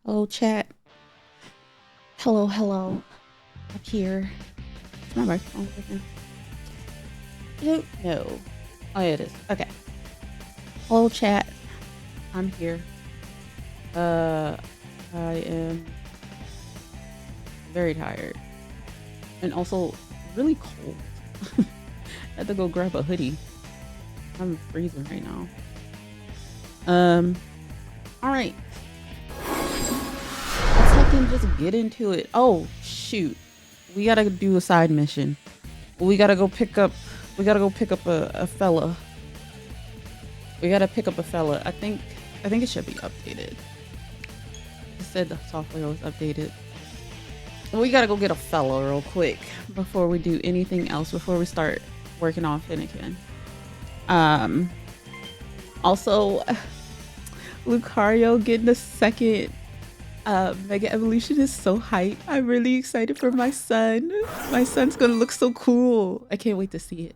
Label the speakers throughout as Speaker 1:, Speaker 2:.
Speaker 1: Hello, chat. Hello, hello. I'm here. Is my microphone working? I don't know. Oh, yeah, it is. Okay. Hello, chat. I'm here. I am very tired and also really cold. I had to go grab a hoodie. I'm freezing right now. All right. Let's fucking just get into it. Oh shoot, we gotta do a side mission. We gotta go pick up. A fella. We gotta pick up a fella. I think it should be updated. It said the software was updated. We gotta go get a fella real quick before we do anything else. Before we start working on FENNEKIN. Also, Lucario getting the second Mega Evolution is so hype. I'm really excited for my son. My son's gonna look so cool. I can't wait to see it.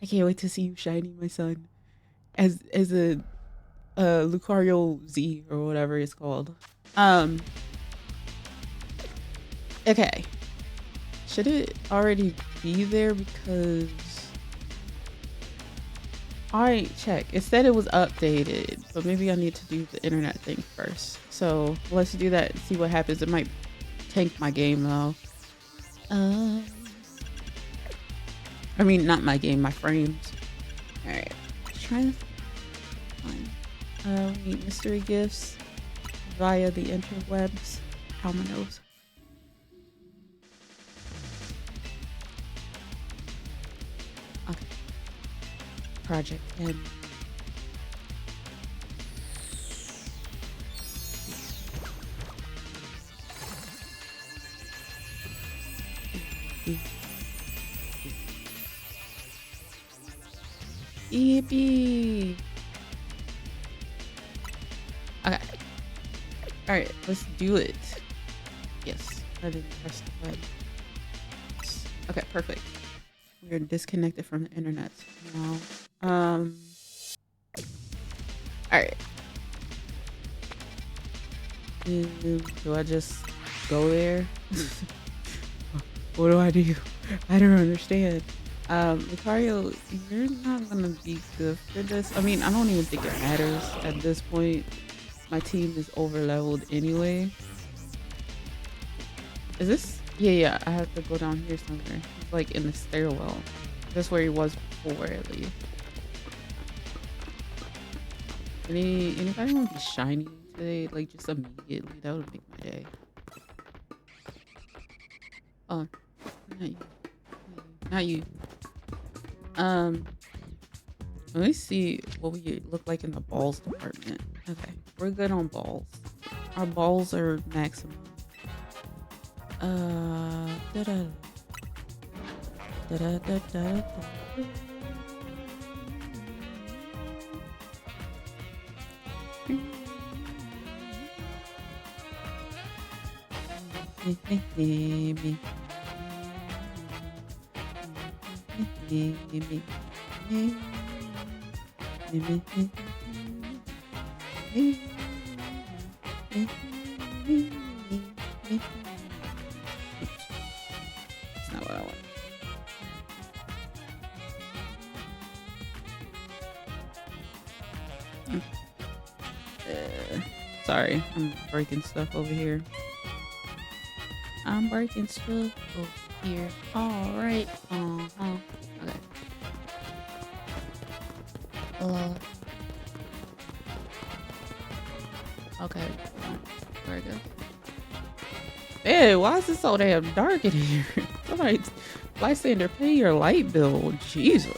Speaker 1: I can't wait to see you shiny, my son. As a Lucario Z or whatever it's called. Okay. Should it already be there? Because I check. It said it was updated, but maybe I need to do the internet thing first. So let's do that and see what happens. It might tank my game though. I mean, not my game, my frames. All right, trying to find. We need mystery gifts via the interwebs. How my nose. Okay. Project M. Yippee! Okay. Alright, let's do it. Yes, I didn't press the button. Okay, perfect. We're disconnected from the internet now. Alright. Do I just go there? What do I do? I don't understand. Lucario, you're not gonna be good for this. I mean, I don't even think it matters at this point. My team is over leveled anyway. Is this? Yeah, I have to go down here somewhere. It's like in the stairwell. That's where he was before, at least. Anybody want to be shiny today? Like, just immediately? That would make my day. Oh, not you. Not you. Let me see what we look like in the balls department. Okay, we're good on balls. Our balls are maximum. Da-da. Da-da-da-da-da. That's not what I want. Sorry, I'm breaking stuff over here. I'm breaking stuff over here. All right. Okay. Okay. Where it go? Man, why is it so damn dark in here? Somebody, Lysander, pay your light bill. Jesus.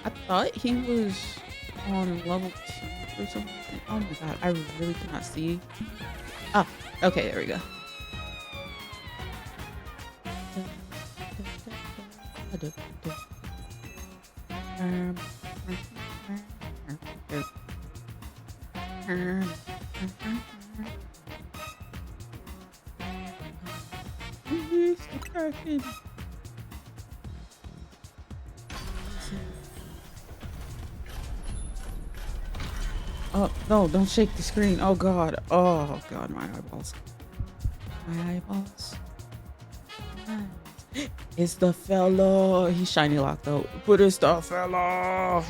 Speaker 1: I thought he was on level 2 or something. Oh my god, I really cannot see. Ah, okay, there we go. Oh, no, don't shake the screen. Oh god. Oh god, my eyeballs. My eyeballs. It's the fella. He's shiny locked out. But it's the fella. What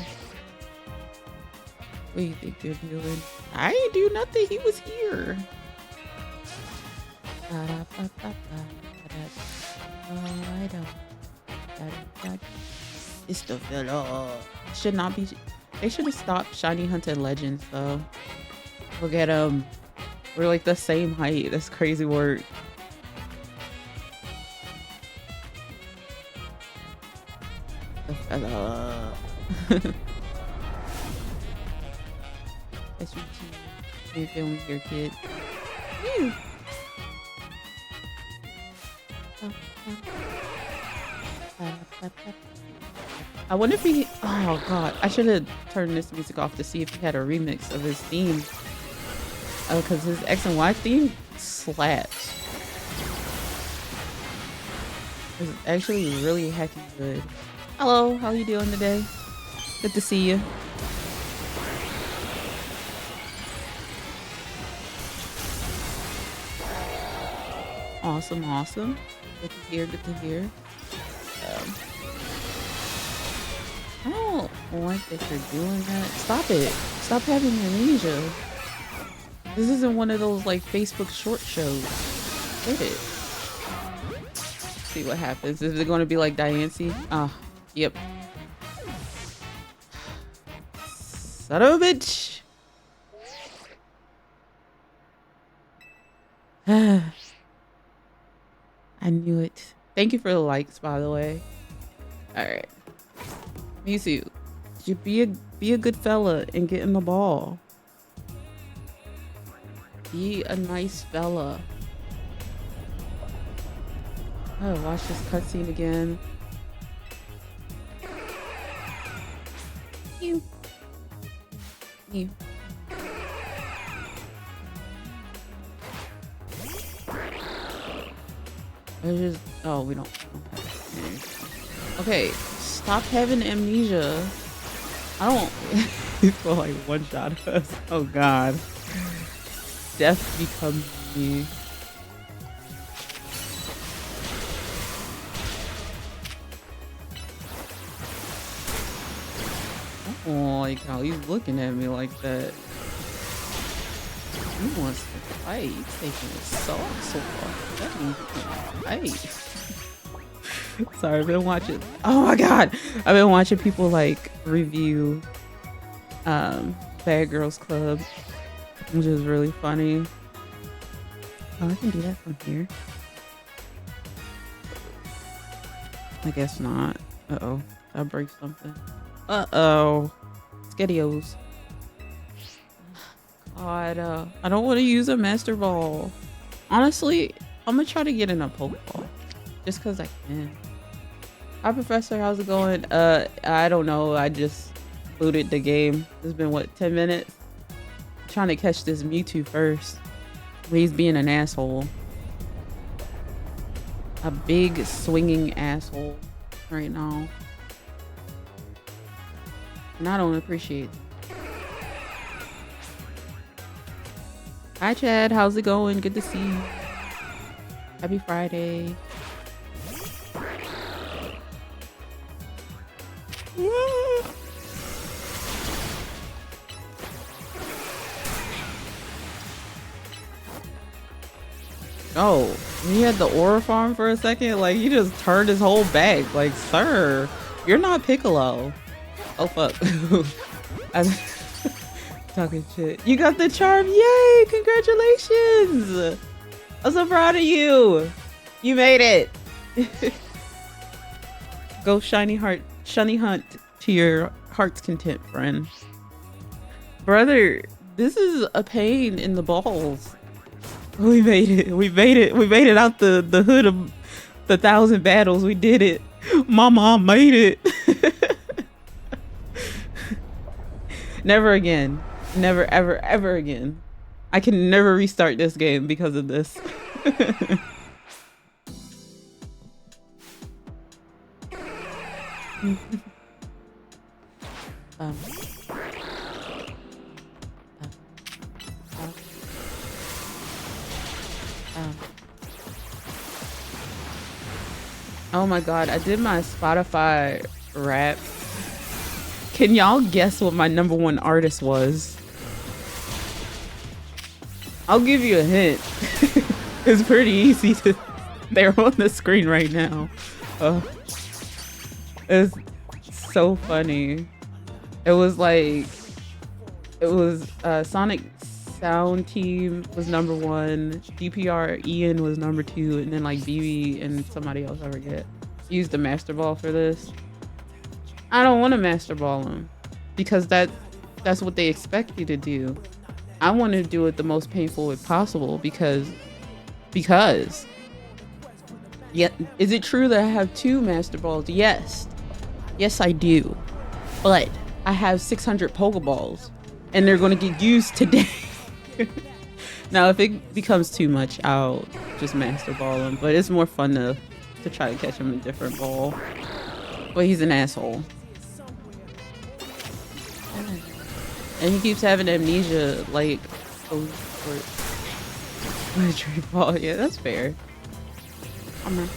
Speaker 1: do you think you're doing? I ain't do nothing. He was here. It's the fella. Should not be. They should have stopped Shiny Hunter Legends though. Look at them. We're like the same height. That's crazy work. The fella. That's your team. How you feeling with your kid? Ew. I wonder if he. Oh god, I should have turned this music off to see if he had a remix of his theme. Oh, because his X and Y theme slaps. It's actually really heckin' good. Hello, how you doing today? Good to see you. Awesome, awesome. Good to hear, good to hear. I don't like that you're doing that. Stop it. Stop having amnesia. This isn't one of those like Facebook short shows. Get it. See what happens. Is it going to be like Diancie? Ah, yep. Son of a bitch. I knew it. Thank you for the likes, by the way. All right. Misu, you be a good fella and get in the ball. Be a nice fella. Oh, watch this cutscene again. You. Just, oh, we don't. Okay, stop having amnesia. I don't. People like one shot us. Oh god. Death becomes me. Oh, like how he's looking at me like that. He wants to fight. He's taking his socks off. That means he can fight. Sorry, I've been watching. Oh my god, I've been watching people like review Bad Girls Club, which is really funny. Oh, I can do that from here. I guess not. Uh-oh, I break something. Uh-oh, Skedios. God, I don't want to use a Master Ball. Honestly, I'm gonna try to get in a Pokeball. Just because I can. Hi, Professor. How's it going? I don't know. I just booted the game. It's been, what, 10 minutes? I'm trying to catch this Mewtwo first. He's being an asshole. A big swinging asshole right now. And I don't appreciate it. Hi, Chad. How's it going? Good to see you. Happy Friday. Oh, he had the aura farm for a second? Like, he just turned his whole back. Like, sir, you're not Piccolo. Oh, fuck. I'm talking shit. You got the charm. Yay, congratulations. I'm so proud of you. You made it. Go shiny hunt to your heart's content, friend. Brother, this is a pain in the balls. We made it. We made it. We made it out the hood of the 1,000 battles. We did it. My mom made it. Never again. Never, ever, ever again. I can never restart this game because of this. Oh my god, I did my Spotify rap. Can y'all guess what my #1 artist was? I'll give you a hint. It's pretty easy to... They're on the screen right now. It's so funny. It was like... It was Sonic Sound Team was #1, DPR Ian was #2, and then like BB and somebody else I forget used the Master Ball for this. I don't want to Master Ball him because that's what they expect you to do. I want to do it the most painful way possible because yeah, is it true that I have 2 Master Balls? Yes I do, but I have 600 Pokeballs and they're going to get used today. Now if it becomes too much, I'll just Master Ball him, but it's more fun to try to catch him in a different ball. But he's an asshole. And he keeps having amnesia, like, tree ball. Yeah, that's fair. Come on.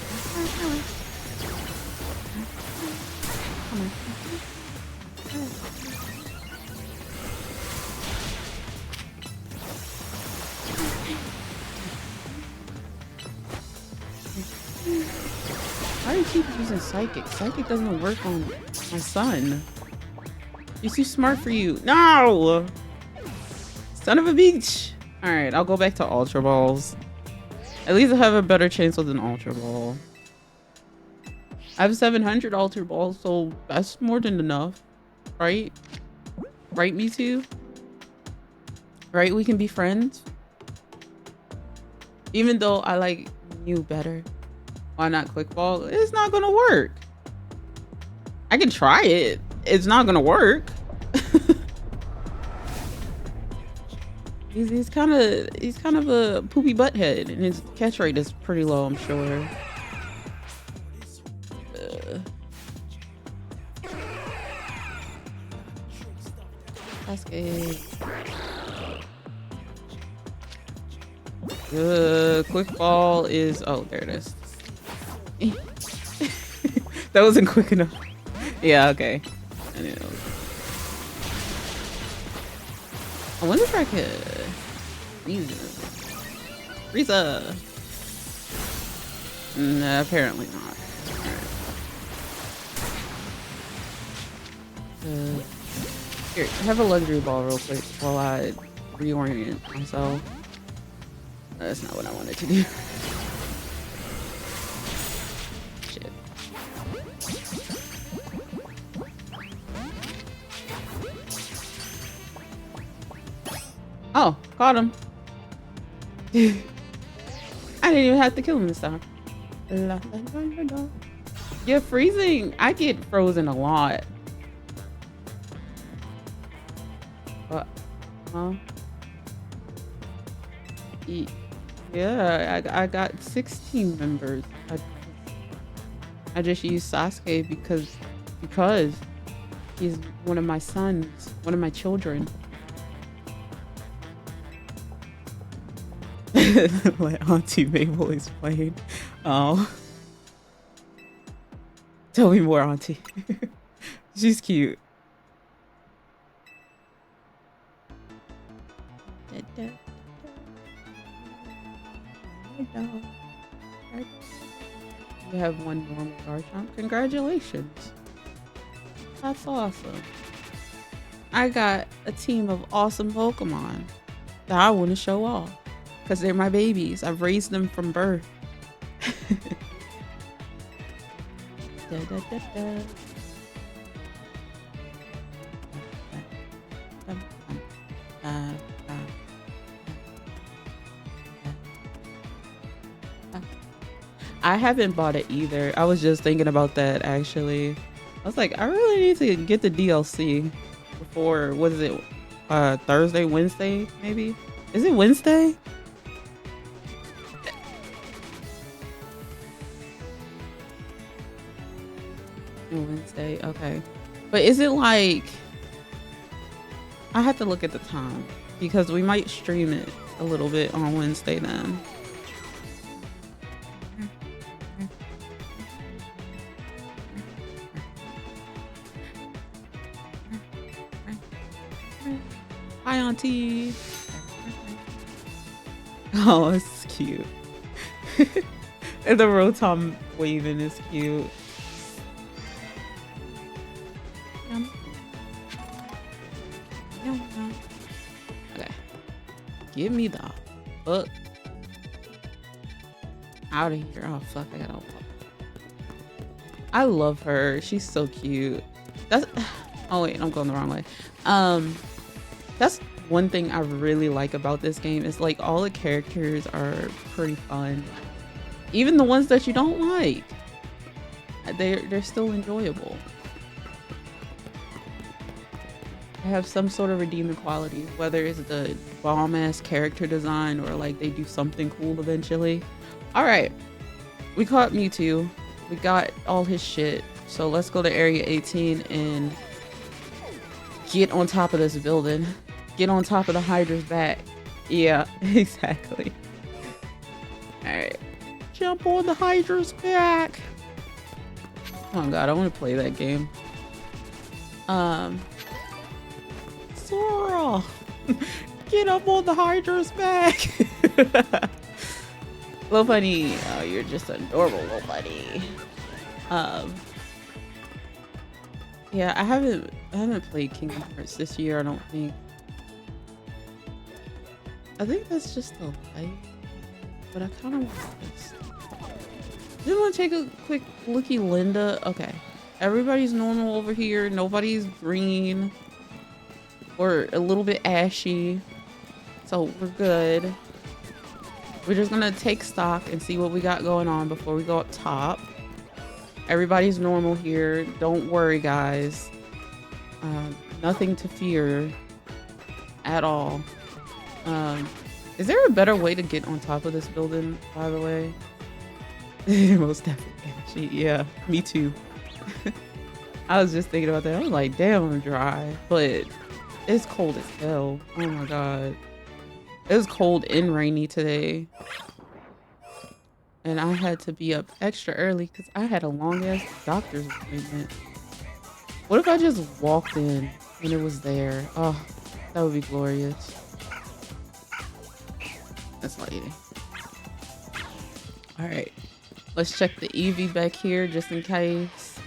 Speaker 1: Why do you keep using Psychic? Psychic doesn't work on my son. He's too smart for you. No! Son of a bitch! Alright, I'll go back to Ultra Balls. At least I have a better chance with an Ultra Ball. I have 700 Ultra Balls, so that's more than enough. Right? Right, me too? Right, we can be friends? Even though I like you better. Why not Quick Ball? It's not gonna work. I can try it. It's not gonna work. he's kind of a poopy butthead, and his catch rate is pretty low, I'm sure. Cascade. Quick Ball is... Oh, there it is. That wasn't quick enough. Yeah, okay. I wonder if I could... Frieza! Nah, apparently not. Alright. Here, have a luxury ball real quick while I reorient myself. That's not what I wanted to do. Shit. Oh, caught him. I didn't even have to kill him this time. Yeah, freezing. I get frozen a lot. Huh? Yeah, I got 16 members. I just used Sasuke because he's one of my sons, one of my children. Let Auntie Mabel explain. Oh. Tell me more, Auntie. She's cute. Hello. You have one normal Garchomp. Congratulations. That's awesome. I got a team of awesome Pokemon that I want to show off because they're my babies. I've raised them from birth. Da, da, da, da. I haven't bought it either. I was just thinking about that actually. I was like, I really need to get the DLC before, what is it? Thursday, Wednesday, maybe? Is it Wednesday? Wednesday, okay. But is it like, I have to look at the time because we might stream it a little bit on Wednesday then. Hi, Auntie. Oh, it's cute. And the Rotom waving is cute. Okay. Give me the fuck out of here. Oh, fuck. I gotta. I love her. She's so cute. That's. Oh, wait. I'm going the wrong way. That's one thing I really like about this game is like all the characters are pretty fun. Even the ones that you don't like, they're still enjoyable. They have some sort of redeeming quality, whether it's the bomb ass character design or like they do something cool eventually. All right, we caught Mewtwo. We got all his shit. So let's go to Area 18 and get on top of this building. Get on top of the Hydra's back. Yeah, exactly. Alright. Jump on the Hydra's back. Oh god, I want to play that game. Sora! Get up on the Hydra's back! Little bunny. Oh, you're just adorable, little bunny. Yeah, I haven't played Kingdom Hearts this year, I don't think. I think that's just the light, but I kind of want this. Just want to take a quick looky, Linda. Okay, everybody's normal over here. Nobody's green or a little bit ashy, so we're good. We're just gonna take stock and see what we got going on before we go up top. Everybody's normal here. Don't worry, guys. Nothing to fear at all. Is there a better way to get on top of this building, by the way? Most definitely. Actually, yeah, me too. I was just thinking about that. I was like, damn, I'm dry. But it's cold as hell. Oh my god. It was cold and rainy today. And I had to be up extra early because I had a long-ass doctor's appointment. What if I just walked in when it was there? Oh, that would be glorious. That's lighting. Alright. Let's check the EV back here just in case.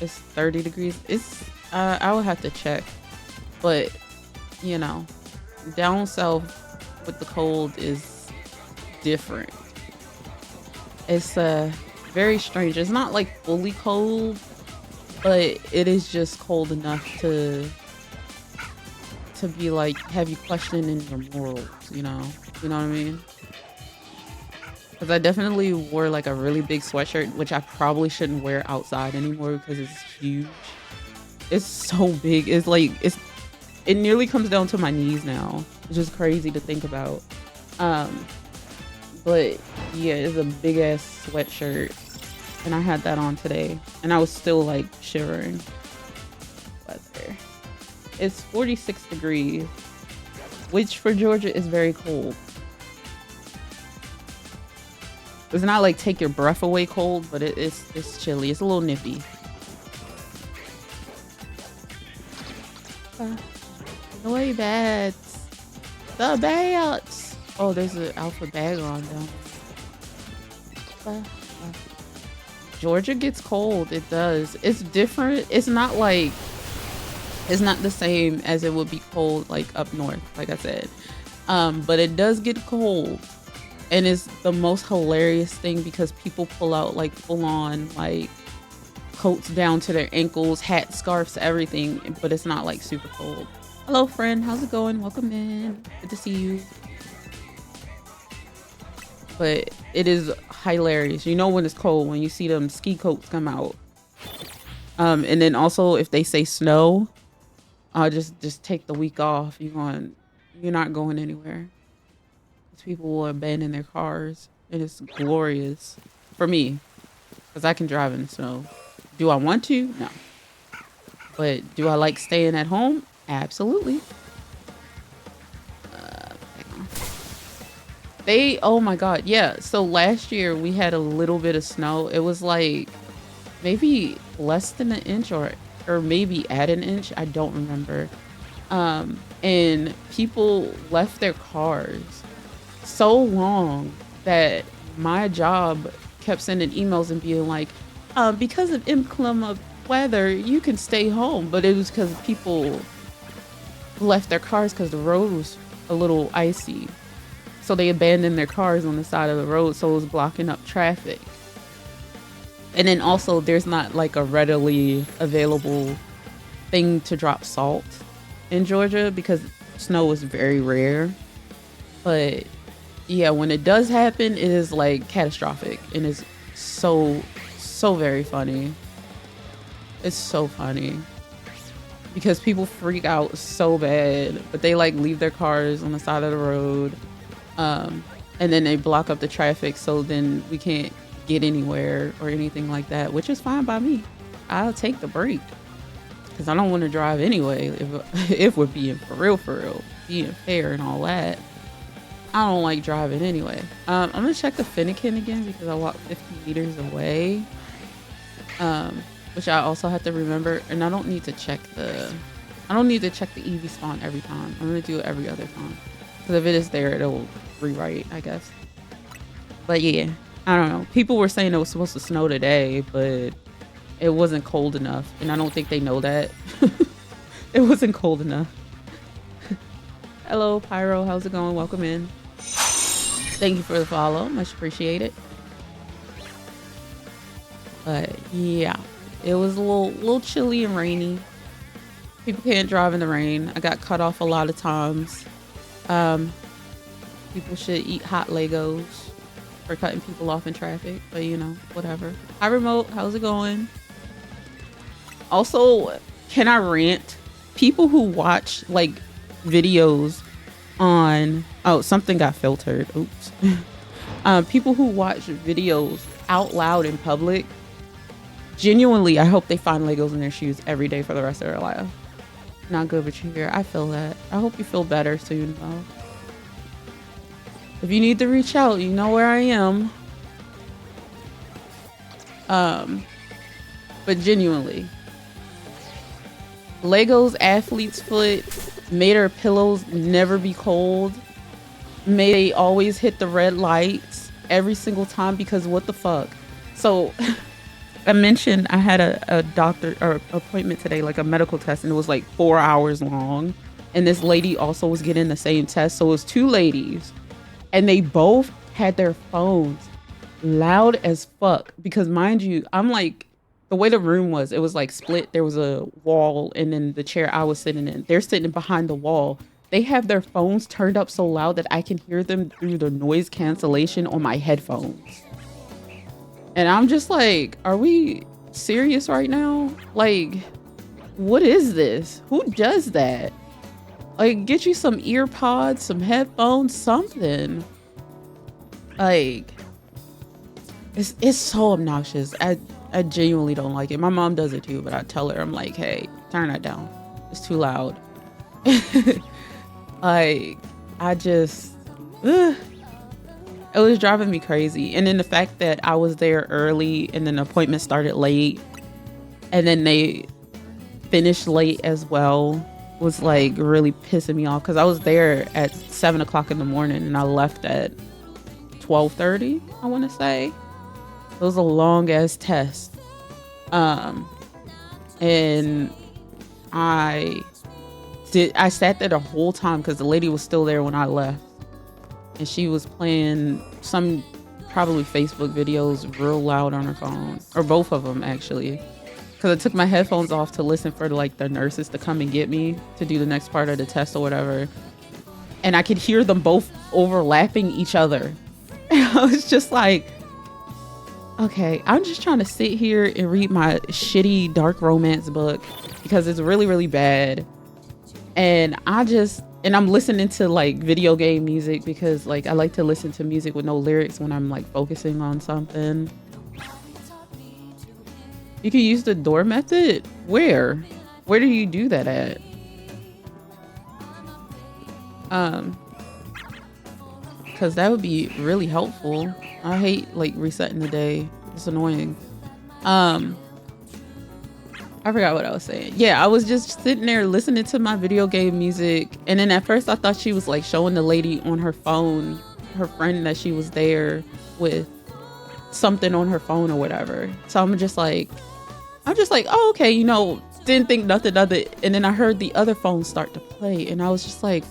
Speaker 1: It's 30 degrees. It's I would have to check. But, you know, down south with the cold is different. It's very strange. It's not like fully cold, but it is just cold enough to be like have you questioning your morals, you know what I mean? Because I definitely wore like a really big sweatshirt, which I probably shouldn't wear outside anymore because it's huge. It's so big. It's like it nearly comes down to my knees now, which is crazy to think about. But yeah, it's a big ass sweatshirt and I had that on today and I was still like shivering. Weather. It's 46 degrees, which for Georgia is very cold. It's not like take your breath away cold, but it's chilly. It's a little nippy. Noy bats. The bats. Oh, there's an alpha bag on down. Georgia gets cold. It does. It's different. It's not like, it's not the same as it would be cold like up north, like I said. But it does get cold. And it's the most hilarious thing because people pull out like full on like coats down to their ankles, hats, scarves, everything, but it's not like super cold. Hello friend, how's it going? Welcome in. Good to see you. But it is hilarious. You know when it's cold when you see them ski coats come out. And then also if they say snow, just take the week off. You're not going anywhere. These people will abandon their cars, and it's glorious for me because I can drive in the snow. Do I want to? No. But do I like staying at home? Absolutely. Oh my God, yeah. So last year we had a little bit of snow. It was like maybe less than an inch or maybe at an inch. I don't remember. And people left their cars so long that my job kept sending emails and being like, because of inclement weather, you can stay home. But it was because people left their cars because the road was a little icy. So they abandoned their cars on the side of the road, so it was blocking up traffic. And then also there's not like a readily available thing to drop salt in Georgia because snow is very rare. But yeah, when it does happen, it is like catastrophic and it's so very funny. It's so funny because people freak out so bad, but they like leave their cars on the side of the road. And then they block up the traffic, so then we can't get anywhere or anything like that, which is fine by me. I'll take the break because I don't want to drive anyway. If we're being for real, being fair and all that, I don't like driving anyway. I'm gonna check the FENNEKIN again because I walked 50 meters away, which I also have to remember. And I don't need to check the EV spawn every time. I'm gonna do it every other time. Because if it is there, it'll rewrite, I guess. But yeah, I don't know. People were saying it was supposed to snow today, but it wasn't cold enough. And I don't think they know that. It wasn't cold enough. Hello, Pyro. How's it going? Welcome in. Thank you for the follow. Much appreciated. But yeah, it was a little chilly and rainy. People can't drive in the rain. I got cut off a lot of times. People should eat hot Legos for cutting people off in traffic, but you know, whatever. Hi remote, how's it going? Also, can I rant? People who watch like videos on, something got filtered, oops. People who watch videos out loud in public, genuinely, I hope they find Legos in their shoes every day for the rest of their life. Not good but you here. I feel that. I hope you feel better soon though. If you need to reach out, you know where I am. But genuinely, Legos athlete's foot made our pillows never be cold. May they always hit the red lights every single time because what the fuck. So I mentioned I had a doctor or appointment today, like a medical test, and it was like 4 hours long. And this lady also was getting the same test. So it was two ladies and they both had their phones loud as fuck because mind you, I'm like, the way the room was, it was like split. There was a wall and then the chair I was sitting in, they're sitting behind the wall. They have their phones turned up so loud that I can hear them through the noise cancellation on my headphones. And I'm just like, are we serious right now? Like, what is this? Who does that? Like, get you some ear pods, some headphones, something. Like, it's so obnoxious. I genuinely don't like it. My mom does it too, but I tell her, I'm like, hey, turn that down. It's too loud. Like, I just, it was driving me crazy. And then the fact that I was there early and then the appointment started late and then they finished late as well was like really pissing me off because I was there at 7 o'clock in the morning and I left at 12:30, I want to say. It was a long ass test. And I sat there the whole time because the lady was still there when I left. And she was playing some probably Facebook videos real loud on her phone. Or both of them, actually. Because I took my headphones off to listen for like the nurses to come and get me to do the next part of the test or whatever. And I could hear them both overlapping each other. And I was just like, okay, I'm just trying to sit here and read my shitty dark romance book because it's really, really bad. And I'm listening to like video game music because like I like to listen to music with no lyrics when I'm like focusing on something. You can use the door method? Where do you do that at? Because that would be really helpful. I hate like resetting the day. It's annoying. I forgot what I was saying. Yeah, I was just sitting there listening to my video game music. And then at first I thought she was like showing the lady on her phone, her friend that she was there with, something on her phone or whatever. So I'm just like, oh, okay, you know, didn't think nothing of it. And then I heard the other phone start to play. And I was just like,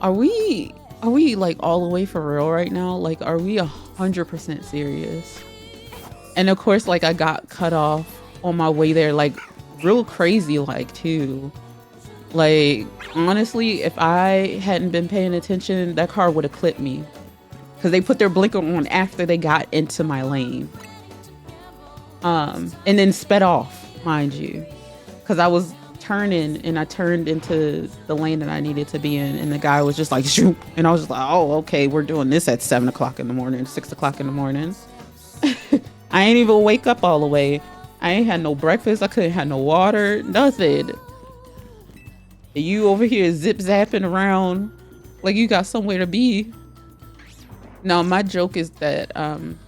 Speaker 1: are we like all the way for real right now? Like, are we 100% serious? And of course, like I got cut off on my way there, like real crazy, like too. Like, honestly, if I hadn't been paying attention, that car would have clipped me because they put their blinker on after they got into my lane. And then sped off, mind you, because I was turning and I turned into the lane that I needed to be in, and the guy was just like shoot, and I was just like, oh, okay, we're doing this at 7 o'clock in the morning, 6 o'clock in the morning. I ain't even wake up all the way. I ain't had no breakfast. I couldn't have no water, nothing. And you over here zip zapping around like you got somewhere to be. No, my joke is that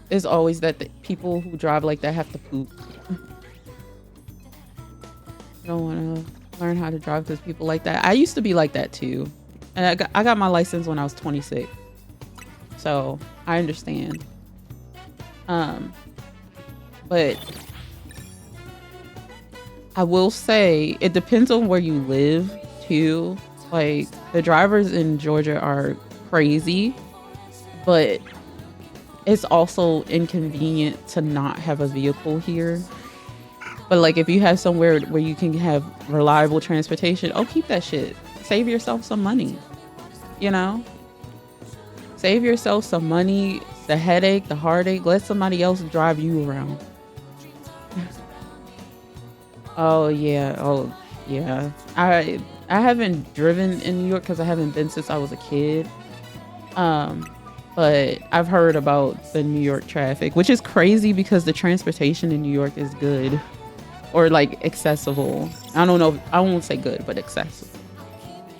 Speaker 1: is always that the people who drive like that have to poop. I don't want to learn how to drive because people like that. I used to be like that too, and I got my license when I was 26, so I understand. But I will say it depends on where you live too. Like the drivers in Georgia are crazy, but it's also inconvenient to not have a vehicle here. But like if you have somewhere where you can have reliable transportation, oh, keep that shit. Save yourself some money, you know? Save yourself some money, the headache, the heartache. Let somebody else drive you around. Oh yeah. I haven't driven in New York because I haven't been since I was a kid. But I've heard about the New York traffic, which is crazy because the transportation in New York is good, or like accessible. I don't know. I won't say good, but accessible.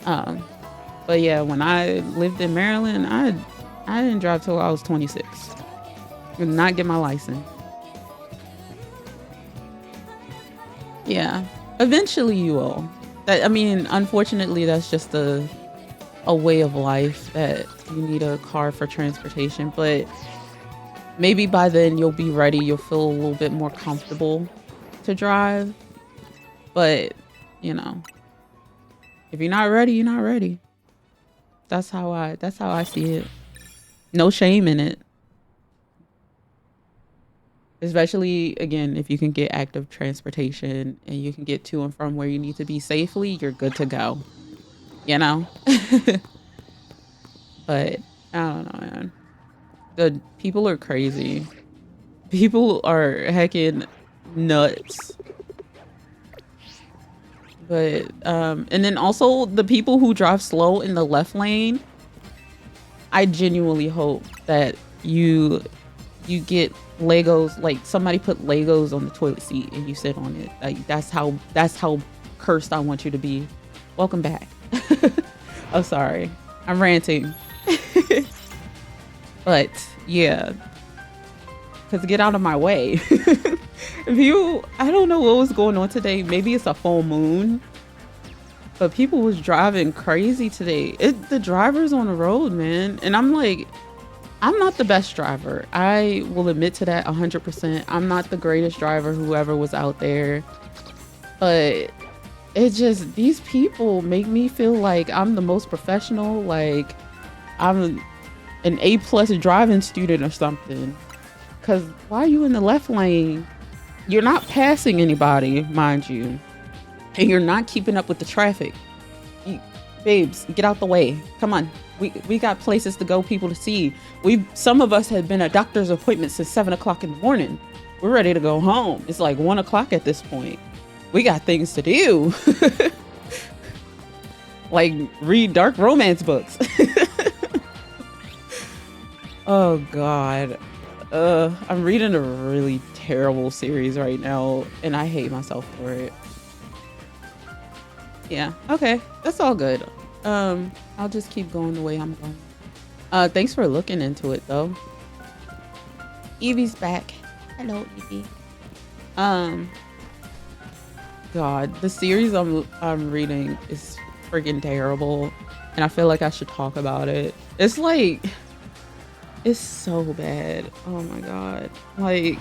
Speaker 1: But yeah, when I lived in Maryland, I didn't drive till I was 26. Did not get my license. Yeah, eventually you will. I mean, unfortunately, that's just a way of life that you need a car for transportation. But maybe by then you'll be ready. You'll feel a little bit more comfortable to drive. But you know, if you're not ready, you're not ready. That's how I see it. No shame in it. Especially, again, if you can get active transportation and you can get to and from where you need to be safely, you're good to go. You know? But, I don't know, man. The people are crazy. People are heckin' nuts. But, and then also the people who drive slow in the left lane, I genuinely hope that you get Legos, like somebody put Legos on the toilet seat and you sit on it. Like that's how cursed I want you to be. Welcome back. Oh, sorry, I'm ranting. But yeah, because get out of my way. I don't know what was going on today. Maybe it's a full moon, but people was driving crazy today. The drivers on the road, man. And I'm like, I'm not the best driver. I will admit to that 100%. I'm not the greatest driver whoever was out there. But it just, these people make me feel like I'm the most professional, like I'm an A+ driving student or something. Cause why are you in the left lane? You're not passing anybody, mind you. And you're not keeping up with the traffic. Babes, get out the way. Come on. We got places to go, people to see. Some of us had been at doctor's appointments since 7 o'clock in the morning. We're ready to go home. It's like 1 o'clock at this point. We got things to do. Like read dark romance books. Oh God. I'm reading a really terrible series right now and I hate myself for it. Yeah, okay. That's all good. I'll just keep going the way I'm going. Thanks for looking into it though. Evie's back. Hello, Evie. God, the series I'm reading is freaking terrible, and I feel like I should talk about it. It's like, it's so bad. Oh my God. Like,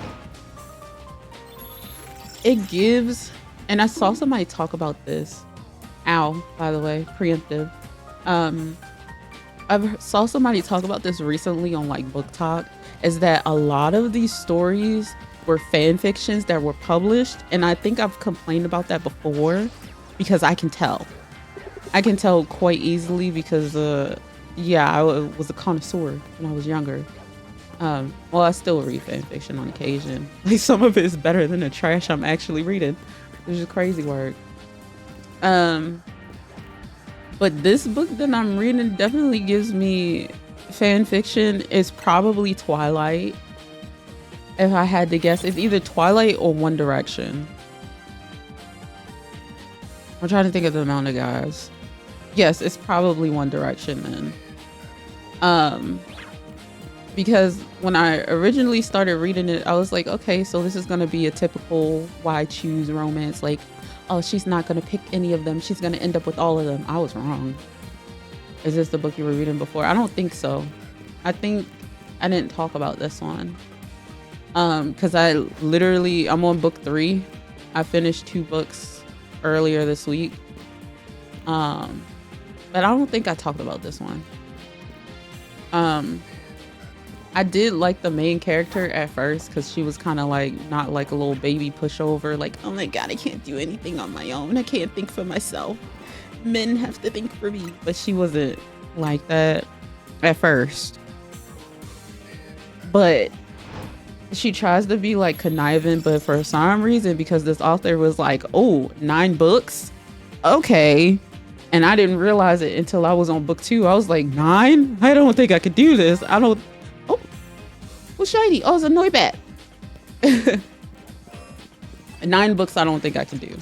Speaker 1: it gives, and I saw somebody talk about this. Ow, by the way, preemptive. I saw somebody talk about this recently on like Book Talk, is that a lot of these stories were fan fictions that were published, and I think I've complained about that before because I can tell quite easily because yeah, I was a connoisseur when I was younger. Well, I still read fan fiction on occasion. Like some of it's better than the trash I'm actually reading, which is crazy work. But this book that I'm reading definitely gives me fan fiction. It's probably Twilight. If I had to guess, it's either Twilight or One Direction. I'm trying to think of the amount of guys. Yes, it's probably One Direction then. Because when I originally started reading it, I was like, okay, so this is gonna be a typical why choose romance, like, oh, she's not gonna pick any of them, she's gonna end up with all of them. I was wrong. Is this the book you were reading before? I don't think so. I think I didn't talk about this one. Because I'm on book 3. I finished 2 books earlier this week. But I don't think I talked about this one. I did like the main character at first because she was kind of like not like a little baby pushover, like, oh my God, I can't do anything on my own, I can't think for myself, men have to think for me. But she wasn't like that at first, but she tries to be like conniving, but for some reason, because this author was like, oh, 9 books, okay, and I didn't realize it until I was on book 2. I was like, 9? I don't think I could do this. I don't. Oh, what's shiny? Oh, it's a Noibat. 9 books I don't think I can do.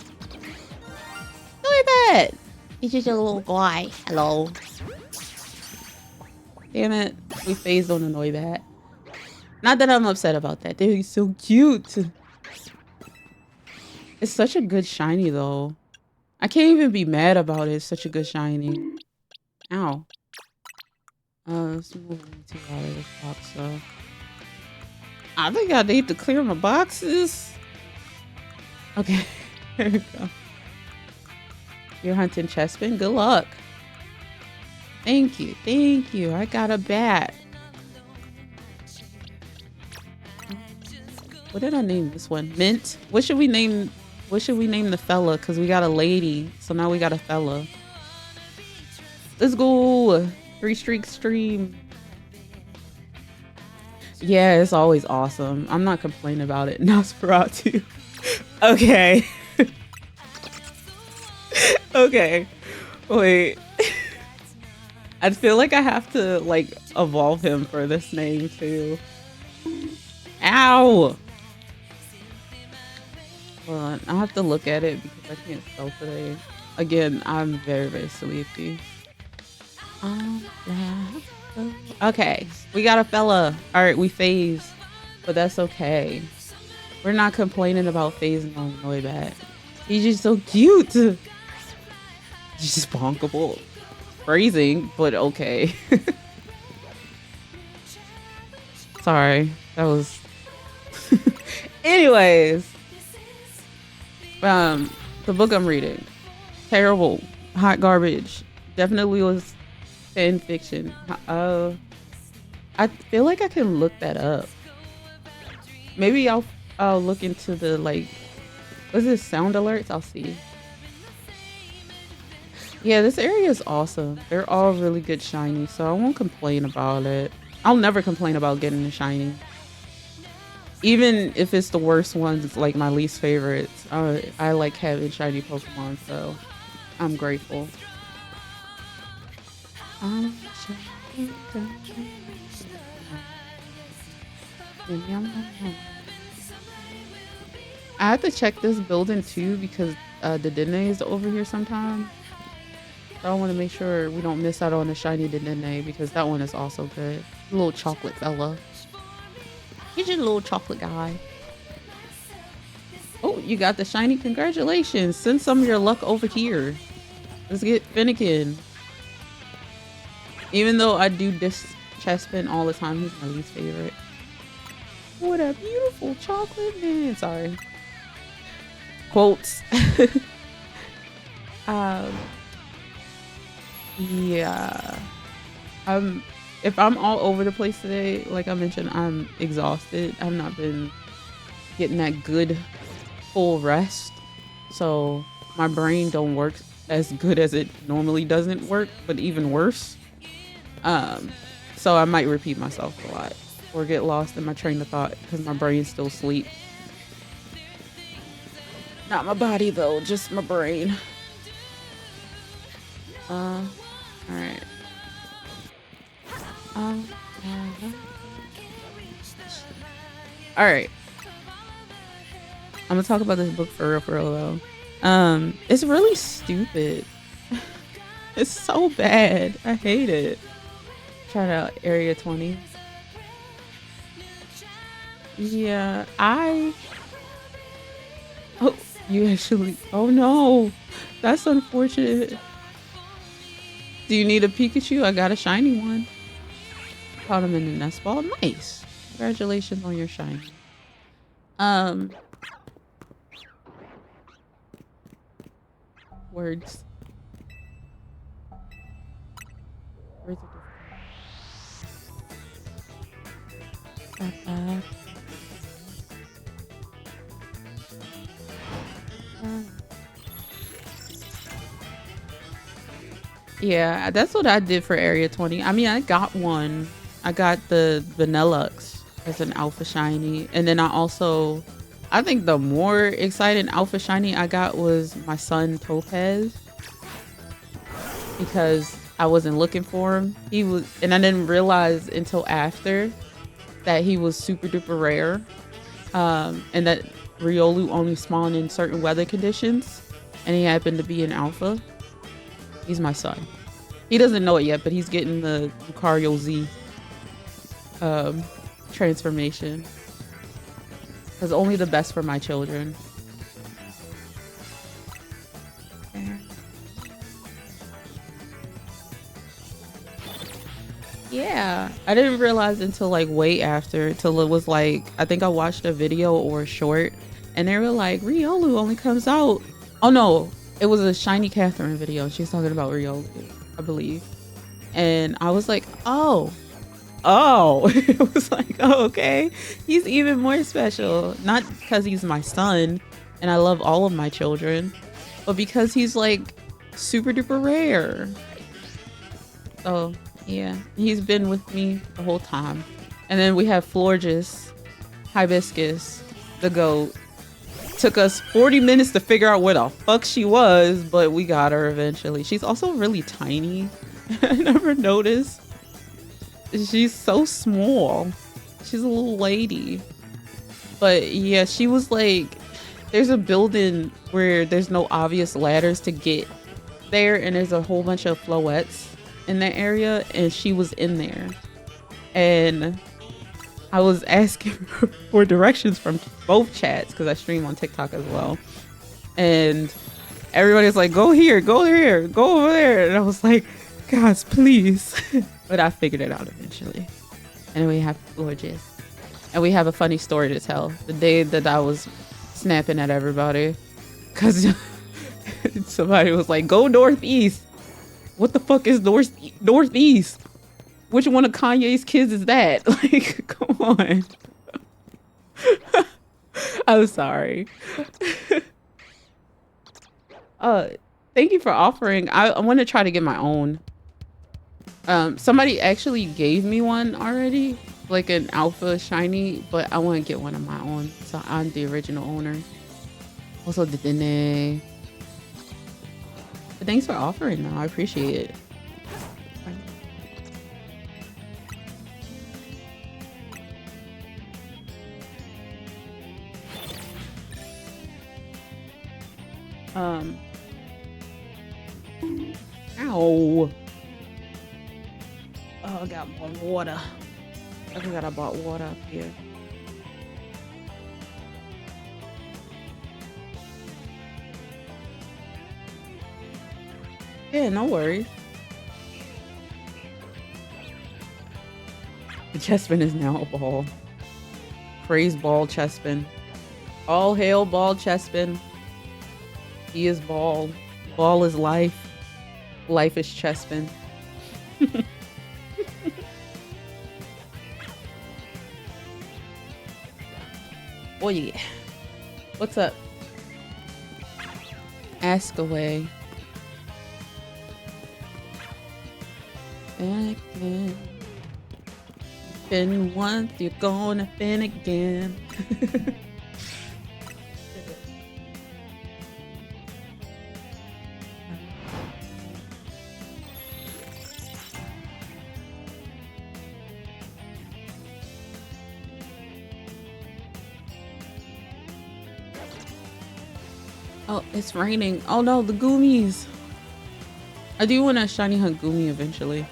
Speaker 1: Noibat! He's just a little guy. Hello. Damn it. We phased on the Noibat. Not that I'm upset about that. They're so cute. It's such a good shiny though. I can't even be mad about it. It's such a good shiny. Ow. Let's move into out of this box though. I think I need to clear my boxes. Okay. There we go. You're hunting Chespin. Good luck. Thank you. Thank you. I got a bat. What did I name this one? Mint? What should we name the fella? Because we got a lady. So now we got a fella. Let's go. 3 streak stream. Yeah, it's always awesome. I'm not complaining about it. Nosferatu. Okay. Okay. Wait. I feel like I have to like evolve him for this name too. Ow! Hold on, I'll have to look at it because I can't spell today. Again, I'm very, very sleepy. Okay, we got a fella. All right, we phase, but that's okay. We're not complaining about phasing on Noibat. He's just so cute. He's just bonkable. Phrasing, but okay. Sorry, that was. Anyways, the book I'm reading, terrible, hot garbage. Definitely was fan fiction. I feel like I can look that up. Maybe I'll look into the like, what's this, sound alerts? I'll see. Yeah, this area is awesome. They're all really good shiny, so I won't complain about it. I'll never complain about getting a shiny. Even if it's the worst ones, it's like my least favorites. I like having shiny Pokemon, so I'm grateful. I have to check this building too because the Dene is over here sometime. So I want to make sure we don't miss out on the shiny Dene because that one is also good. Little chocolate fella. He's your little chocolate guy. Oh, you got the shiny. Congratulations. Send some of your luck over here. Let's get FENNEKIN. Even though I do this Chespin all the time, he's my least favorite. What a beautiful chocolate man. Sorry. Quotes. Yeah. If I'm all over the place today, like I mentioned, I'm exhausted. I've not been getting that good full rest. So my brain don't work as good as it normally doesn't work, but even worse. So I might repeat myself a lot or get lost in my train of thought because my brain's still asleep. Not my body though, just my brain. All right. All right. I'm gonna talk about this book for real though. It's really stupid. It's so bad. I hate it. Try it out, Area 20. Yeah, oh, you actually. Oh no, that's unfortunate. Do you need a Pikachu? I got a shiny one. Caught him in the nest ball. Nice. Congratulations on your shiny. Words. Words are different. Yeah, that's what I did for Area 20. I mean, I got one. I got the Vanillux as an Alpha Shiny. And then I think the more exciting Alpha Shiny I got was my son Topaz. Because I wasn't looking for him. And I didn't realize until after that he was super duper rare. And that Riolu only spawned in certain weather conditions. And he happened to be an Alpha. He's my son. He doesn't know it yet, but he's getting the Lucario Z transformation. Because only the best for my children. Yeah, I didn't realize until like way after, till it was like, I think I watched a video or a short, and they were like, Riolu only comes out. Oh no, it was a Shiny Catherine video. She's talking about Riolu, I believe. And I was like, oh. It was like, oh, okay. He's even more special. Not because he's my son and I love all of my children, but because he's like super duper rare. So yeah, he's been with me the whole time. And then we have Florges, Hibiscus, the goat. Took us 40 minutes to figure out where the fuck she was, but we got her eventually. She's also really tiny. I never noticed. She's so small. She's a little lady. But yeah, she was like, there's a building where there's no obvious ladders to get there, and there's a whole bunch of floettes in that area, and she was in there. And I was asking for directions from both chats because I stream on TikTok as well. And everybody's like, go here, go there, go over there. And I was like, guys, please. But I figured it out eventually. And we have gorgeous. And we have a funny story to tell. The day that I was snapping at everybody. Because somebody was like, go northeast. What the fuck is northeast? Which one of Kanye's kids is that? Like, come on. I'm sorry. Thank you for offering. I want to try to get my own. Somebody actually gave me one already, like an alpha shiny, but I want to get one of my own. So I'm the original owner. Also, Dene. But thanks for offering though. I appreciate it. Ow. Oh, I got more water. I forgot I bought water up here. Yeah, no worries. The chestman is now a ball. Praise Ball Chestman. All hail Ball Chestman. He is ball. Ball is life. Life is Chestman. Oh yeah. What's up? Ask away. Fennekin. Fin once, you're gonna fin again. Oh, it's raining. Oh no, the Goomies. I do want to shiny hunt Goomy eventually.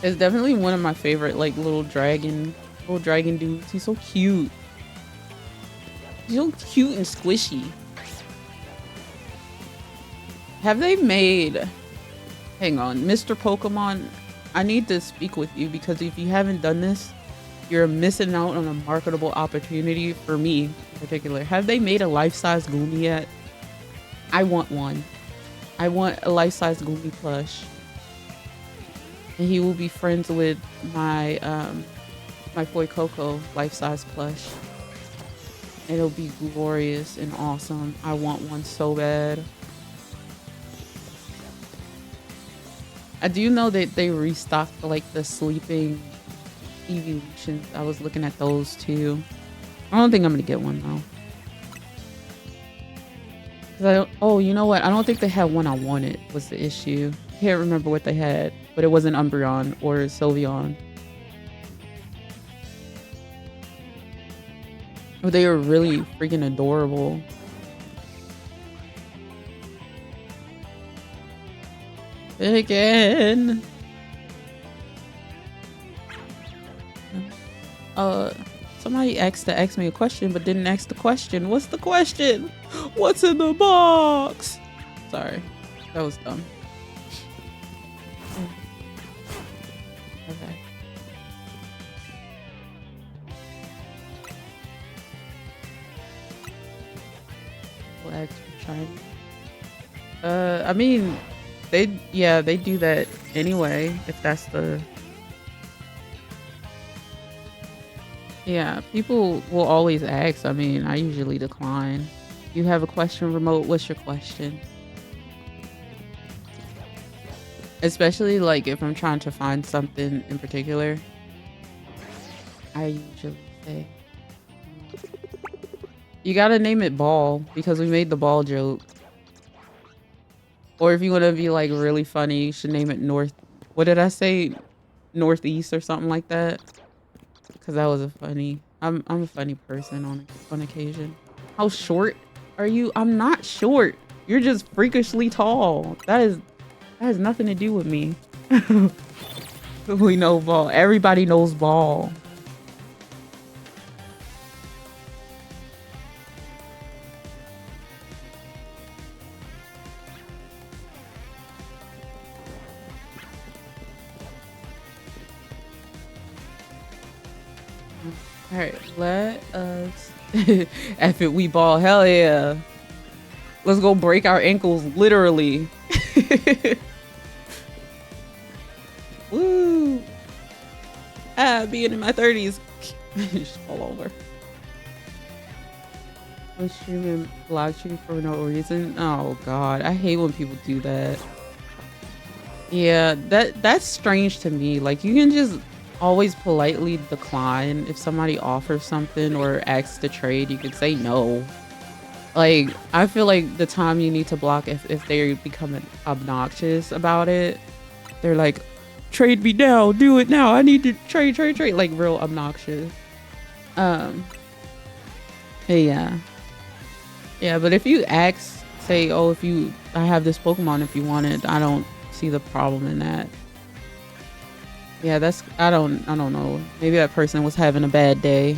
Speaker 1: It's definitely one of my favorite, like, little dragon dudes. He's so cute. He's so cute and squishy. Have they made... Hang on, Mr. Pokemon, I need to speak with you because if you haven't done this, you're missing out on a marketable opportunity for me in particular. Have they made a life-size Goomy yet? I want one. I want a life-size Goomy plush. And he will be friends with my my Foy Coco life-size plush. And it'll be glorious and awesome. I want one so bad. I do know that they restocked like the sleeping evolutions. I was looking at those too. I don't think I'm gonna get one though. Oh, you know what? I don't think they had one I wanted was the issue. I can't remember what they had, but it wasn't Umbreon or Sylveon. Oh, they were really freaking adorable. Again. Somebody asked me a question, but didn't ask the question. What's the question? What's in the box? Sorry, that was dumb. Okay. Flags for China. I mean, they do that anyway. If that's the... Yeah, people will always ask. I mean, I usually decline. You have a question, Remote? What's your question? Especially like if I'm trying to find something in particular, I usually say, you gotta name it Ball because we made the ball joke. Or if you want to be like really funny, you should name it North. What did I say? Northeast or something like that. Because that was a funny... I'm a funny person on occasion. How short are you? I'm not short. You're just freakishly tall. That has nothing to do with me. We know Ball. Everybody knows Ball. All right, let us F it, we ball. Hell yeah. Let's go break our ankles, literally. Woo. Being in my 30s. Just fall over. I'm streaming live stream for no reason. Oh god, I hate when people do that. Yeah, that's strange to me. Like, you can just always politely decline if somebody offers something or asks to trade. You could say no. Like, I feel like the time you need to block if they become obnoxious about it, they're like, trade me now, do it now, I need to trade, like real obnoxious. Yeah. Yeah, but if you ask, say, oh, I have this Pokemon if you want it, I don't see the problem in that. Yeah, I don't know. Maybe that person was having a bad day.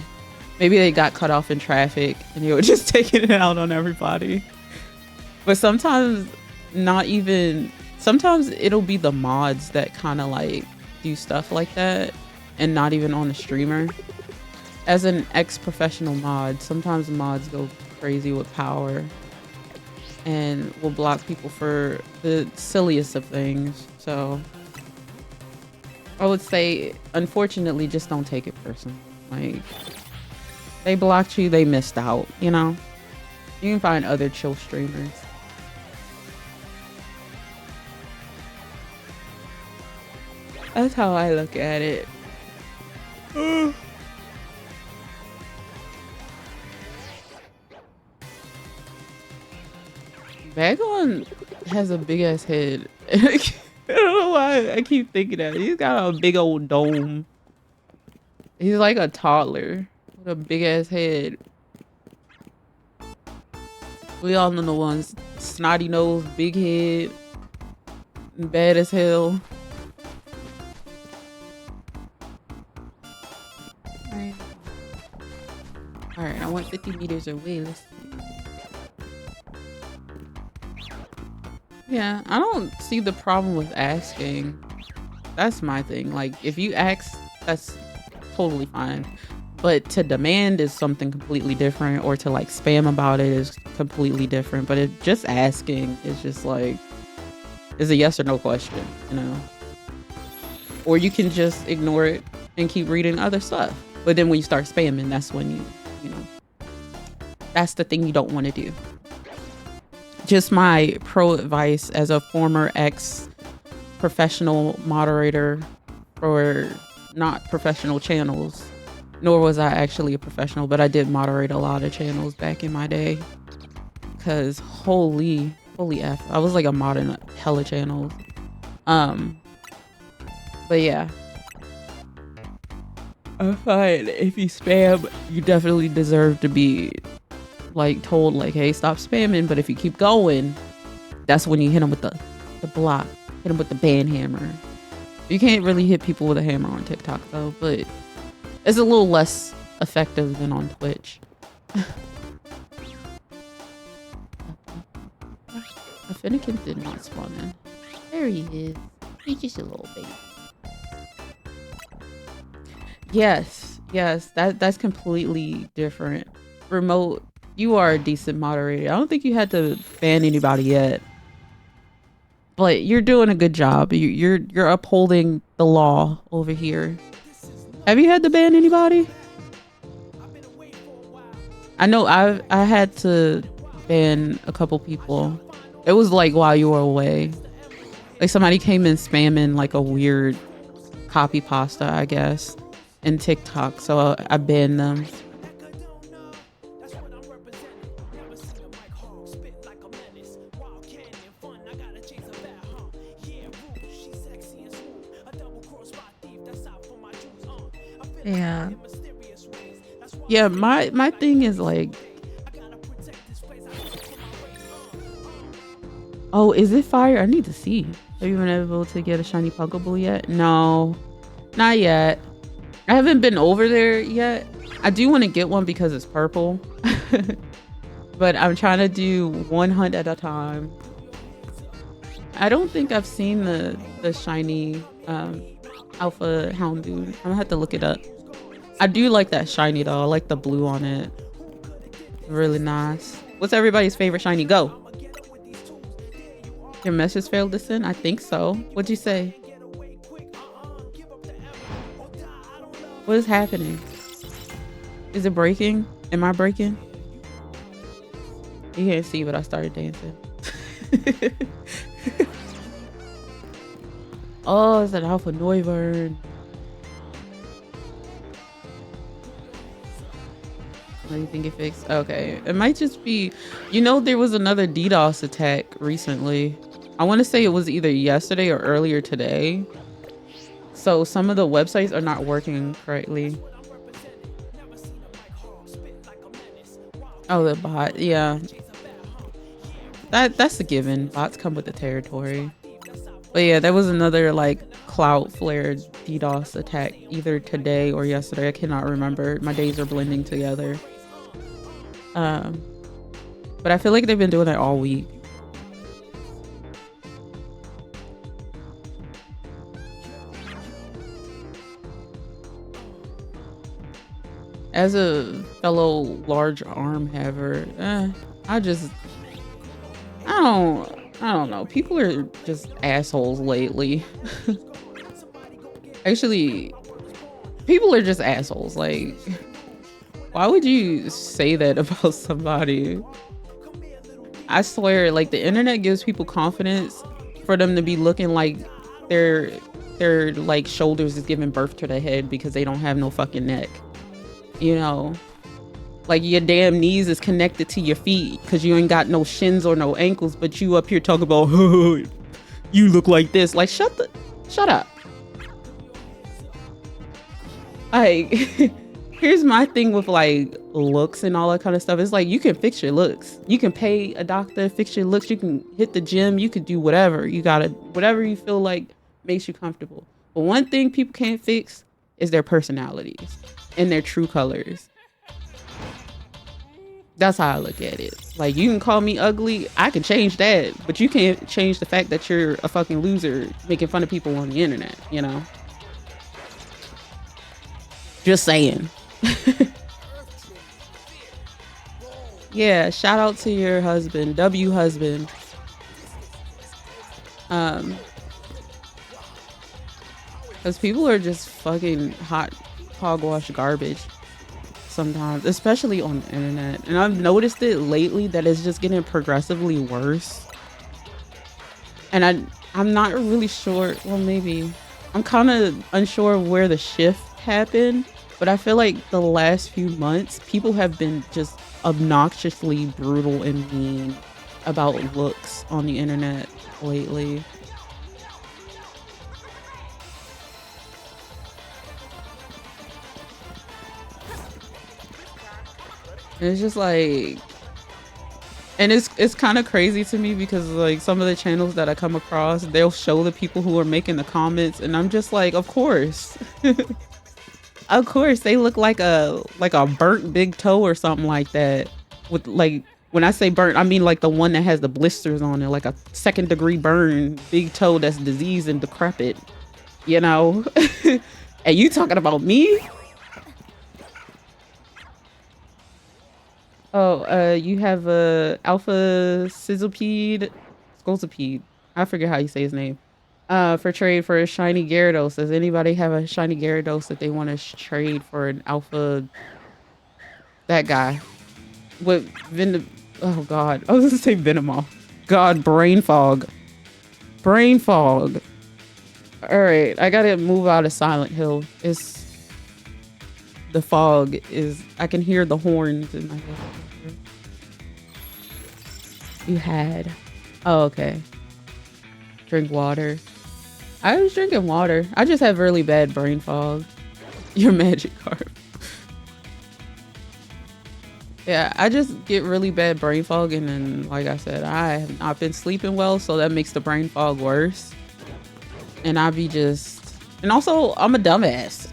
Speaker 1: Maybe they got cut off in traffic and they were just taking it out on everybody. But sometimes sometimes it'll be the mods that kind of like do stuff like that and not even on the streamer. As an ex-professional mod, sometimes mods go crazy with power and will block people for the silliest of things. So I would say, unfortunately, just don't take it personal. Like, they blocked you, they missed out, you know? You can find other chill streamers. That's how I look at it. Bagon has a big ass head. I don't know why I keep thinking that. He's got a big old dome. He's like a toddler with a big ass head. We all know the ones. Snotty nose, big head, bad as hell. Alright, I went 50 meters away. Let's see. Yeah, I don't see the problem with asking. That's my thing. Like, if you ask, that's totally fine. But to demand is something completely different, or to like spam about it is completely different. But just asking is just like, is a yes or no question, you know? Or you can just ignore it and keep reading other stuff. But then when you start spamming, that's when you know, that's the thing you don't want to do. Just my pro advice as a former ex-professional moderator for not professional channels, nor was I actually a professional, but I did moderate a lot of channels back in my day. Cause holy F, I was like a mod in hella channels. But yeah. I find if you spam, you definitely deserve to be like told like, hey, stop spamming. But if you keep going, that's when you hit them with the block, hit them with the ban hammer. You can't really hit people with a hammer on TikTok though, but it's a little less effective than on Twitch. A FENNEKIN did not spawn in. There he is. He's just a little baby. Yes, that's completely different. Remote, you are a decent moderator. I don't think you had to ban anybody yet, but you're doing a good job. You're upholding the law over here. Have you had to ban anybody? I know I had to ban a couple people. It was like while you were away. Like somebody came in spamming like a weird copy pasta, I guess, in TikTok. So I banned them. Yeah. Yeah, my thing is like, oh, is it fire? I need to see. Have you been able to get a shiny Pokeball yet? No, not yet. I haven't been over there yet. I do want to get one because it's purple. But I'm trying to do one hunt at a time. I don't think I've seen the shiny Alpha Houndoom. I'm gonna have to look it up. I do like that shiny though. I like the blue on it. Really nice. What's everybody's favorite shiny? Go. Your message failed to send? I think so. What'd you say? What is happening? Is it breaking? Am I breaking? You can't see, but I started dancing. Oh, it's an Alpha Noivern. What do you think it fixed? Okay, it might just be, you know, there was another DDoS attack recently. I want to say it was either yesterday or earlier today. So some of the websites are not working correctly. Oh, the bot, yeah. That's a given. Bots come with the territory. But yeah, there was another like Cloudflare DDoS attack either today or yesterday. I cannot remember. My days are blending together. But I feel like they've been doing that all week. As a fellow large arm haver, I don't know. People are just assholes lately. Actually, people are just assholes. Like, why would you say that about somebody? I swear, like, the internet gives people confidence for them to be looking like their like shoulders is giving birth to the head because they don't have no fucking neck. You know, like your damn knees is connected to your feet because you ain't got no shins or no ankles, but you up here talking about, oh, you look like this. Like, shut up. Like, here's my thing with like looks and all that kind of stuff. It's like, you can fix your looks. You can pay a doctor, fix your looks. You can hit the gym. You can do whatever. You gotta, whatever you feel like makes you comfortable. But one thing people can't fix is their personalities and their true colors. That's how I look at it. Like, you can call me ugly, I can change that, but you can't change the fact that you're a fucking loser making fun of people on the internet, you know? Just saying. Yeah, shout out to your husband, W husband. Because people are just fucking hogwash garbage sometimes, especially on the internet. And I've noticed it lately that it's just getting progressively worse. And I'm not really sure. Well, maybe I'm kind of unsure of where the shift happened, but I feel like the last few months people have been just obnoxiously brutal and mean about looks on the internet lately. And it's just like, and it's kind of crazy to me because like some of the channels that I come across, they'll show the people who are making the comments, and I'm just like, of course. Of course they look like a burnt big toe or something like that. With like, when I say burnt, I mean like the one that has the blisters on it, like a 2nd degree burn big toe that's diseased and decrepit, you know. And you talking about me? Oh, you have a Alpha Sizzlepede, Scolzipede. I forget how you say his name. For trade for a shiny Gyarados. Does anybody have a shiny Gyarados that they want to trade for an Alpha? That guy with oh God, I was gonna say Venomoth. God, brain fog. Brain fog. All right, I gotta move out of Silent Hill. It's the fog is. I can hear the horns in my head. You had. Oh, okay. Drink water. I was drinking water. I just have really bad brain fog. Your Magikarp. Yeah, I just get really bad brain fog, and then, like I said, I have not been sleeping well, so that makes the brain fog worse. And I be just, and also I'm a dumbass.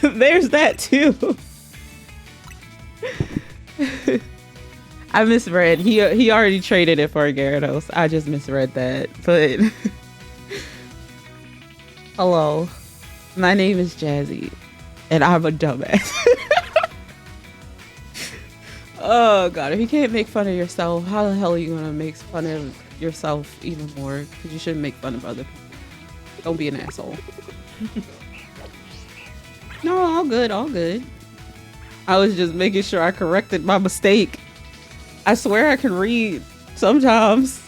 Speaker 1: There's that too. I misread. He already traded it for a Gyarados. I just misread that. But hello. My name is Jazzy, and I'm a dumbass. Oh god, if you can't make fun of yourself, how the hell are you gonna make fun of yourself even more? Because you shouldn't make fun of other people. Don't be an asshole. No, all good, all good. I was just making sure I corrected my mistake. I swear I can read sometimes.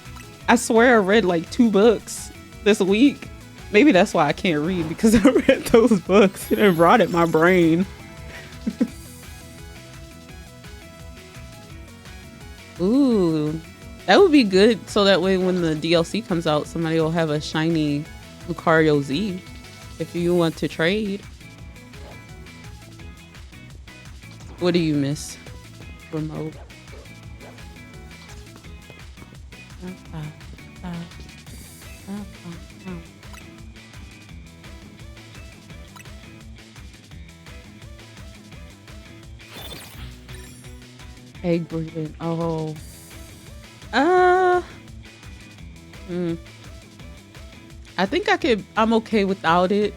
Speaker 1: I swear I read like 2 books this week. Maybe that's why I can't read, because I read those books and it rotted my brain. Ooh, that would be good. So that way when the DLC comes out, somebody will have a shiny Lucario Z if you want to trade. What do you miss? Remote. Egg breeding. Oh. I think I'm okay without it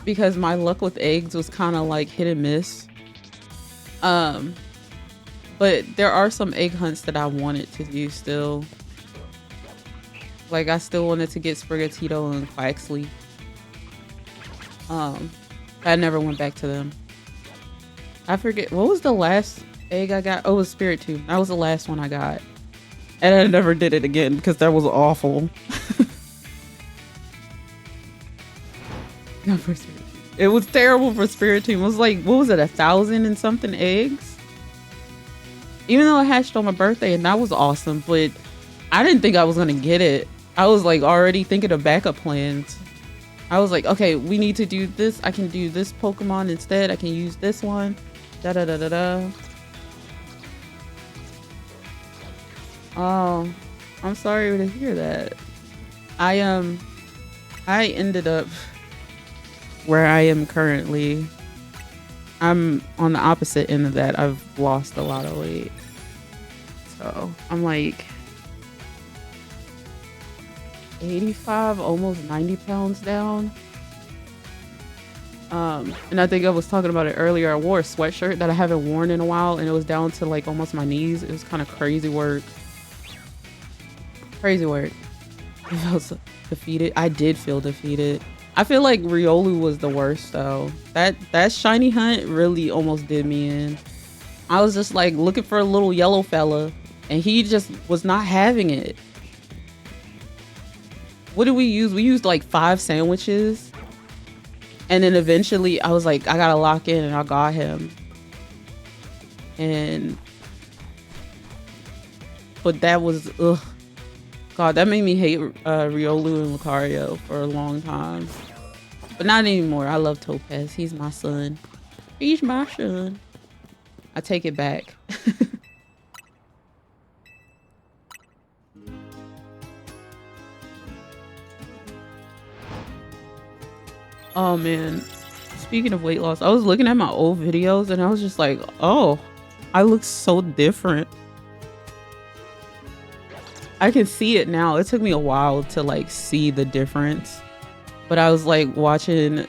Speaker 1: because my luck with eggs was kind of like hit and miss. But there are some egg hunts that I wanted to do still. Like I still wanted to get Sprigatito and Quaxley. I never went back to them. I forget, what was the last egg I got? Oh, it was Spiritomb. That was the last one I got. And I never did it again because that was awful. Not for Spiritomb. It was terrible for Spiritomb. It was like, what was it, 1,000 and something eggs? Even though it hatched on my birthday and that was awesome, but I didn't think I was gonna get it. I was like already thinking of backup plans. I was like, okay, we need to do this. I can do this Pokemon instead. I can use this one. Da da da da da. Oh, I'm sorry to hear that. I ended up where I am currently. I'm on the opposite end of that. I've lost a lot of weight. So I'm like 85, almost 90 pounds down. And I think I was talking about it earlier. I wore a sweatshirt that I haven't worn in a while and it was down to like almost my knees. It was kind of crazy work. Crazy work. I felt defeated. I did feel defeated. I feel like Riolu was the worst though. That shiny hunt really almost did me in. I was just like looking for a little yellow fella and he just was not having it. What did we use? We used like 5 sandwiches. And then eventually I was like, I gotta lock in and I got him. But that was, ugh. God, that made me hate Riolu and Lucario for a long time. But not anymore. I love Topaz. He's my son. He's my son. I take it back. Oh man. Speaking of weight loss, I was looking at my old videos and I was just like, oh, I look so different. I can see it now. It took me a while to like see the difference. But I was like watching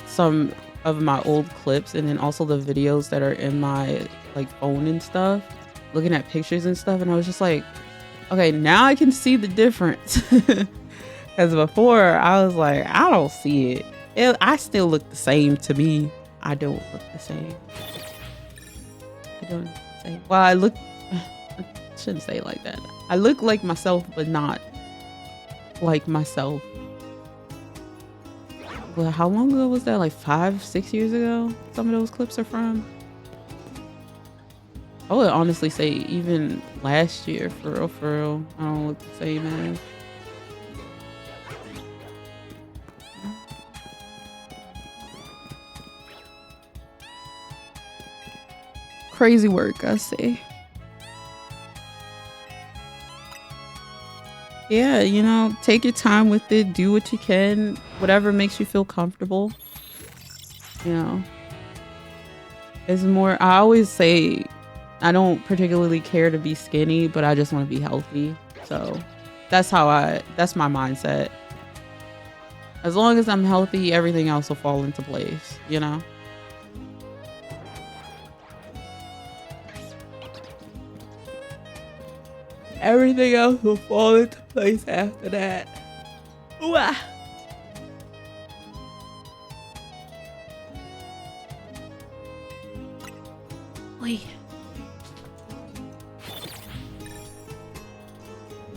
Speaker 1: some of my old clips and then also the videos that are in my like phone and stuff, looking at pictures and stuff. And I was just like, okay, now I can see the difference. Because before I was like, I don't see it. I still look the same to me. I don't look the same. I don't look the same. Well, I shouldn't say it like that. I look like myself, but not like myself. Well, how long ago was that? Like 5-6 years ago? Some of those clips are from. I would honestly say even last year, for real, I don't look the same as. Crazy work, I say. Yeah, you know, take your time with it. Do what you can. Whatever makes you feel comfortable. You know. It's more, I always say, I don't particularly care to be skinny, but I just want to be healthy. So that's my mindset. As long as I'm healthy, everything else will fall into place, you know? Everything else will fall into place after that. Ooh, ah. Wait.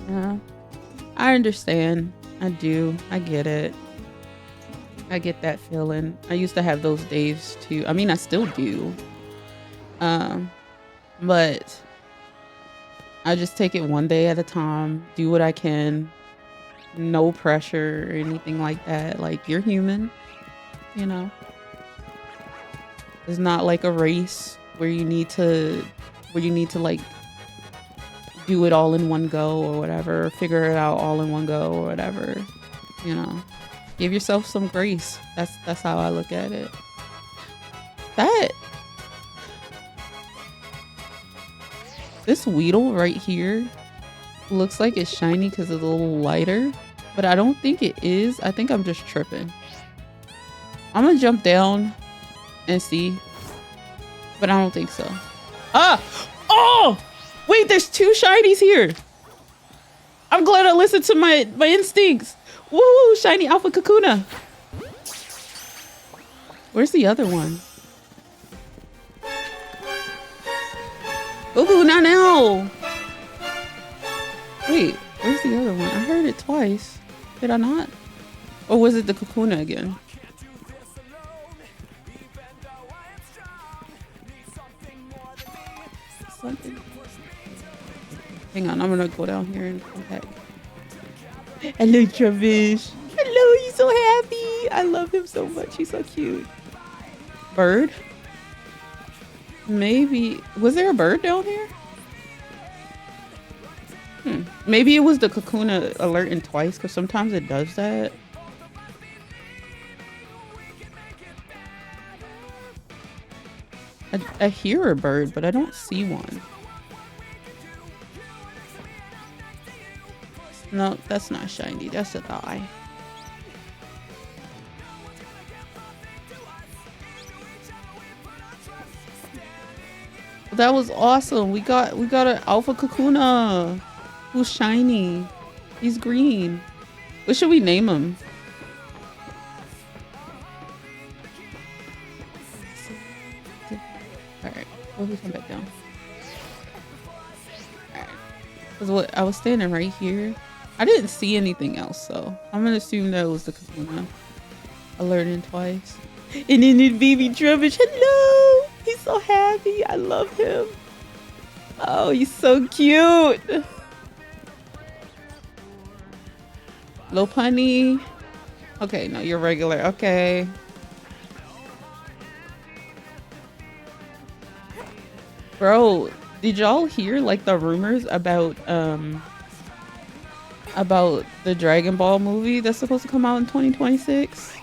Speaker 1: Yeah, I understand. I do. I get it. I get that feeling. I used to have those days too. I mean, I still do. But I just take it one day at a time, do what I can. No pressure or anything like that. Like, you're human, you know? It's not like a race where you need to like do it all in one go or whatever, or figure it out all in one go or whatever, you know? Give yourself some grace. That's how I look at it. This Weedle right here looks like it's shiny because it's a little lighter, but I don't think it is. I think I'm just tripping. I'm gonna jump down and see, but I don't think so. Ah! Oh! Wait, there's 2 shinies here. I'm glad I listened to my instincts. Woo! Shiny Alpha Kakuna. Where's the other one? Ooh, not now. Wait, where's the other one? I heard it twice. Did I not? Or was it the Kakuna again? Something. Hang on, I'm gonna go down here and come back. Hello, Travis. Hello, he's so happy. I love him so much. He's so cute. Bird? Maybe. Was there a bird down here? Maybe it was the Kakuna alerting twice, because sometimes it does that. I hear a bird, but I don't see one. No, that's not shiny. That's a thigh. That was awesome. We got an Alpha Kakuna who's shiny. He's green. What should we name him? Alright, we'll come back down. Alright. Because what I was standing right here. I didn't see anything else, so I'm gonna assume that was the Kakuna alerting twice. And then the baby Trubbish, hello! He's so happy. I love him. Oh, he's so cute. Lopunny. Okay, no, you're regular. Okay. Bro, did y'all hear like the rumors about the Dragon Ball movie that's supposed to come out in 2026?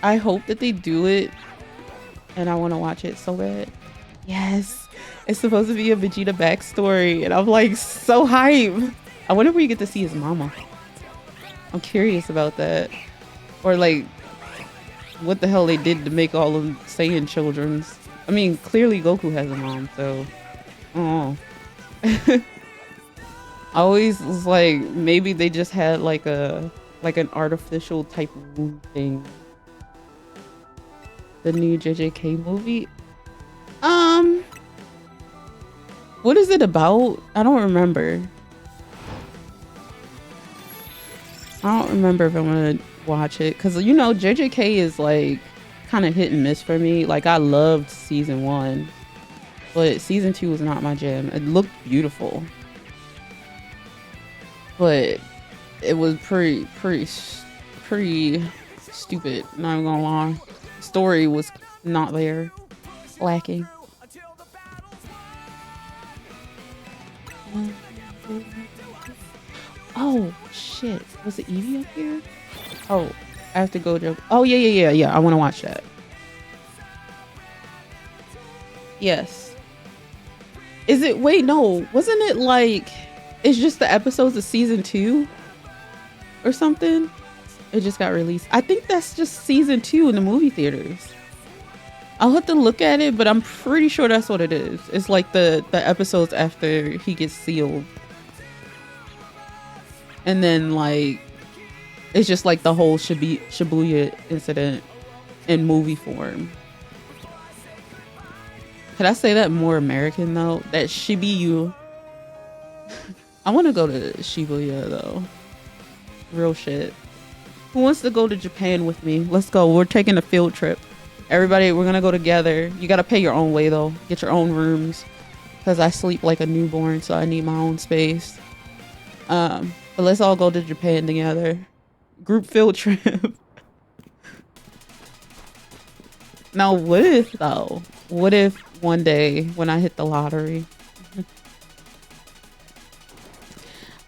Speaker 1: I hope that they do it, and I want to watch it so bad. Yes, it's supposed to be a Vegeta backstory, and I'm like so hype. I wonder if we get to see his mama. I'm curious about that, or like what the hell they did to make all of Saiyan children's. I mean, clearly Goku has a mom, so oh. I always was like, maybe they just had like an artificial type womb thing. The new JJK movie. What is it about? I don't remember. I don't remember if I'm gonna watch it, because you know JJK is like kind of hit and miss for me. Like, I loved season 1, but season 2 was not my jam. It looked beautiful, but it was pretty stupid, not even gonna lie. Story was not there, lacking. Oh shit, was it Eevee up here? Oh, I have to go to, oh yeah, I want to watch that. Yes, Is it? Wait, no. Wasn't it like it's just the episodes of season 2 or something? It just got released. I think that's just season 2 in the movie theaters. I'll have to look at it, but I'm pretty sure that's what it is. It's like the episodes after he gets sealed. And then like it's just like the whole Shibuya incident in movie form. Could I say that more American though? That Shibuya. I want to go to Shibuya though. Real shit. Who wants to go to Japan with me? Let's go. We're taking a field trip. Everybody, we're gonna go together. You gotta pay your own way though. Get your own rooms. Cause I sleep like a newborn, so I need my own space. But let's all go to Japan together. Group field trip. Now what if though? What if one day when I hit the lottery?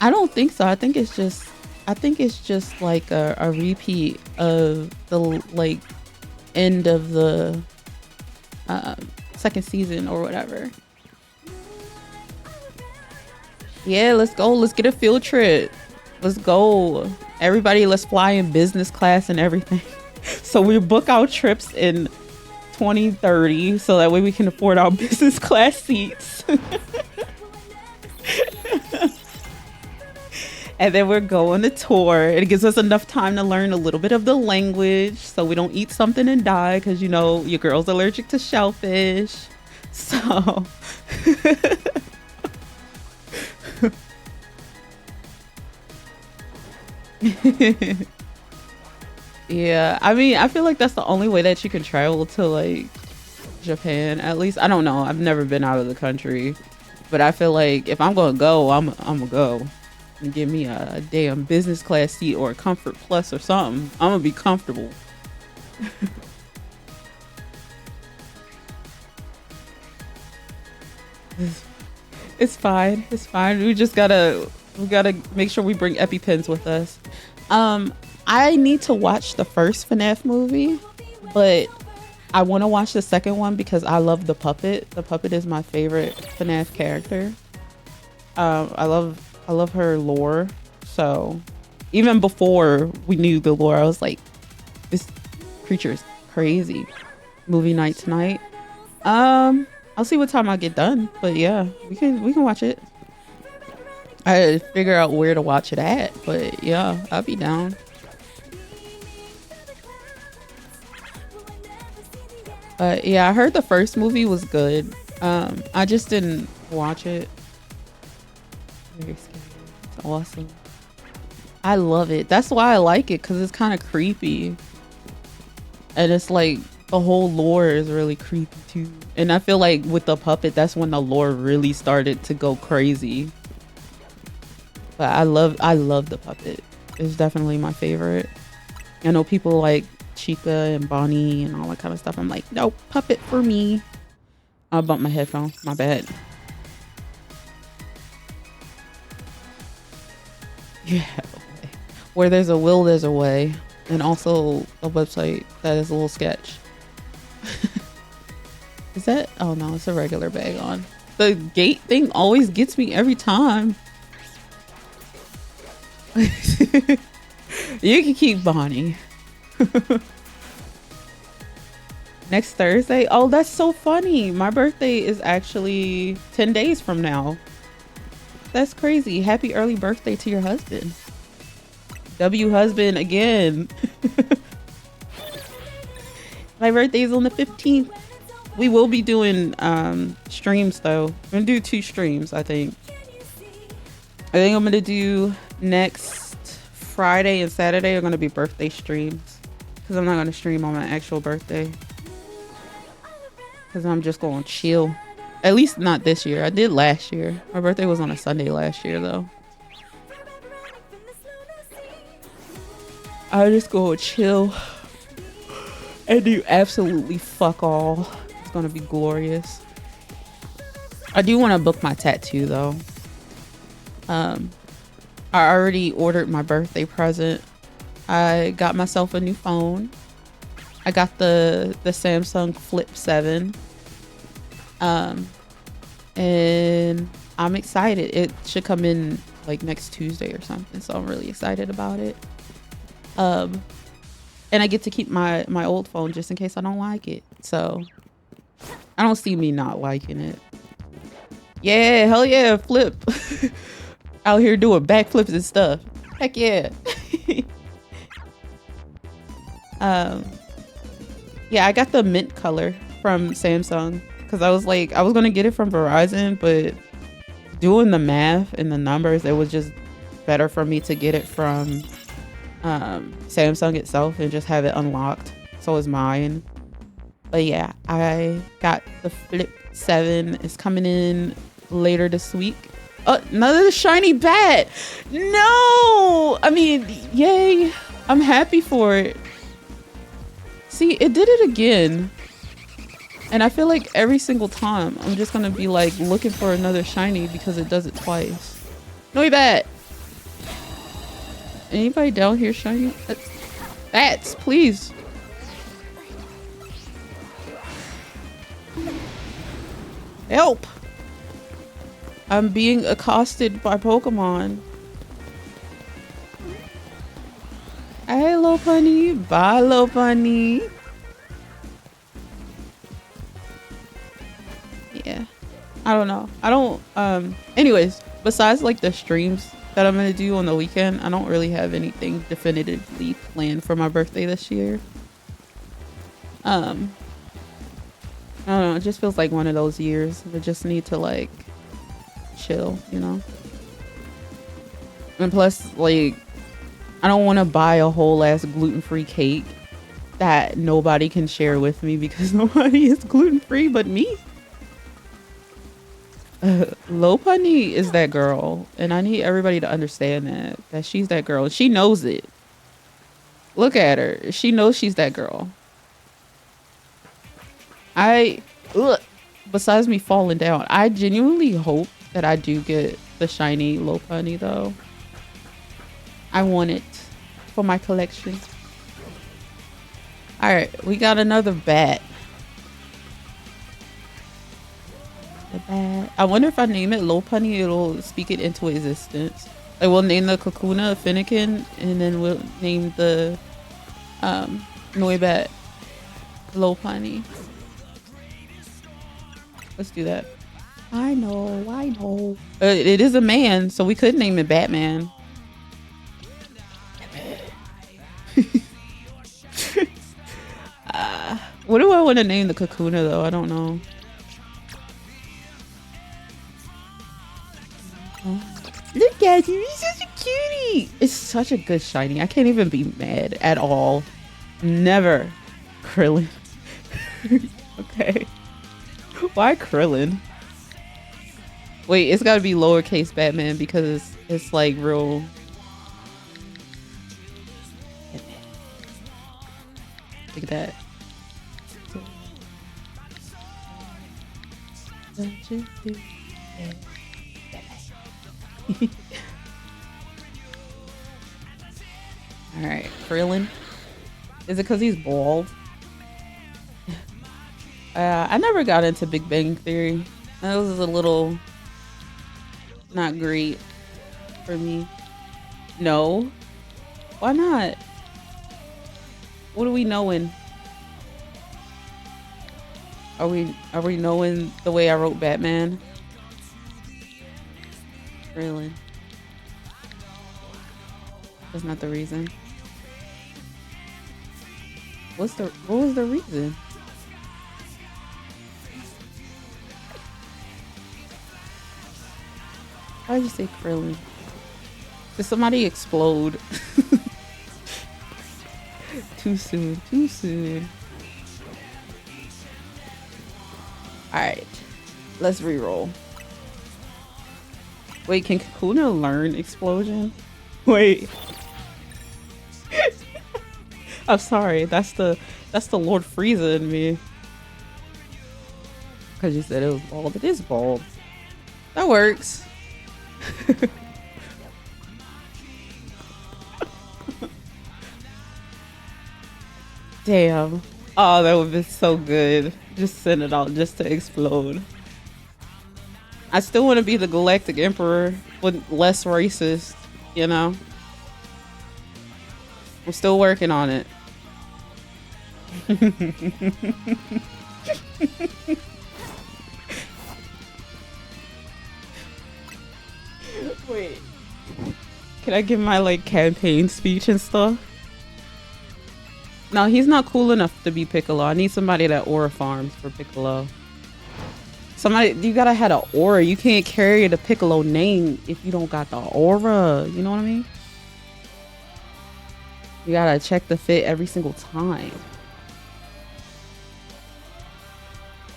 Speaker 1: I don't think so. I think it's just like a repeat of the like end of the second season or whatever. Yeah, let's go. Let's get a field trip. Let's go. Everybody, let's fly in business class and everything. So we book our trips in 2030 so that way we can afford our business class seats. And then we're going to tour. It gives us enough time to learn a little bit of the language so we don't eat something and die because, you know, your girl's allergic to shellfish. So... Yeah, I mean, I feel like that's the only way that you can travel to like Japan. At least I don't know. I've never been out of the country, but I feel like if I'm gonna go, I'm gonna go and give me a damn business class seat or a comfort plus or something. I'm gonna be comfortable. It's fine. It's fine. We gotta make sure we bring EpiPens with us. I need to watch the first FNAF movie, but I want to watch the second one because I love the puppet. The puppet is my favorite FNAF character. I love her lore. So even before we knew the lore, I was like, this creature is crazy. Movie night tonight. I'll see what time I get done, but yeah, we can watch it. I had to figure out where to watch it at, but yeah, I'll be down. Yeah, I heard the first movie was good. I just didn't watch it. Very scary. It's awesome. I love it. That's why I like it, because it's kind of creepy. And it's like the whole lore is really creepy too. And I feel like with the puppet, that's when the lore really started to go crazy. But I love the puppet. It's definitely my favorite. I know people like Chica and Bonnie and all that kind of stuff. I'm like, no, puppet for me. I bumped my headphone. My bad. Yeah. Where there's a will, there's a way. And also a website that is a little sketch. Is that? Oh no, it's a regular bag on. The gate thing always gets me every time. You can keep Bonnie. Next Thursday? Oh, that's so funny. My birthday is actually 10 days from now. That's crazy. Happy early birthday to your husband. W husband again. My birthday is on the 15th. We will be doing streams though. I'm gonna do 2 streams, I think. I think I'm gonna do next Friday and Saturday are gonna be birthday streams. Because I'm not gonna stream on my actual birthday. Because I'm just gonna chill. At least not this year. I did last year. My birthday was on a Sunday last year though. I just go chill and do absolutely fuck all. It's gonna be glorious. I do want to book my tattoo though. I already ordered my birthday present. I got myself a new phone. I got the Samsung Flip 7. and I'm excited. It should come in like next Tuesday or something, so I'm really excited about it. And I get to keep my old phone just in case I don't like it. So I don't see me not liking it. Yeah, hell yeah, flip. Out here doing backflips and stuff. Heck yeah. Yeah, I got the mint color from Samsung because I was like, I was gonna get it from Verizon, but doing the math and the numbers, it was just better for me to get it from Samsung itself and just have it unlocked. So it's mine. But yeah, I got the Flip 7. It's coming in later this week. Another shiny bat. No, I mean, yay. I'm happy for it. See, it did it again. And I feel like every single time I'm just gonna be like looking for another shiny because it does it twice. No bat. Anybody down here shiny? Bats, please. Help. I'm being accosted by Pokemon. Hey, Lopunny. Bye, Lopunny. Yeah. I don't know. I don't, anyways, besides like the streams that I'm gonna do on the weekend, I don't really have anything definitively planned for my birthday this year. I don't know. It just feels like one of those years. I just need to like chill, you know? And plus, like, I don't want to buy a whole ass gluten-free cake that nobody can share with me because nobody is gluten-free but me. Lopunny is that girl, and I need everybody to understand that she's that girl. She knows it. Look at her. She knows she's that girl. Besides me falling down, I genuinely hope that I do get the shiny Lopunny though. I want it for my collection. All right, we got another bat. The bat. I wonder if I name it Lopunny, it'll speak it into existence. Like we'll name the Kakuna FENNEKIN, and then we'll name the Noibat Lopunny. Let's do that. I know. It is a man, so we could name it Batman. What do I want to name the Kakuna though? I don't know. Look at you, he's such a cutie. It's such a good shiny. I can't even be mad at all. Never. Krillin. Okay. Why Krillin? Wait, it's gotta be lowercase Batman because it's like real. Look at that. Alright, Krillin. Is it because he's bald? I never got into Big Bang Theory. That was a little not great for me. No. Why not? What are we knowing? Are we knowing the way I wrote Batman? Really? That's not the reason. What was the reason? Why did you say Krillin? Did somebody explode? Too soon. Alright. Let's reroll. Wait, can Kakuna learn explosion? Wait. I'm sorry. That's the Lord Frieza in me. Because you said it was bald. It is bald. That works. Damn. Oh, that would be so good. Just send it out just to explode. I still want to be the Galactic Emperor, but less racist, you know? I'm still working on it. Wait. Can I give my like campaign speech and stuff? No, he's not cool enough to be Piccolo. I need somebody that aura farms for Piccolo. Somebody, you gotta have an aura. You can't carry the Piccolo name if you don't got the aura. You know what I mean? You gotta check the fit every single time.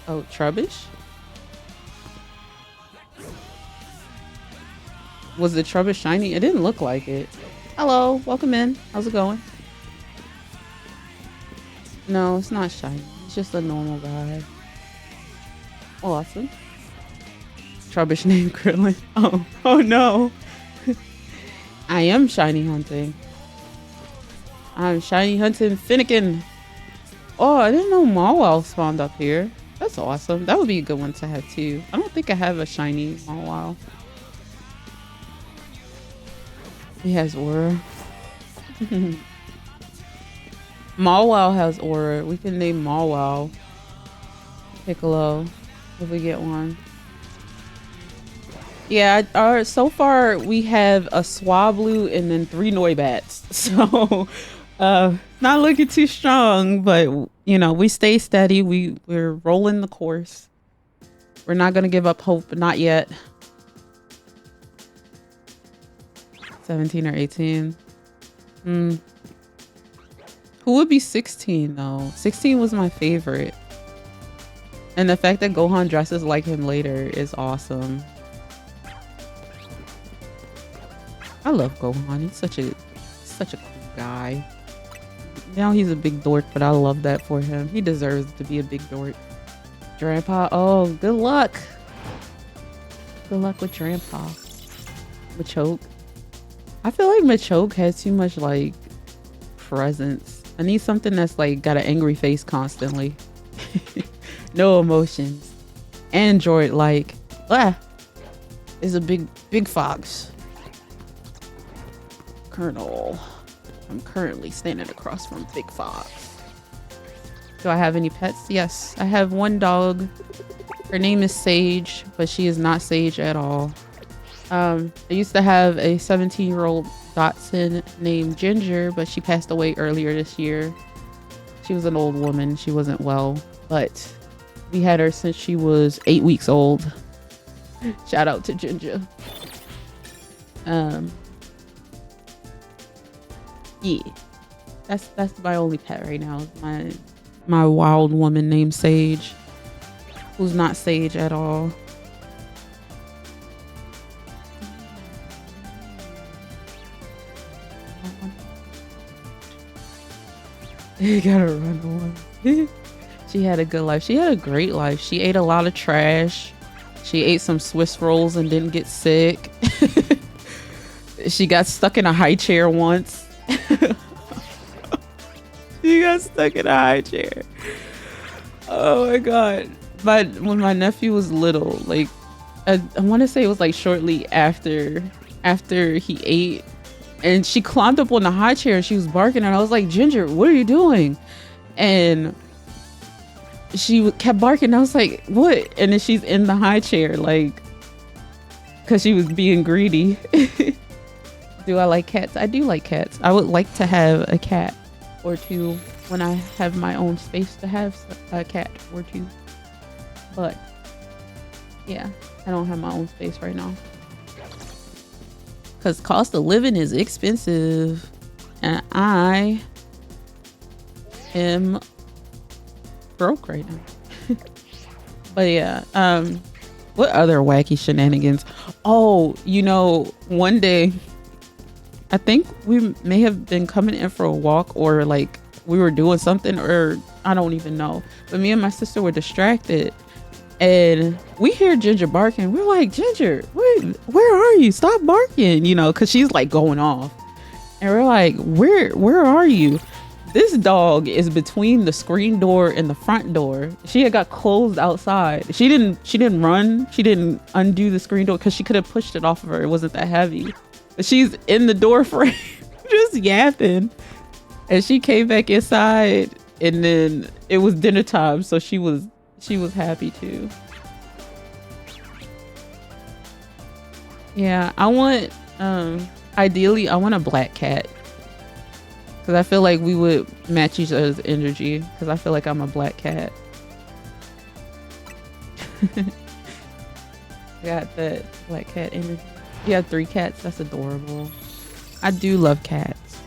Speaker 1: Oh, Trubbish? Was the Trubbish shiny? It didn't look like it. Hello, welcome in. How's it going? No, it's not shiny. It's just a normal guy. Awesome. Trubbish named Krillin. Oh no. I am shiny hunting. I'm shiny hunting FENNEKIN. Oh, I didn't know Mawile spawned up here. That's awesome. That would be a good one to have too. I don't think I have a shiny Mawile. He has aura. Mawile has aura. We can name Mawile Piccolo if we get one. Yeah, so far we have a Swablu and then 3 Noibats. So not looking too strong, but you know, we stay steady. We're rolling the course. We're not gonna give up hope, not yet. 17 or 18. Who would be 16 though? 16 was my favorite. And the fact that Gohan dresses like him later is awesome. I love Gohan. He's such a cool guy. Now he's a big dork, but I love that for him. He deserves to be a big dork. Grandpa, oh, good luck. Good luck with Grandpa. Machoke. I feel like Machoke has too much like presence. I need something that's like got an angry face constantly. No emotions. Android like is a big fox. Colonel. I'm currently standing across from Big Fox. Do I have any pets? Yes, I have one dog. Her name is Sage, but she is not Sage at all. I used to have a 17-year-old Dachshund named Ginger, but she passed away earlier this year. She was an old woman. She wasn't well, but we had her since she was 8 weeks old. Shout out to Ginger. Yeah, that's my only pet right now. My wild woman named Sage, who's not Sage at all. You gotta run away. She had a good life. She had a great life. She ate a lot of trash. She ate some Swiss rolls and didn't get sick. She got stuck in a high chair once. She got stuck in a high chair. Oh my god. But when my nephew was little, like I want to say it was like shortly after he ate, and she climbed up on the high chair and she was barking, and I was like, Ginger, what are you doing? And she kept barking. I was like, what? And then she's in the high chair, like, because she was being greedy. Do I like cats? I do like cats. I would like to have a cat or two when I have my own space to have a cat or two. But yeah, I don't have my own space right now. Because cost of living is expensive. And I am broke right now. But yeah, what other wacky shenanigans? Oh, you know, one day I think we may have been coming in for a walk, or like we were doing something, or I don't even know. But me and my sister were distracted and we hear Ginger barking. We're like, Ginger, wait, where are you? Stop barking, you know, because she's like going off. And we're like, where are you? This dog is between the screen door and the front door. She had got closed outside. She didn't run. She didn't undo the screen door because she could have pushed it off of her. It wasn't that heavy. But she's in the door frame just yapping. And she came back inside and then it was dinner time, so she was happy too. Yeah, I want ideally I want a black cat. Cause I feel like we would match each other's energy. Cause I feel like I'm a black cat. Got that black cat energy. You have 3 cats. That's adorable. I do love cats.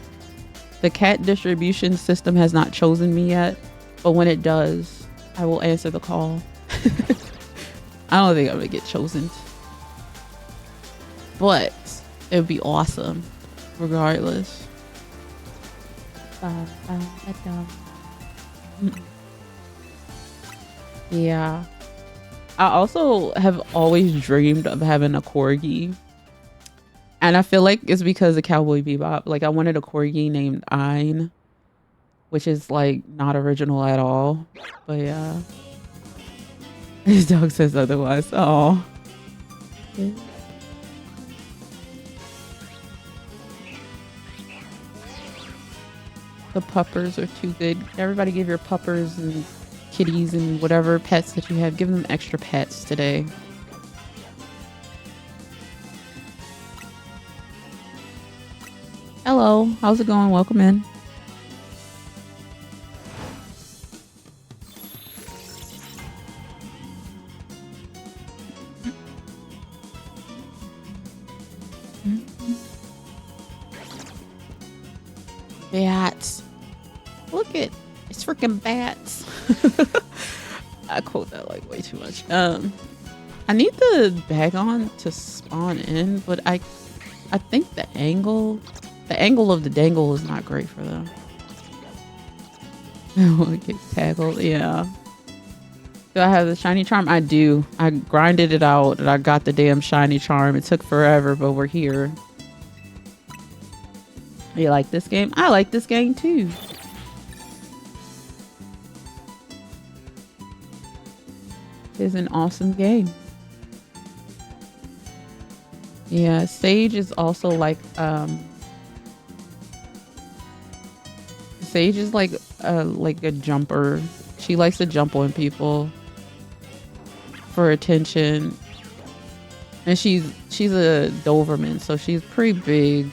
Speaker 1: The cat distribution system has not chosen me yet, but when it does, I will answer the call. I don't think I'm gonna get chosen, but it would be awesome, regardless. Yeah. I also have always dreamed of having a corgi. And I feel like it's because of Cowboy Bebop. Like I wanted a corgi named Ein, which is like not original at all. But yeah. His dog says otherwise. Oh. The puppers are too good. Everybody give your puppers and kitties and whatever pets that you have. Give them extra pets today. Hello. How's it going? Welcome in. Bats. Look at it's freaking bats. I quote that like way too much. I need the Bagon to spawn in, but I think the angle of the dangle is not great for them. I want to get tackled. Yeah. Do I have the shiny charm? I do. I grinded it out and I got the damn shiny charm. It took forever, but we're here. You like this game? I like this game too. It's an awesome game. Yeah, Sage is also like Sage is like a jumper. She likes to jump on people for attention. And she's a Doberman, so she's pretty big.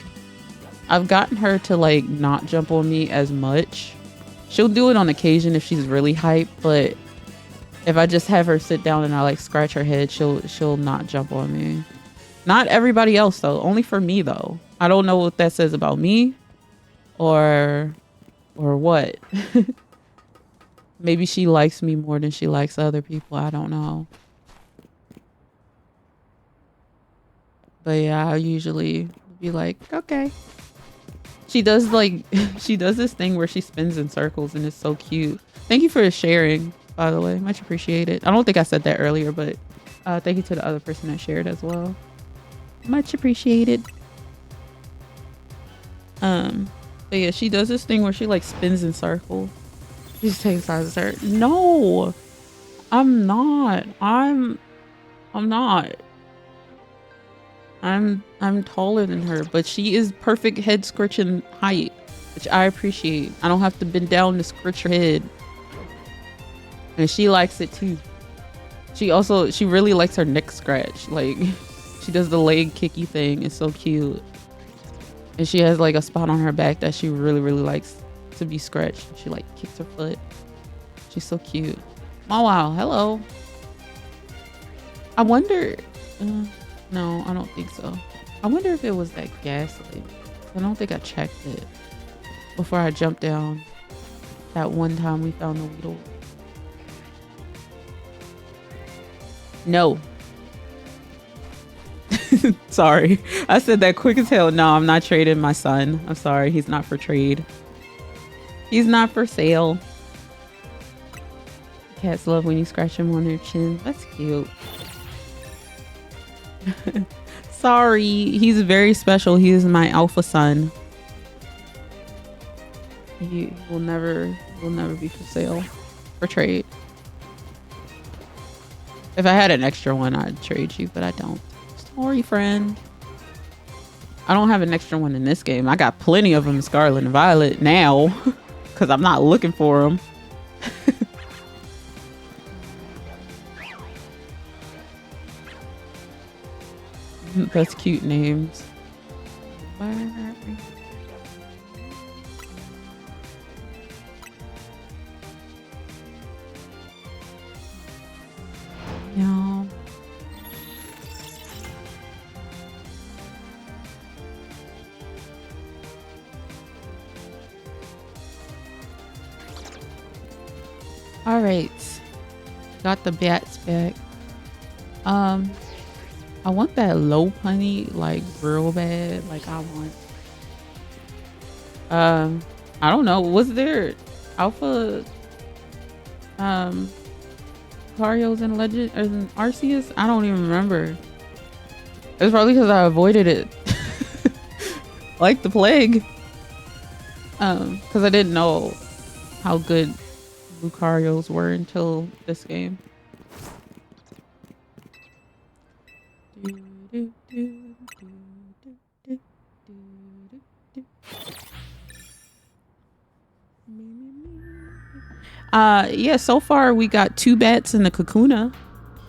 Speaker 1: I've gotten her to like not jump on me as much. She'll do it on occasion if she's really hyped, but if I just have her sit down and I like scratch her head, she'll not jump on me. Not everybody else though, only for me though. I don't know what that says about me or what. Maybe she likes me more than she likes other people. I don't know. But yeah, I usually be like, okay. She does this thing where she spins in circles and it's so cute. Thank you for sharing, by the way. Much appreciated. I don't think I said that earlier, but thank you to the other person that shared as well. Much appreciated. But yeah, she does this thing where she like spins in circles. She just takes sides of her. No, I'm not. I'm not. I'm taller than her, but she is perfect head scratching height, which I appreciate. I don't have to bend down to scratch her head. And she likes it too. She really likes her neck scratch. Like she does the leg kicky thing. It's so cute. And she has like a spot on her back that she really, really likes to be scratched. She like kicks her foot. She's so cute. Oh wow, hello. I wonder, no, I don't think so. I wonder if it was that gas leak. I don't think I checked it before I jumped down that one time we found the Weedle. No. Sorry. I said that quick as hell. No, I'm not trading my son. I'm sorry. He's not for trade. He's not for sale. Cats love when you scratch them on their chin. That's cute. Sorry. He's very special. He is my alpha son. Yeah. He will never be for sale for trade. If I had an extra one, I'd trade you, but I don't. Sorry, friend. I don't have an extra one in this game. I got plenty of them in Scarlet and Violet now because I'm not looking for them. That's cute names. No. All right, got the bats back. I want that low punny like real bad. Like I don't know. Was there alpha Lucario's in Legend or in Arceus? I don't even remember. It's probably because I avoided it like the plague. Because I didn't know how good Lucario's were until this game. Yeah, so far we got 2 bats in the Kakuna,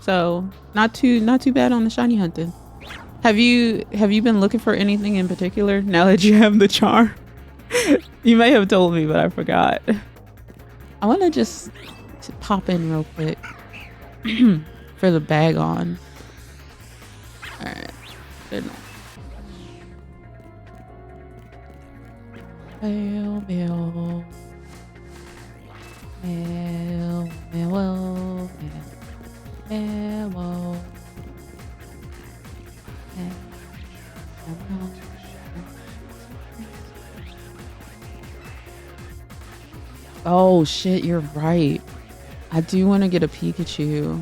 Speaker 1: so not too bad on the shiny hunting. Have you been looking for anything in particular now that you have the charm? You may have told me, but I forgot. I want to just pop in real quick for the bag on. All right, good enough. Mail, mail. Mail, mail, mail, mail. Oh shit, you're right. I do want to get a Pikachu.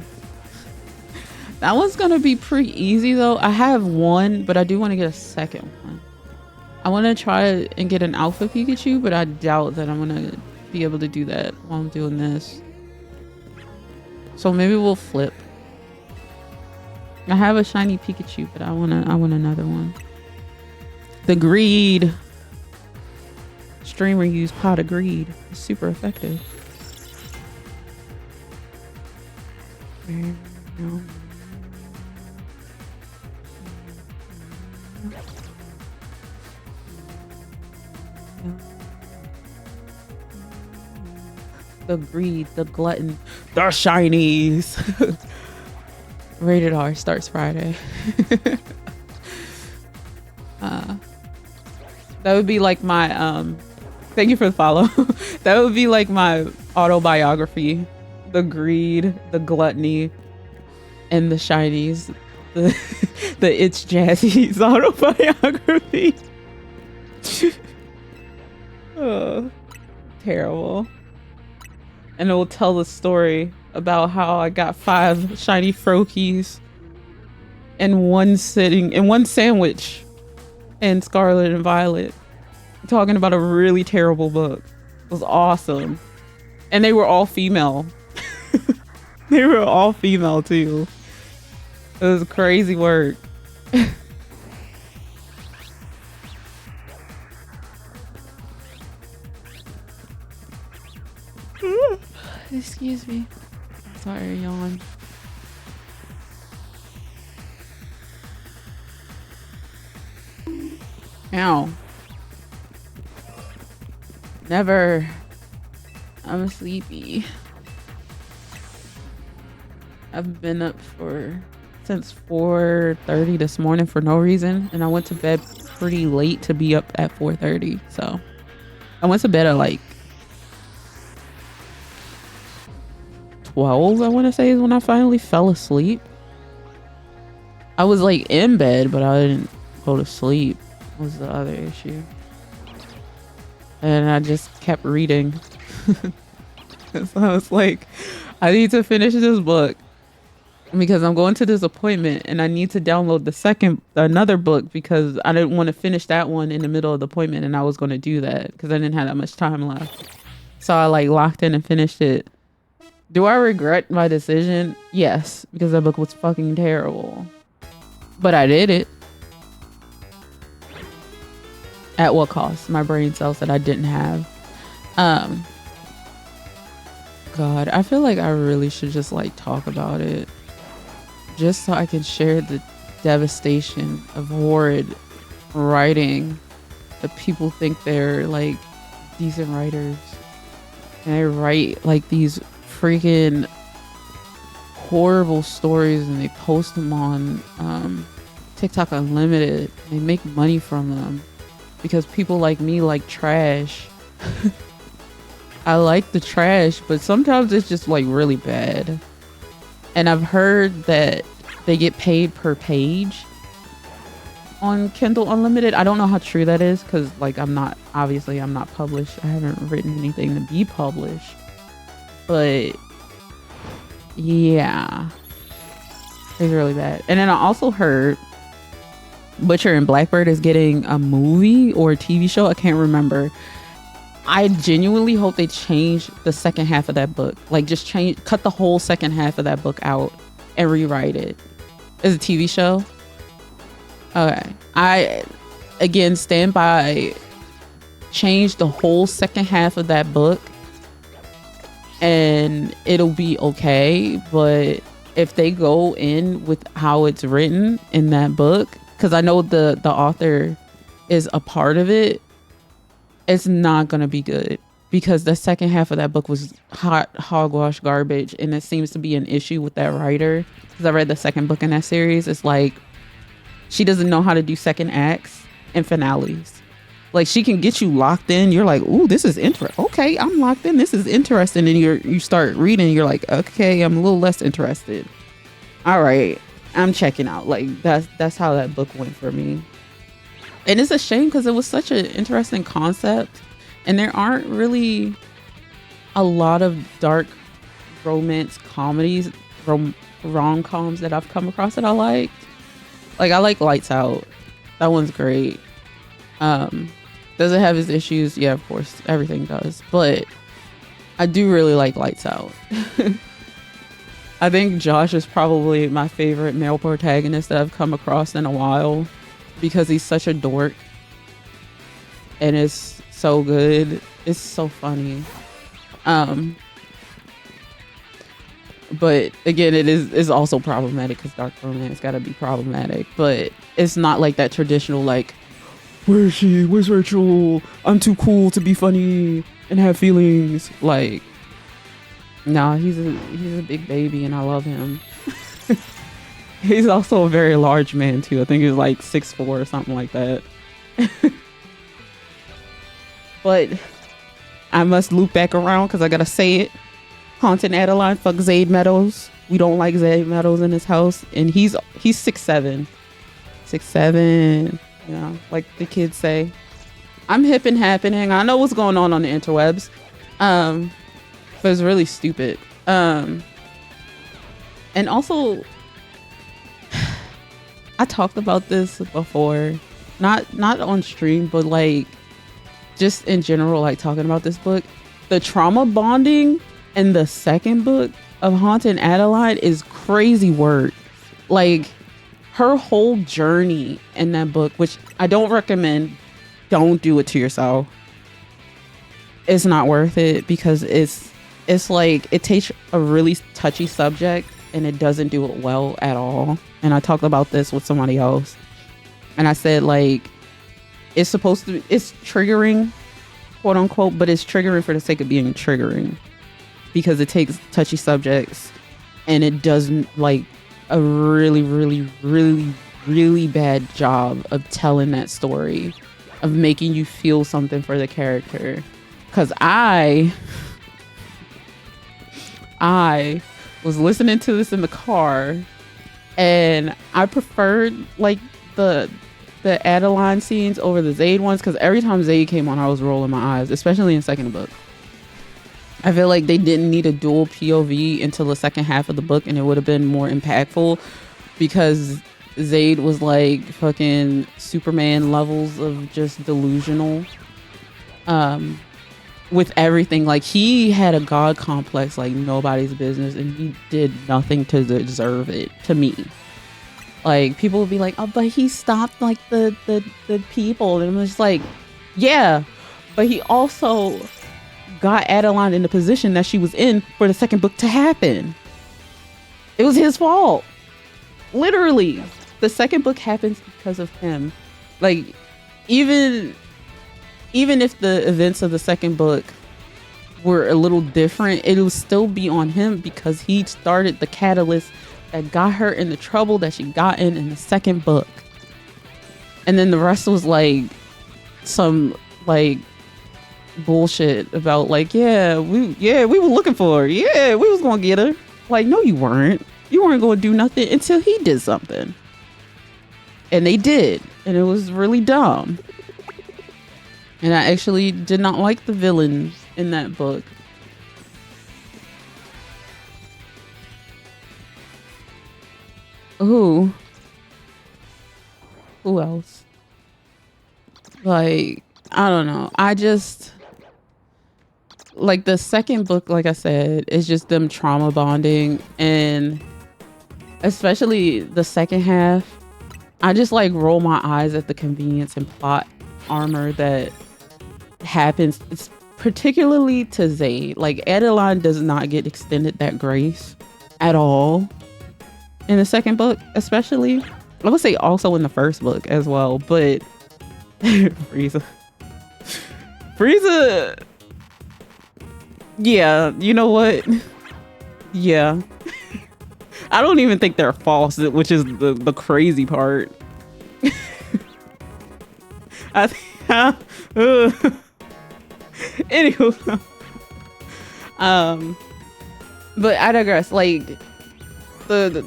Speaker 1: That one's gonna be pretty easy though. I have one, but I do want to get a second one. I want to try and get an Alpha Pikachu, but I doubt that I'm gonna be able to do that while I'm doing this. So maybe we'll flip. I have a shiny Pikachu, but I want another one. The greed. Streamer used Pot of Greed. It's super effective. The greed, the glutton, the shinies. Rated R starts Friday. That would be like my thank you for the follow. That would be like my autobiography. The greed, the gluttony, and the shinies. The It's Jazzy's autobiography. Oh, terrible. And it will tell the story about how I got 5 shiny Froakies in one sitting, in one sandwich in Scarlet and Violet. Talking about a really terrible book. It was awesome. And they were all female. They were all female too. It was crazy work. Excuse me. Sorry, yawn. Ow. Never. I'm sleepy. I've been up since 4:30 this morning for no reason, and I went to bed pretty late to be up at 4:30. So I went to bed at like 12, I want to say, is when I finally fell asleep. I was like in bed, but I didn't go to sleep, was the other issue. And I just kept reading. So I was like, I need to finish this book. because I'm going to this appointment and I need to download another book because I didn't want to finish that one in the middle of the appointment, and I was going to do that because I didn't have that much time left. So I like locked in and finished it. Do I regret my decision? Yes, because that book was fucking terrible. But I did it. At what cost? My brain cells that I didn't have. God, I feel like I really should just like talk about it. Just so I can share the devastation of horrid writing that people think they're like decent writers. And they write like these freaking horrible stories and they post them on TikTok Unlimited. They make money from them because people like me like trash. I like the trash, but sometimes it's just like really bad. And I've heard that they get paid per page on Kindle Unlimited. I don't know how true that is because like I'm not published. I haven't written anything to be published. But yeah, it's really bad. And then I also heard Butcher and Blackbird is getting a movie or a TV show. I can't remember. I genuinely hope they change the second half of that book. Like just cut the whole second half of that book out and rewrite it. As a TV show? Okay. I, again, stand by change the whole second half of that book and it'll be okay. But if they go in with how it's written in that book, because I know the author is a part of it, it's not going to be good because the second half of that book was hot hogwash garbage. And it seems to be an issue with that writer. Because I read the second book in that series. It's like she doesn't know how to do second acts and finales. Like she can get you locked in. You're like, ooh, this is interesting. Okay, I'm locked in. This is interesting. And you start reading. You're like, okay, I'm a little less interested. All right, I'm checking out. Like that's how that book went for me. And it's a shame because it was such an interesting concept. And there aren't really a lot of dark romance comedies, rom-coms that I've come across that I liked. Like I like Lights Out. That one's great. Does it have its issues? Yeah, of course. Everything does. But I do really like Lights Out. I think Josh is probably my favorite male protagonist that I've come across in a while. Because he's such a dork and it's so good. It's so funny. But again, it's also problematic because dark romance got to be problematic. But it's not like that traditional like, where's she? Where's Rachel? I'm too cool to be funny and have feelings. Like, nah, he's a big baby and I love him. He's also a very large man too. I think he's like 6'4" or something like that. But I must loop back around because I gotta say it. Haunted Adeline, fuck Zayd Meadows. We don't like Zayd Meadows in his house, and he's 6'7". 6'7", you know, like the kids say. I'm hip and happening. I know what's going on the interwebs, but it's really stupid. And also, I talked about this before, not on stream, but like just in general, like talking about this book. The trauma bonding in the second book of Haunted Adeline is crazy work. Like her whole journey in that book, which I don't recommend. Don't do it to yourself. It's not worth it because it's like it takes a really touchy subject and it doesn't do it well at all. And I talked about this with somebody else. And I said, like, it's triggering, quote unquote, but it's triggering for the sake of being triggering. Because it takes touchy subjects and it doesn't like a really, really, really, really bad job of telling that story, of making you feel something for the character. Because I was listening to this in the car and I preferred like the Adeline scenes over the Zayd ones because every time Zayd came on I was rolling my eyes, especially in the second book. I feel like they didn't need a dual POV until the second half of the book, and it would have been more impactful because Zayd was like fucking Superman levels of just delusional. With everything, like he had a god complex like nobody's business, and he did nothing to deserve it. To me, like people would be like, "Oh, but he stopped like the people," and I'm just like, "Yeah, but he also got Adeline in the position that she was in for the second book to happen. It was his fault. Literally, the second book happens because of him. Like, even if the events of the second book were a little different, it will still be on him because he started the catalyst that got her in the trouble that she got in the second book. And then the rest was like some like bullshit about like, we were looking for her. Yeah, we was gonna get her. Like, no, you weren't. You weren't gonna do nothing until he did something. And they did. And it was really dumb. And I actually did not like the villain in that book. Who else? Like, I don't know. I just like the second book, like I said, is just them trauma bonding, and especially the second half, I just like roll my eyes at the convenience and plot armor that happens. It's particularly to Zayd. Like Adeline does not get extended that grace at all in the second book, especially. I would say also in the first book as well, but Frieza. Yeah, you know what? Yeah. I don't even think they're false, which is the crazy part. I think, anywho, but I digress. Like the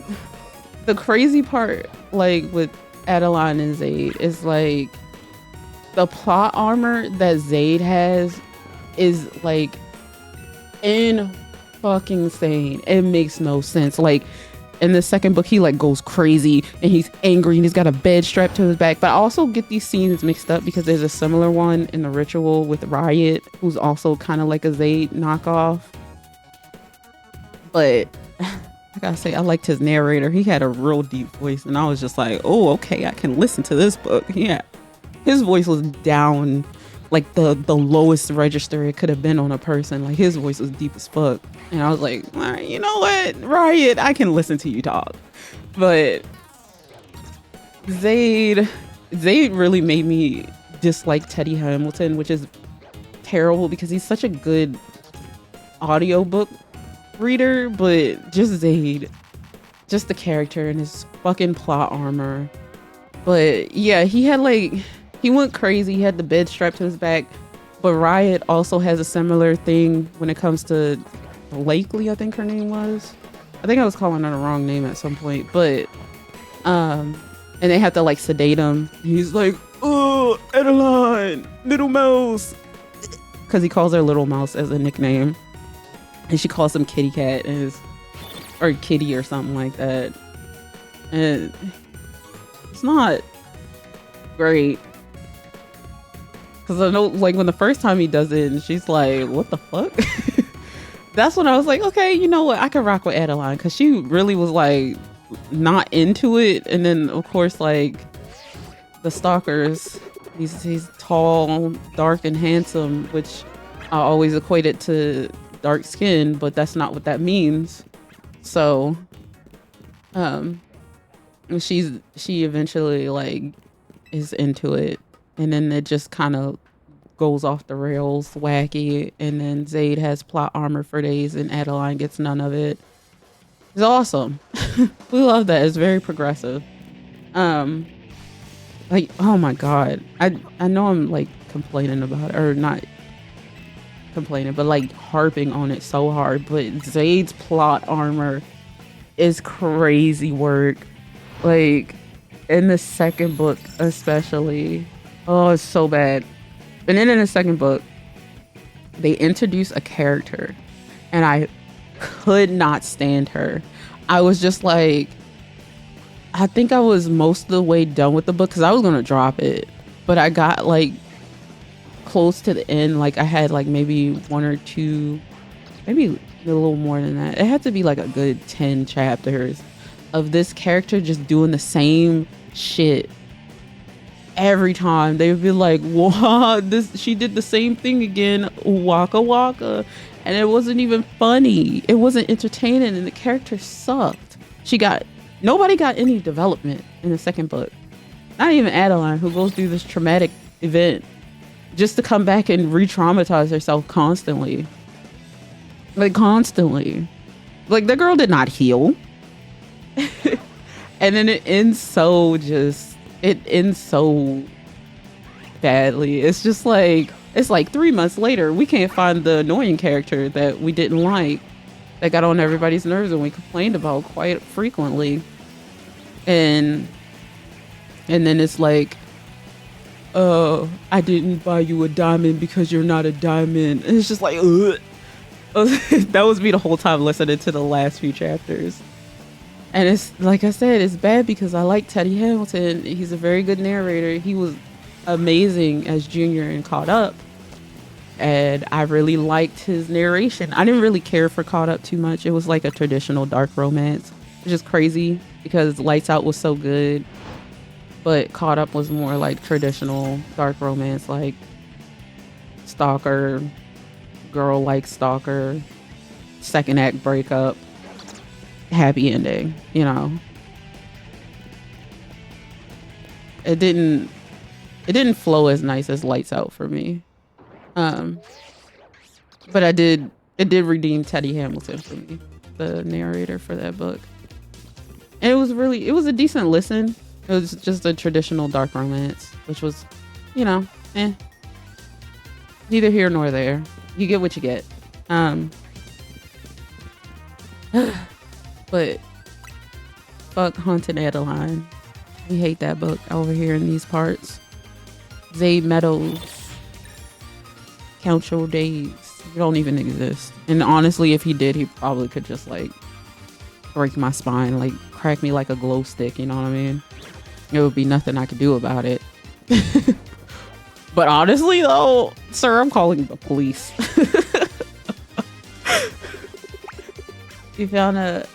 Speaker 1: crazy part, like with Adeline and Zayd, is like the plot armor that Zayd has is like in fucking insane. It makes no sense. Like in the second book, he like goes crazy and he's angry and he's got a bed strapped to his back. But I also get these scenes mixed up because there's a similar one in the Ritual with Riot, who's also kind of like a Zayd knockoff. But I gotta say, I liked his narrator. He had a real deep voice, and I was just like, oh, okay, I can listen to this book. Yeah, his voice was down like the lowest register it could have been on a person. Like his voice was deep as fuck, and I was like, all right, you know what, Riot, I can listen to you talk. But Zayd really made me dislike Teddy Hamilton, which is terrible because he's such a good audiobook reader. But just Zayd, just the character and his fucking plot armor. But yeah, he went crazy. He had the bed strapped to his back. But Riot also has a similar thing when it comes to Blakely, I think her name was. I think I was calling her the wrong name at some point. But and they have to like sedate him. He's like, oh, Adeline, little mouse, because he calls her little mouse as a nickname, and she calls him kitty cat or kitty or something like that. And it's not great. Because I know, like, when the first time he does it, and she's like, what the fuck? That's when I was like, okay, you know what? I can rock with Adeline. Because she really was, like, not into it. And then, of course, like, the stalkers, he's tall, dark, and handsome, which I always equated to dark skin, but that's not what that means. So, she eventually, like, is into it. And then it just kind of goes off the rails, wacky. And then Zayd has plot armor for days and Adeline gets none of it. It's awesome. We love that. It's very progressive. Like, oh my God. I know I'm like complaining about it, or not complaining, but like harping on it so hard. But Zayd's plot armor is crazy work. Like in the second book, especially. Oh, it's so bad. And then in the second book, They introduced a character and I could not stand her. I was just like, I think I was most of the way done with the book because I was gonna drop it, but I got like close to the end. Like I had like maybe one or two, maybe a little more than that. It had to be like a good 10 chapters of this character just doing the same shit every time. They would be like, "Wow, this she did the same thing again, waka waka," and it wasn't even funny. It wasn't entertaining, and the character sucked. Nobody got any development in the second book. Not even Adeline, who goes through this traumatic event just to come back and re-traumatize herself constantly. Like constantly. Like the girl did not heal. And then it ends so badly. It's just like, it's like 3 months later, we can't find the annoying character that we didn't like, that got on everybody's nerves and we complained about quite frequently. And then it's like, oh, I didn't buy you a diamond because you're not a diamond. And it's just like, ugh. That was me the whole time listening to the last few chapters. And it's like I said, it's bad because I like Teddy Hamilton. He's a very good narrator. He was amazing as Junior in Caught Up. And I really liked his narration. I didn't really care for Caught Up too much. It was like a traditional dark romance, which is crazy because Lights Out was so good. But Caught Up was more like traditional dark romance, like stalker, girl like stalker, second act breakup, happy ending, you know. It didn't flow as nice as Lights Out for me. But it did redeem Teddy Hamilton for me, the narrator for that book. And it was a decent listen. It was just a traditional dark romance, which was, you know, neither here nor there. You get what you get. But fuck Haunted Adeline. We hate that book over here in these parts. Zayd Meadows. Count Your Days. You don't even exist. And honestly, if he did, he probably could just like break my spine, like crack me like a glow stick, you know what I mean? It would be nothing I could do about it. But honestly though, sir, I'm calling the police. You found a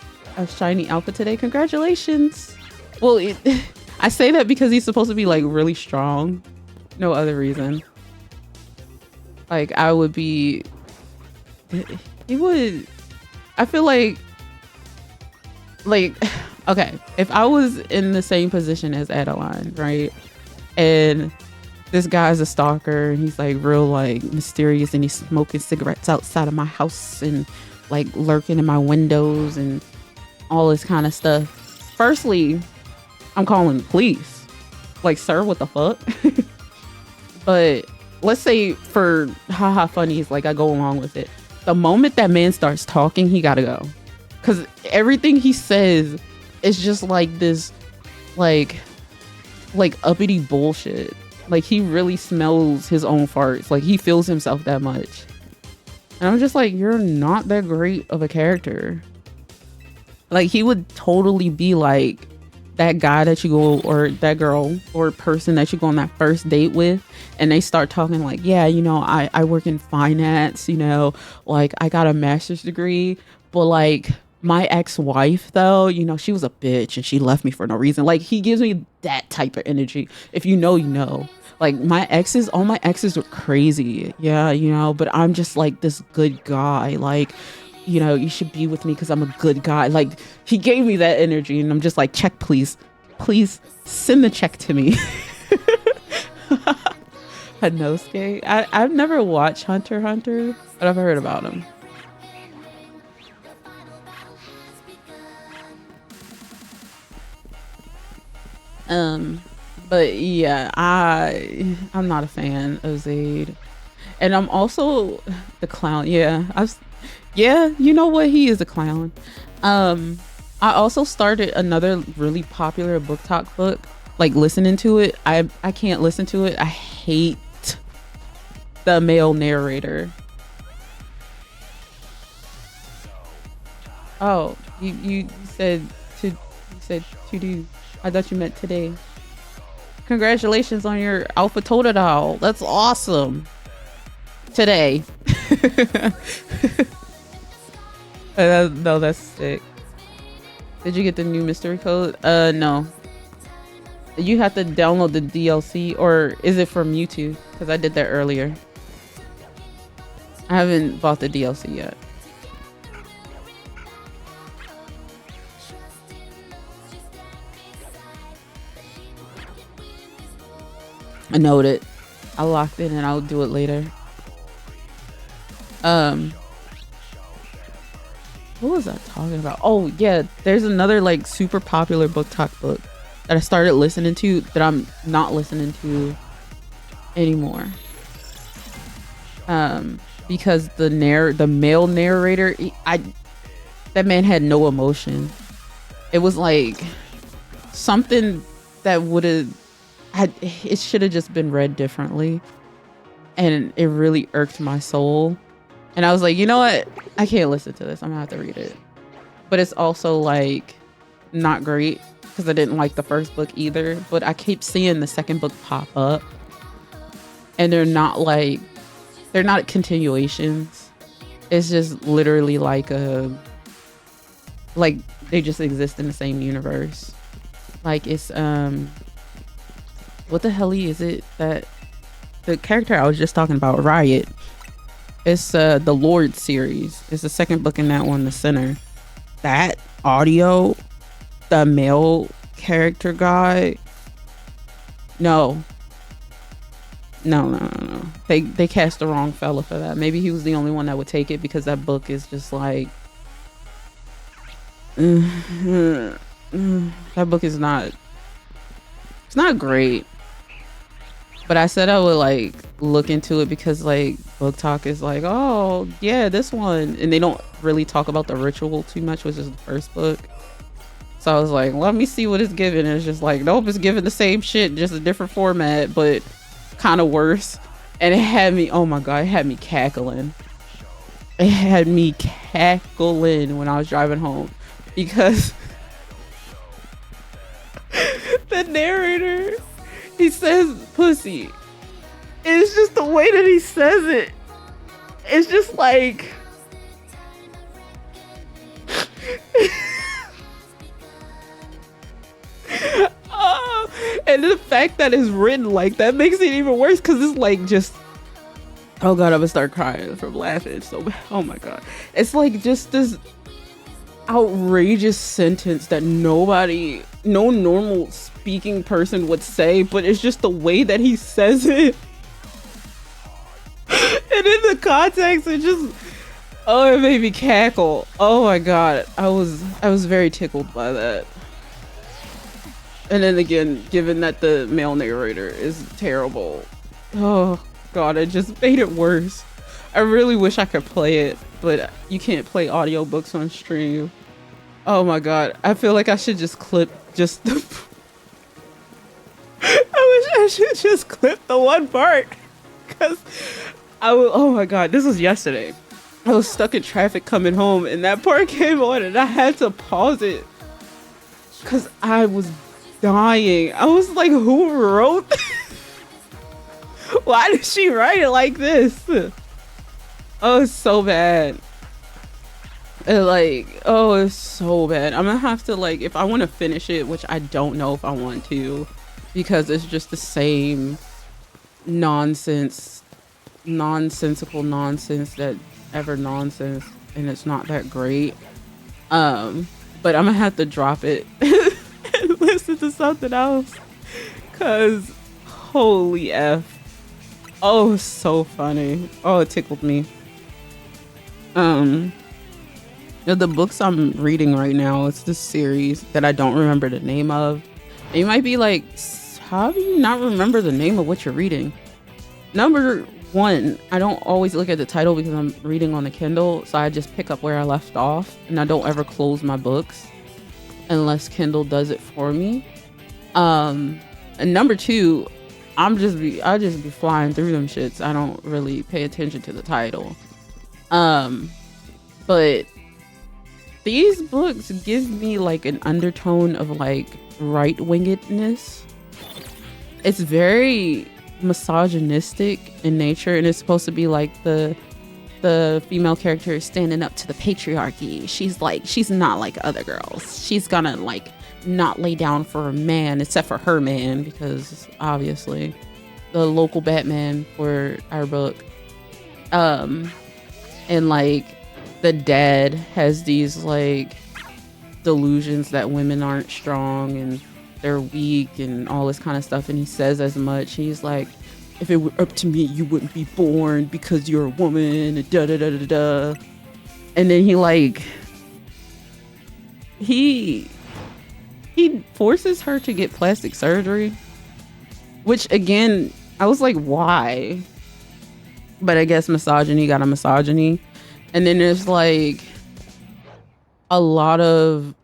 Speaker 1: shiny outfit today. Congratulations. Well, I say that because he's supposed to be like really strong. No other reason. Like I would be, he would, I feel like, okay, if I was in the same position as Adeline, right? And this guy's a stalker and he's like real like mysterious and he's smoking cigarettes outside of my house and like lurking in my windows and all this kind of stuff. Firstly, I'm calling the police. Like, sir, what the fuck? But let's say for haha funnies, like I go along with it. The moment that man starts talking, he gotta go. Cause everything he says is just like this, like uppity bullshit. Like he really smells his own farts. Like he feels himself that much. And I'm just like, you're not that great of a character. Like he would totally be like that guy that you go, or that girl or person that you go on that first date with, and they start talking like, yeah, you know, I work in finance, you know, like I got a master's degree, but like my ex-wife though, you know, she was a bitch and she left me for no reason. Like he gives me that type of energy. If you know, you know. Like all my exes were crazy. Yeah, you know, but I'm just like this good guy. Like, you know, you should be with me because I'm a good guy. Like he gave me that energy and I'm just like, check, please send the check to me. Hanosuke. I've never watched Hunter x Hunter, but I've heard about him. But yeah, I'm not a fan of Zayd. And I'm also the clown. Yeah, you know what? He is a clown. I also started another really popular book talk book. Like listening to it, I can't listen to it. I hate the male narrator. Oh, you said to, you said to do. I thought you meant today. Congratulations on your alpha totodile. That's awesome. Today. No, that's sick. Did you get the new mystery code? No. You have to download the DLC, or is it from YouTube? Because I did that earlier. I haven't bought the DLC yet. I know it. I locked in and I'll do it later. What was I talking about? Oh yeah, there's another like super popular book talk book that I started listening to that I'm not listening to anymore. Because the male narrator, that man had no emotion. It was like something that it should have just been read differently, and it really irked my soul. And I was like, you know what? I can't listen to this. I'm gonna have to read it. But it's also like not great because I didn't like the first book either. But I keep seeing the second book pop up, and they're not continuations. It's just literally like they just exist in the same universe. Like it's what the hell is it that the character I was just talking about, Riot? It's the Lord series. It's the second book in that one, The Sinner. That audio, the male character guy. No. They cast the wrong fella for that. Maybe he was the only one that would take it because that book is just like that book is not, it's not great. But I said I would like look into it because like book talk is like, oh yeah, this one, and they don't really talk about the ritual too much, which is the first book. So I was like, let me see what it's given. And it's just like, nope, it's giving the same shit, just a different format, but kind of worse. And it had me, oh my god, it had me cackling. It had me cackling when I was driving home because the narrator, he says pussy. It's just the way that he says it. It's just like and the fact that it's written like that makes it even worse because it's like just, oh god, I'm gonna start crying from laughing so bad. Oh my god, it's like just this outrageous sentence that no normal speaking person would say, but it's just the way that he says it. And in the context, it just, oh, it made me cackle. Oh my god, I was very tickled by that. And then again, given that the male narrator is terrible, oh god, it just made it worse. I really wish I could play it, but you can't play audiobooks on stream. Oh my god, I feel like I should just clip just the I wish I should just clip the one part, because oh my god, this was yesterday. I was stuck in traffic coming home and that part came on and I had to pause it because I was dying. I was like, who wrote this? Why did she write it like this? Oh, it's so bad. Oh, it's so bad. I'm gonna have to, like, if I want to finish it, which I don't know if I want to, because it's just the same nonsensical nonsense that ever nonsense, and it's not that great. But I'm gonna have to drop it and listen to something else, cause holy F. Oh, so funny. Oh, it tickled me. The books I'm reading right now, it's this series that I don't remember the name of. And you might be like, how do you not remember the name of what you're reading? Number one, I don't always look at the title because I'm reading on the Kindle, so I just pick up where I left off, and I don't ever close my books unless Kindle does it for me. And number two, I just be flying through them shits. I don't really pay attention to the title. But these books give me like an undertone of like right-wingedness. It's very misogynistic in nature, and it's supposed to be like the female character is standing up to the patriarchy. She's not like other girls. She's gonna like not lay down for a man except for her man, because obviously the local Batman for our book. And like the dad has these like delusions that women aren't strong and they're weak and all this kind of stuff, and he says as much. He's like, if it were up to me, you wouldn't be born because you're a woman, and da da da da da. And then he forces her to get plastic surgery, which again, I was like, why? But I guess misogyny got a misogyny. And then there's like a lot of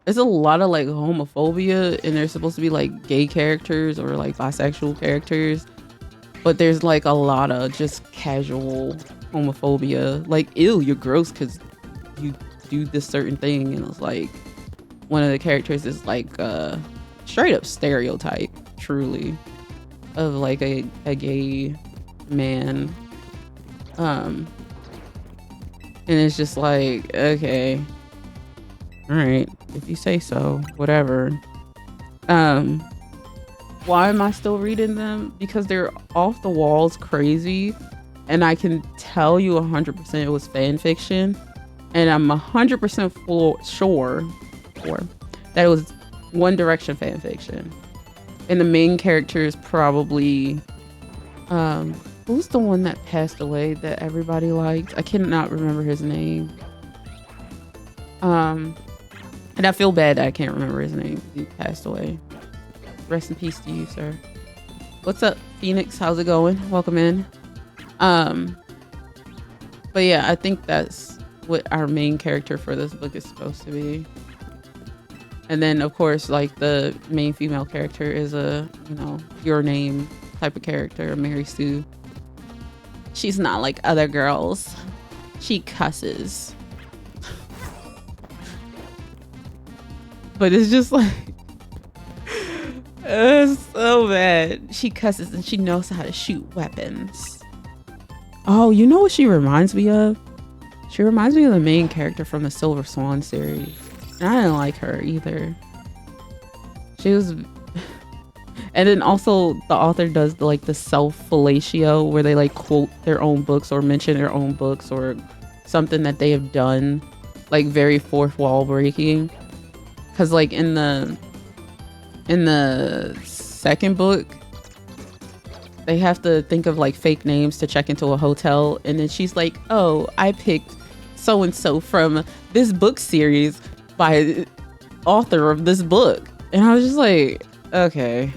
Speaker 1: like homophobia, and there's supposed to be like gay characters or like bisexual characters, but there's like a lot of just casual homophobia, like, ew, you're gross because you do this certain thing. And it's like one of the characters is like a straight up stereotype, truly, of like a gay man. And it's just like, okay, all right, if you say so, whatever. Why am I still reading them? Because they're off the walls crazy, and I can tell you 100% it was fan fiction, and I'm 100% sure that it was One Direction fan fiction. And the main character is probably who's the one that passed away that everybody liked? I cannot remember his name. And I feel bad that I can't remember his name. He passed away. Rest in peace to you, sir. What's up, Phoenix? How's it going? Welcome in. But yeah, I think that's what our main character for this book is supposed to be. And then, of course, like the main female character is a, Your Name type of character, Mary Sue. She's not like other girls. She cusses. But it's just like, it's so bad. She cusses and she knows how to shoot weapons. Oh, you know what she reminds me of? She reminds me of the main character from the Silver Swan series. And I didn't like her either. She was... And then also the author does like the self-fellatio where they like quote their own books or mention their own books or something that they have done, like very fourth wall breaking. Cause like in the second book, they have to think of like fake names to check into a hotel, and then she's like, oh, I picked so and so from this book series by author of this book. And I was just like, okay,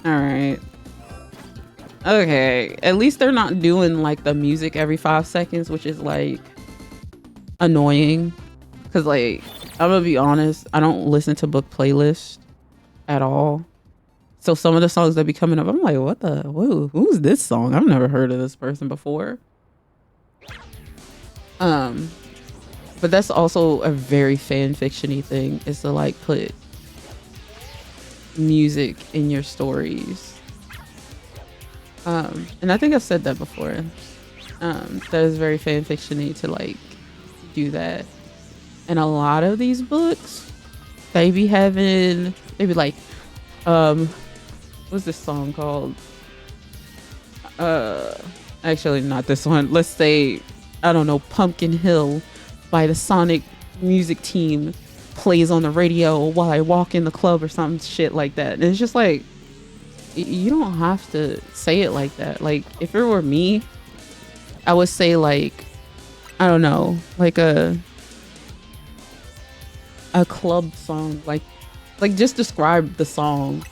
Speaker 1: all right, okay, at least they're not doing like the music every 5 seconds, which is like annoying. Because like, I'm gonna be honest, I don't listen to book playlists at all. So some of the songs that be coming up, I'm like, who's this song? I've never heard of this person before. But that's also a very fan fiction-y thing, is to like put music in your stories. And I think I've said that before. That is very fan fiction-y to like do that. And a lot of these books, they be like, what's this song called? Actually not this one. Let's say, I don't know, Pumpkin Hill by the Sonic music team plays on the radio while I walk in the club or some shit like that. And it's just like, you don't have to say it like that. Like, if it were me, I would say like, I don't know, like a club song, like just describe the song,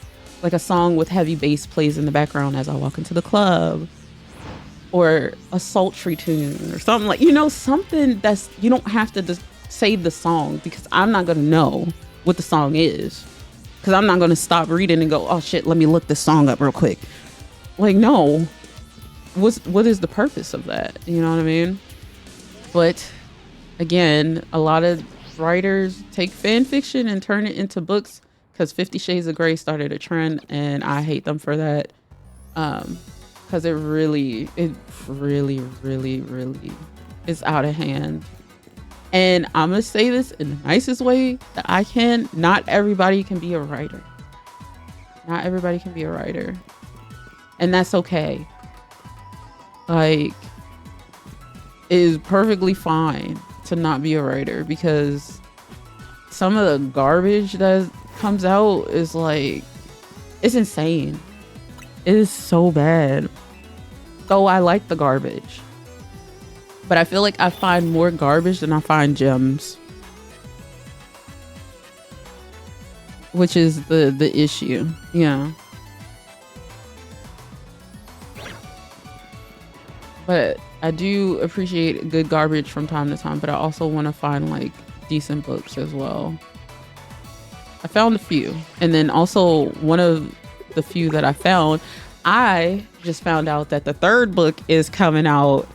Speaker 1: like a song with heavy bass plays in the background as I walk into the club, or a sultry tune or something, like, something that's, you don't have to just say the song, because I'm not gonna know what the song is, because I'm not gonna stop reading and go, oh shit, let me look this song up real quick. Like, no, what is the purpose of that? You know what I mean? But again, a lot of writers take fan fiction and turn it into books, because 50 Shades of Grey started a trend and I hate them for that. Because it really, really, really is out of hand. And I'm gonna say this in the nicest way that I can. Not everybody can be a writer. Not everybody can be a writer. And that's okay. Like, it is perfectly fine to not be a writer, because some of the garbage that comes out is like, it's insane. It is so bad. Though I like the garbage, but I feel like I find more garbage than I find gems, which is the issue. Yeah. But I do appreciate good garbage from time to time, but I also want to find like decent books as well. I found a few, and then also one of the few that I found, I just found out that the third book is coming out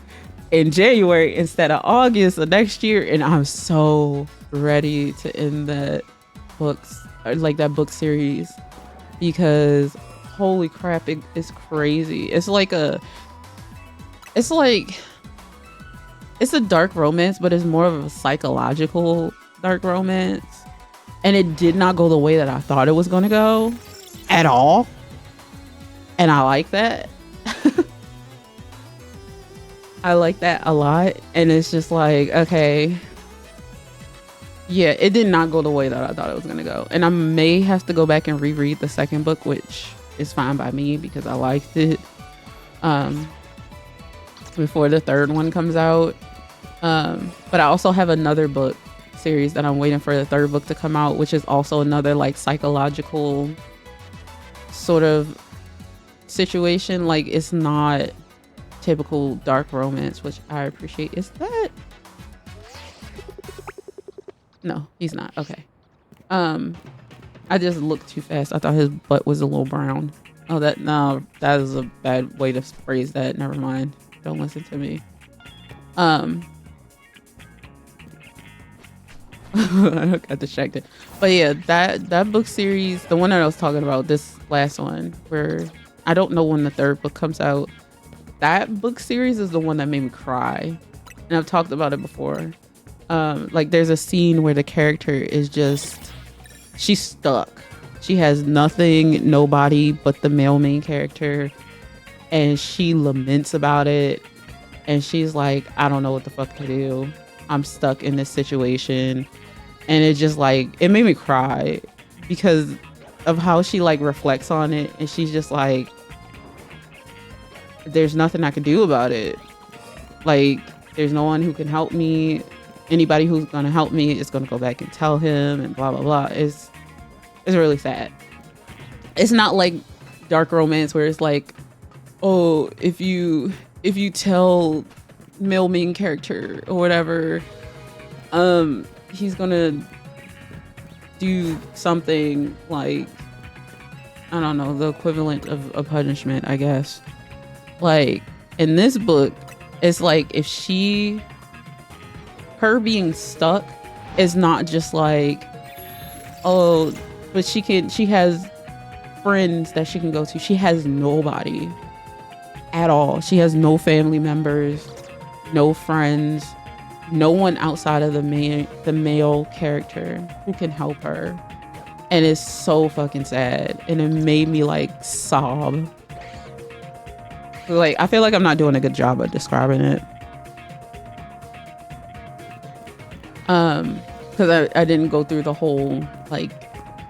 Speaker 1: in January instead of August of next year, and I'm so ready to end that that book series, because holy crap, it is crazy. It's a dark romance, but it's more of a psychological dark romance, and it did not go the way that I thought it was going to go at all, and I like that. I like that a lot, and it's just like, okay, yeah, it did not go the way that I thought it was going to go, and I may have to go back and reread the second book, which is fine by me because I liked it before the third one comes out. But I also have another book series that I'm waiting for the third book to come out, which is also another like psychological sort of situation. Like, it's not typical dark romance, which I appreciate. Is that? No, he's not. Okay. I just looked too fast. I thought his butt was a little brown. Oh, that is a bad way to phrase that. Never mind. Don't listen to me. I got distracted. But yeah, that book series, the one that I was talking about, this last one, where I don't know when the third book comes out, that book series is the one that made me cry. And I've talked about it before. Like, there's a scene where the character is she's stuck. She has nothing, nobody but the male main character, and she laments about it, and she's like, I don't know what the fuck to do. I'm stuck in this situation. And it just like, it made me cry because of how she like reflects on it, and she's just like, there's nothing I can do about it. Like, there's no one who can help me. Anybody who's gonna help me is gonna go back and tell him, and blah blah blah. It's really sad. It's not like dark romance where it's like, oh, if you tell male main character or whatever, he's gonna do something like, I don't know, the equivalent of a punishment, I guess. Like, in this book, it's like, if her being stuck is not just like, oh, but she has friends that she can go to. She has nobody at all. She has no family members, no friends, no one outside of the male character who can help her. And it's so fucking sad. And it made me like sob. Like, I feel like I'm not doing a good job of describing it. Because I didn't go through the whole like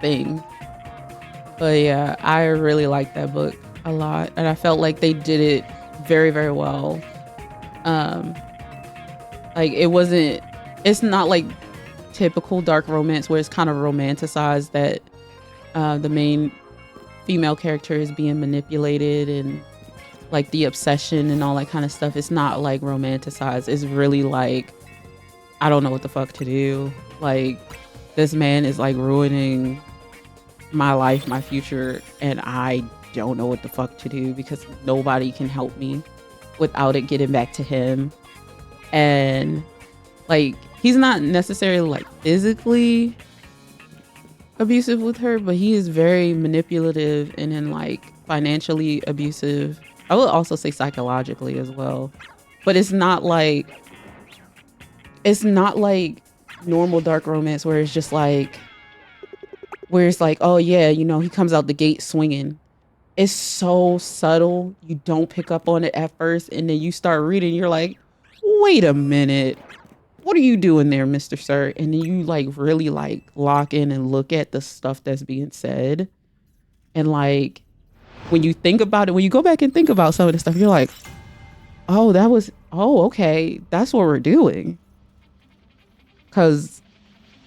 Speaker 1: thing. But yeah, I really liked that book a lot, and I felt like they did it very, very well. Like, it's not like typical dark romance where it's kind of romanticized that the main female character is being manipulated and like the obsession and all that kind of stuff. It's not like romanticized. It's really like, I don't know what the fuck to do. Like, this man is like ruining my life, my future, and I don't know what the fuck to do because nobody can help me without it getting back to him. And Like, he's not necessarily like physically abusive with her, but he is very manipulative and then like financially abusive. I would also say psychologically as well. But it's not like normal dark romance where it's just like where it's like, oh yeah, you know, he comes out the gate swinging. It's so subtle. You don't pick up on it at first, and then you start reading, you're like, wait a minute. What are you doing there, Mr. Sir? And then you like really like lock in and look at the stuff that's being said. And like when you think about it, when you go back and think about some of the stuff, you're like, okay, that's what we're doing. Cause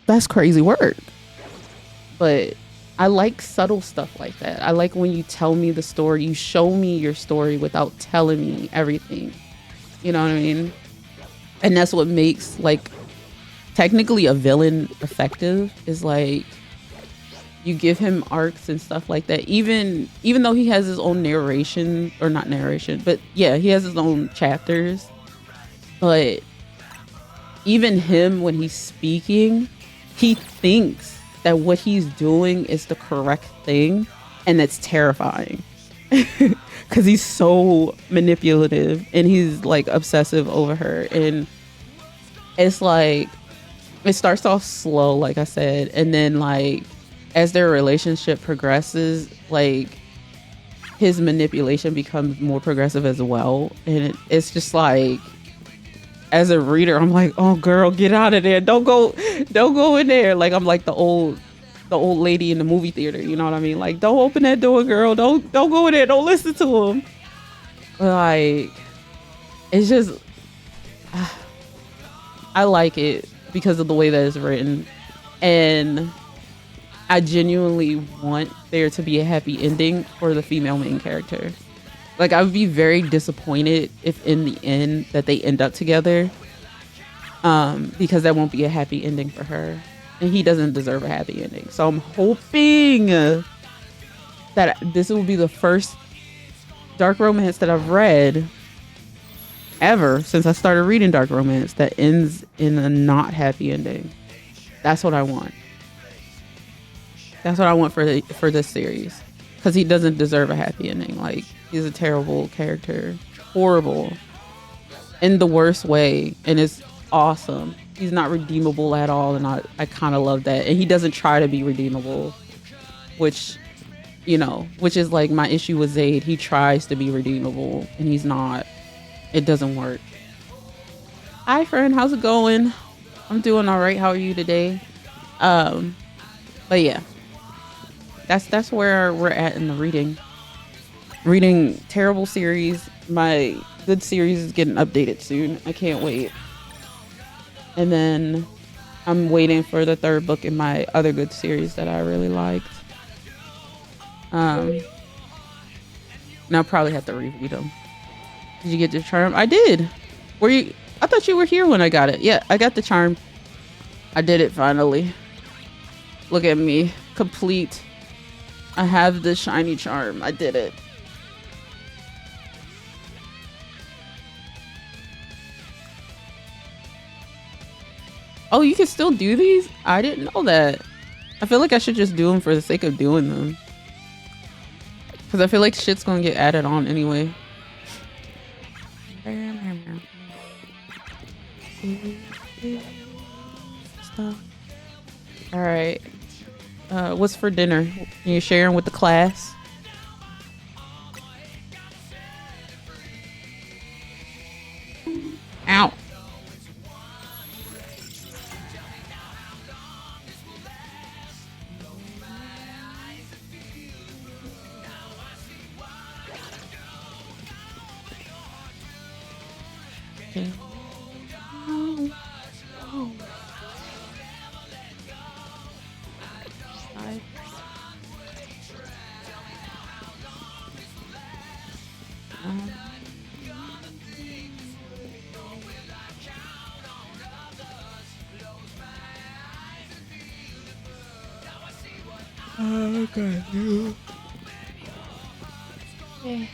Speaker 1: that's crazy work. But I like subtle stuff like that. I like when you tell me the story, you show me your story without telling me everything. You know what I mean? And that's what makes like technically a villain effective is like you give him arcs and stuff like that. Even though he has his own narration or not narration, but yeah, he has his own chapters. But even him when he's speaking, he thinks that what he's doing is the correct thing, and that's terrifying. Cuz he's so manipulative and he's like obsessive over her, and it's like it starts off slow like I said, and then like as their relationship progresses, like his manipulation becomes more progressive as well, and it's just like as a reader I'm like, oh girl, get out of there, don't go in there. Like I'm like the old lady in the movie theater, you know what I mean? Like, don't open that door, girl, don't go in there, don't listen to him. Like it's just I like it because of the way that it's written, and I genuinely want there to be a happy ending for the female main character. Like I would be very disappointed if in the end that they end up together, because that won't be a happy ending for her, and he doesn't deserve a happy ending. So I'm hoping that this will be the first dark romance that I've read ever since I started reading dark romance that ends in a not happy ending. That's what I want. That's what I want for this series, because he doesn't deserve a happy ending. Like he's a terrible character, horrible, in the worst way, and it's awesome. He's not redeemable at all, and I kind of love that. And he doesn't try to be redeemable, which which is like my issue with Zayd. He tries to be redeemable, and he's not. It doesn't work. Hi, friend. How's it going? I'm doing all right. How are you today? But yeah. That's where we're at in the reading terrible series. My good series is getting updated soon. I can't wait. And then I'm waiting for the third book in my other good series that I really liked. And I'll probably have to reread them. Did you get the charm? I did. Were you? I thought you were here when I got it. Yeah, I got the charm. I did it finally. Look at me, complete. I have the shiny charm. I did it. Oh, you can still do these? I didn't know that. I feel like I should just do them for the sake of doing them. Because I feel like shit's gonna get added on anyway. Alright. What's for dinner? You sharing with the class? Ow. Okay. Okay. Okay.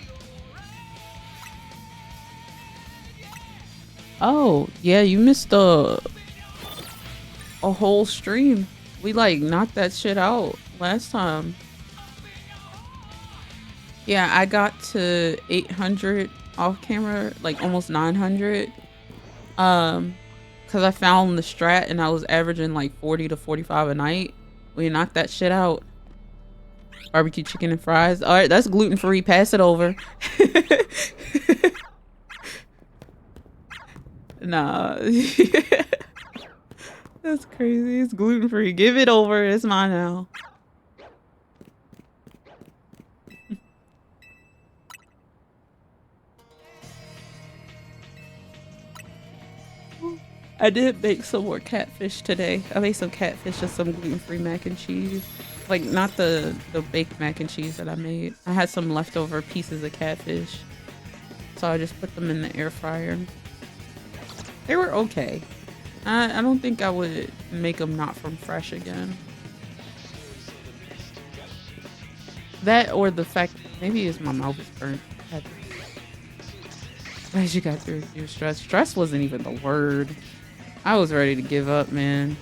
Speaker 1: Oh, yeah, you missed a whole stream. We like knocked that shit out last time. Yeah, I got to 800 off camera, like almost 900. Cause I found the strat and I was averaging like 40 to 45 a night. We knocked that shit out. Barbecue chicken and fries. All right, that's gluten free. Pass it over. Nah. That's crazy. It's gluten free. Give it over. It's mine now. I did make some more catfish today. I made some catfish and some gluten-free mac and cheese. Like, not the baked mac and cheese that I made. I had some leftover pieces of catfish. So I just put them in the air fryer. They were okay. I don't think I would make them not from fresh again. That or the fact, maybe it's my mouth is burnt. As you got through your stress. Stress wasn't even the word. I was ready to give up, man.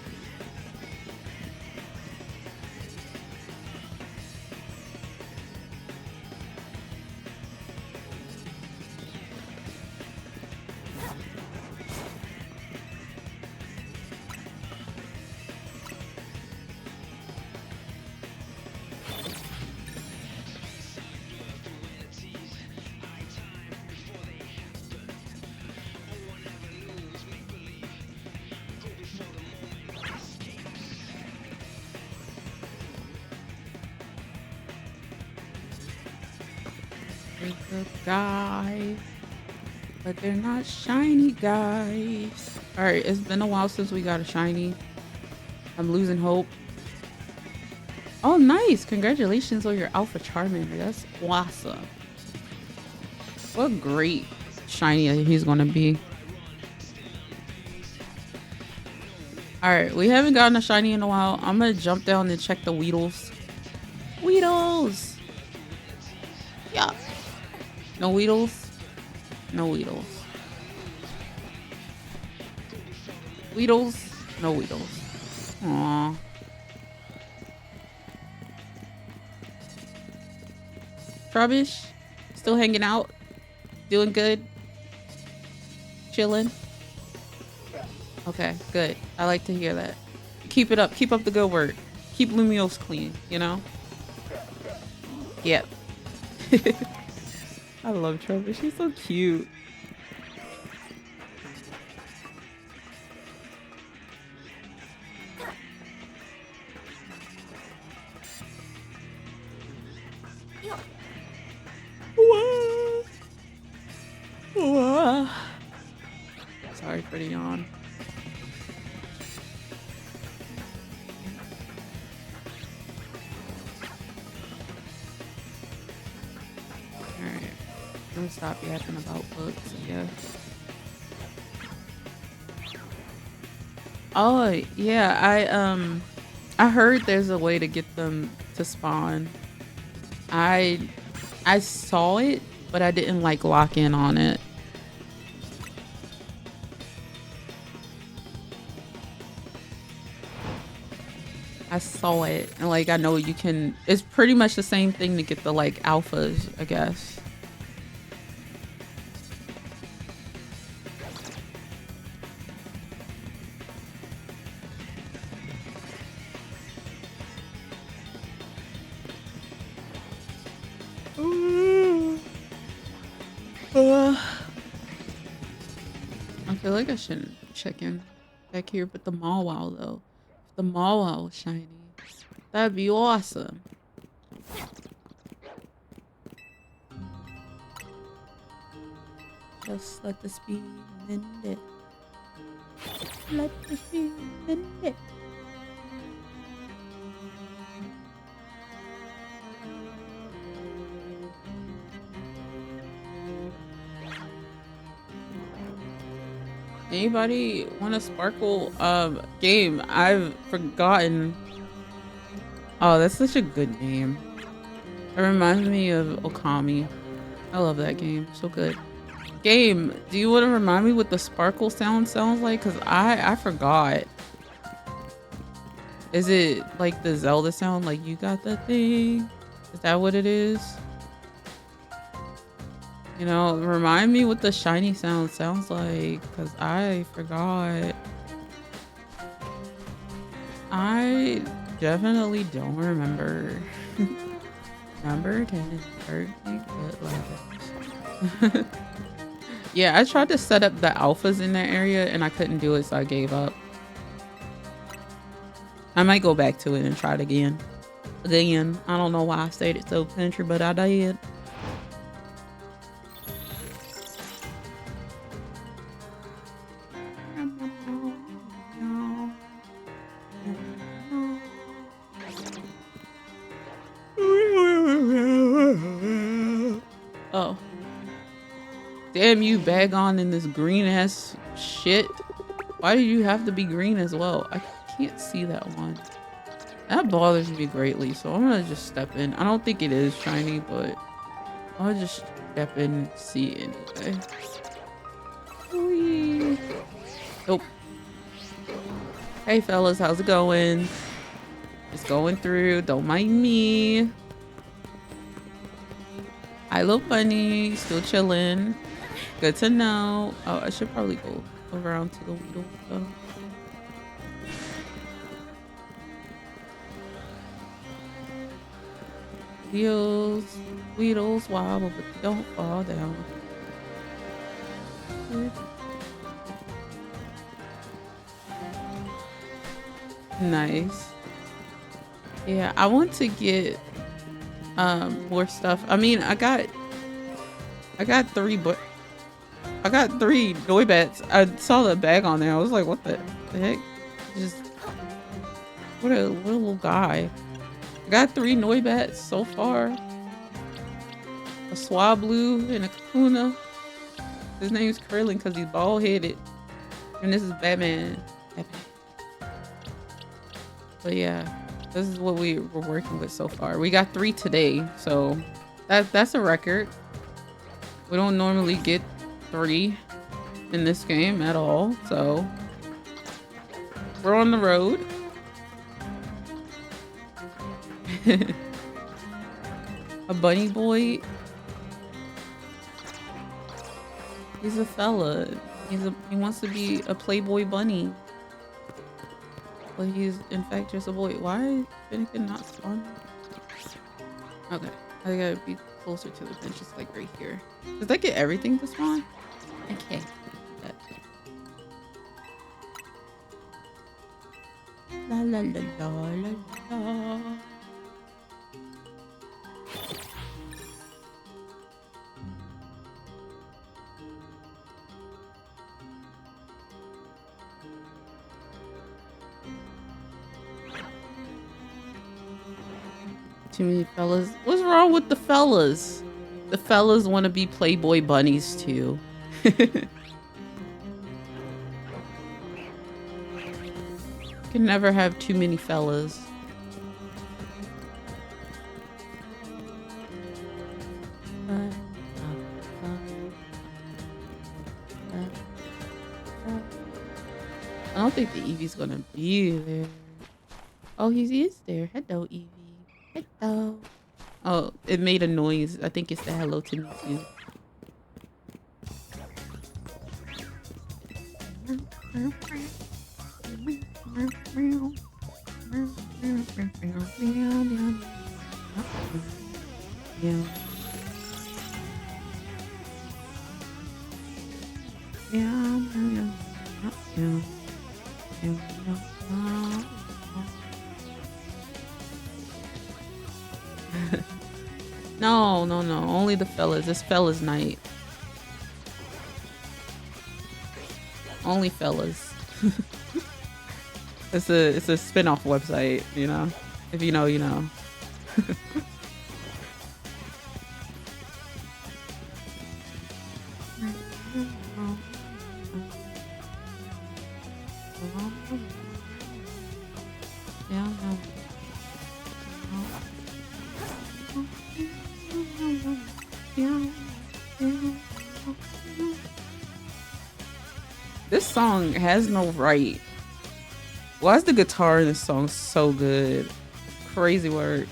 Speaker 1: Good guys, but they're not shiny guys. All right, it's been a while since we got a shiny. I'm losing hope. Oh, nice! Congratulations on your Alpha Charmander. That's awesome. What great shiny he's gonna be. All right, we haven't gotten a shiny in a while. I'm gonna jump down and check the Weedles. Weedles! Yeah. No Weedles? No Weedles. Weedles? No Weedles. Aww. Trubbish? Still hanging out? Doing good? Chilling? Okay, good. I like to hear that. Keep it up. Keep up the good work. Keep Lumiose clean, you know? Yep. I love Trevor. She's so cute. Whoa. Whoa. Sorry for the yawn. Alright. I'm gonna stop yapping about books, I guess. Oh, yeah, I heard there's a way to get them to spawn. I saw it, but I didn't like lock in on it. I saw it and like I know you can, it's pretty much the same thing to get the like alphas, I guess. I feel like I shouldn't check in back here, but the Mawile though. If the Mawile was shiny, that'd be awesome. Just let the speed mend it. Let the speed mend it. Anybody want a Sparkle game? I've forgotten. Oh, that's such a good name. It reminds me of Okami. I love that game. So good. Game, do you want to remind me what the sparkle sound sounds like? Because I forgot. Is it like the Zelda sound? Like, you got the thing? Is that what it is? You know, remind me what the shiny sound sounds like. Because I forgot. I definitely don't remember. Number 10, 30 foot ladders. Yeah, I tried to set up the alphas in that area and I couldn't do it, so I gave up. I might go back to it and try it again. I don't know why I stayed it so country, but I did. Oh. Damn you, bag on in this green ass shit. Why do you have to be green as well? I can't see that one. That bothers me greatly, so I'm gonna just step in. I don't think it is shiny, but I'll just step in and see anyway. Whee. Nope. Hey fellas, how's it going? Just going through, don't mind me. Hi little bunny, still chilling. Good to know. Oh, I should probably go around to the Weedle though. Weedles wobble, but they don't fall down. Nice. Yeah, I want to get more stuff. I mean, I got 3 Noibats. I saw the bag on there. I was like, what the heck? Just what a little guy. I got 3 Noibats so far. A Swablu and a Kakuna. His name's Krillin because he's bald headed. And this is Batman. But yeah, this is what we were working with so far. We got 3 today, so that's a record. We don't normally get 3 in this game at all, so we're on the road. A bunny boy. He's a fella. He wants to be a playboy bunny. But he's in fact just a boy. Why is FENNEKIN not spawning? Okay, I gotta be closer to the benches, like right here. Does that get everything to spawn? Okay. La la la la la la. Too many fellas. What's wrong with the fellas? The fellas want to be playboy bunnies too. Can never have too many fellas. I don't think the Eevee's gonna be there. Oh, he is there. Hello, Eevee. Hello. Oh, it made a noise. I think it's the hello to me too. No, no, no. Only the fellas. It's fellas night. Only fellas. It's a spin-off website, you know. If you know, you know. This song has no right. Why is the guitar in this song so good? Crazy work.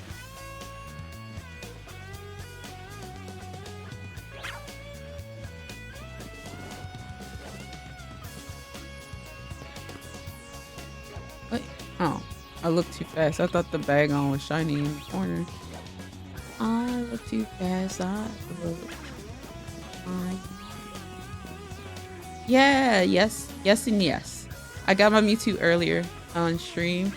Speaker 1: What? Oh, I looked too fast. I thought the bag on was shiny in the corner. I looked too fast. I looked. Yeah, yes, yes, and yes. I got my Mewtwo earlier on stream.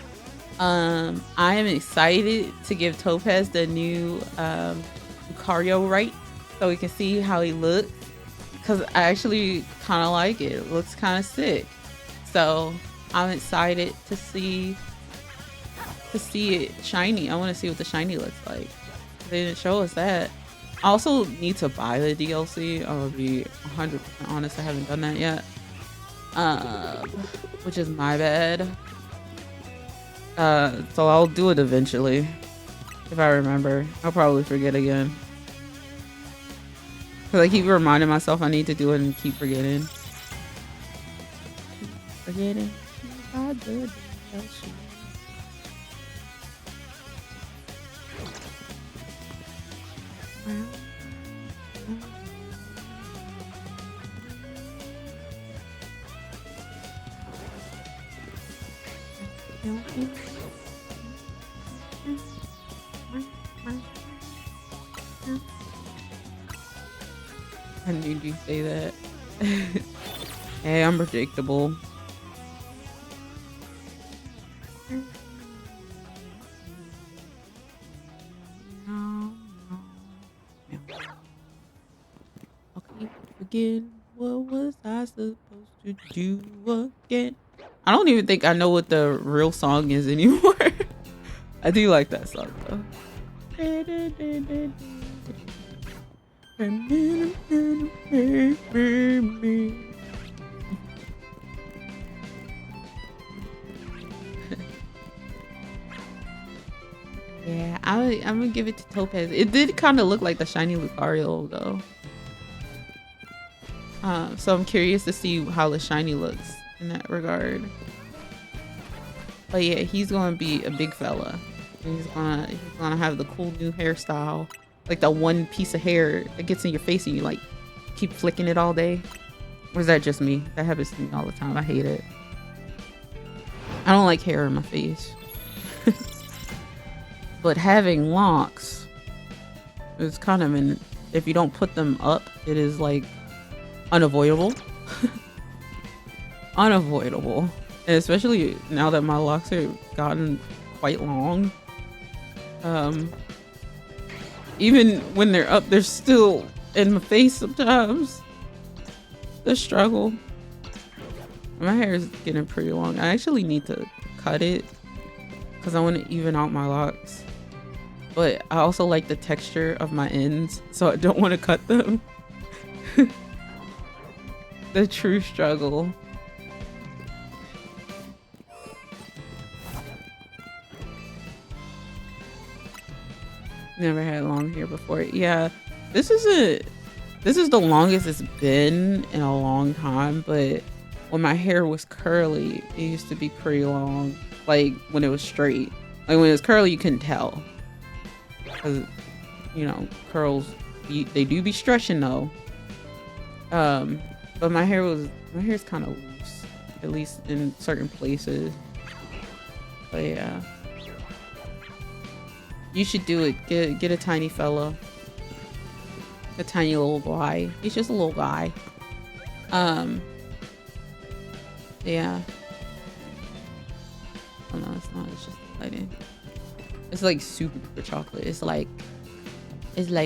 Speaker 1: I am excited to give Topaz the new Lucario right, so we can see how he looks. Cause I actually kind of like it. It looks kind of sick. So I'm excited to see it shiny. I want to see what the shiny looks like. They didn't show us that. I also need to buy the DLC. I'm gonna be 100% honest. I haven't done that yet. Which is my bad. So I'll do it eventually. If I remember. I'll probably forget again. Cause I keep reminding myself I need to do it and keep forgetting. Forgetting about the DLC. I knew you'd say that. Hey, I'm predictable. Okay, again. What was I supposed to do again? I don't even think I know what the real song is anymore. I do like that song though. Yeah, I'm gonna give it to Topaz. It did kind of look like the shiny Lucario though. So I'm curious to see how the shiny looks in that regard. But yeah, he's gonna be a big fella. He's gonna have the cool new hairstyle, like that one piece of hair that gets in your face and you like keep flicking it all day. Or is that just me? That happens to me all the time. I hate it. I don't like hair in my face. But having locks is kind of an, if you don't put them up, it is like unavoidable. Unavoidable. And especially now that my locks have gotten quite long. Even when they're up, they're still in my face sometimes. The struggle. My hair is getting pretty long. I actually need to cut it because I want to even out my locks. But I also like the texture of my ends, so I don't want to cut them. The true struggle. Never had long hair before. Yeah, this is the longest it's been in a long time, but when my hair was curly, it used to be pretty long. Like when it was straight. Like when it was curly, you couldn't tell. Cause, you know, curls, they do be stretching though. But my hair's kind of loose, at least in certain places. But yeah. You should do it. Get a tiny fella. A tiny little guy. He's just a little guy. Yeah. Oh no, it's not. It's just lighting. It's like super duper chocolate. It's like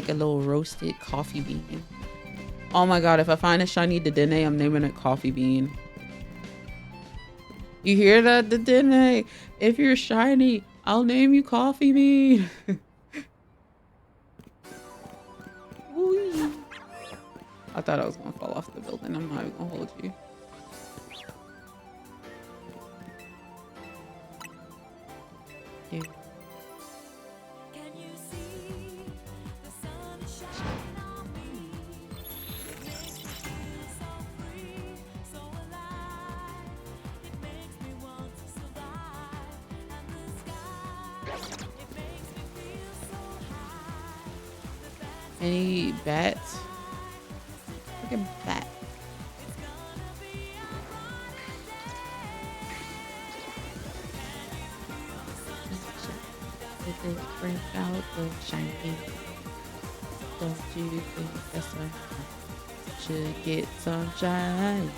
Speaker 1: a little roasted coffee bean. Oh my god, if I find a shiny Dedenne, I'm naming it Coffee Bean. You hear that, Dedenne? If you're shiny, I'll name you Coffee Bean. I thought I was gonna fall off the building. I'm not even gonna hold you. Yeah. Any bats? Freaking bat. Did they bring out the shiny? Don't you think that's a should get some shine?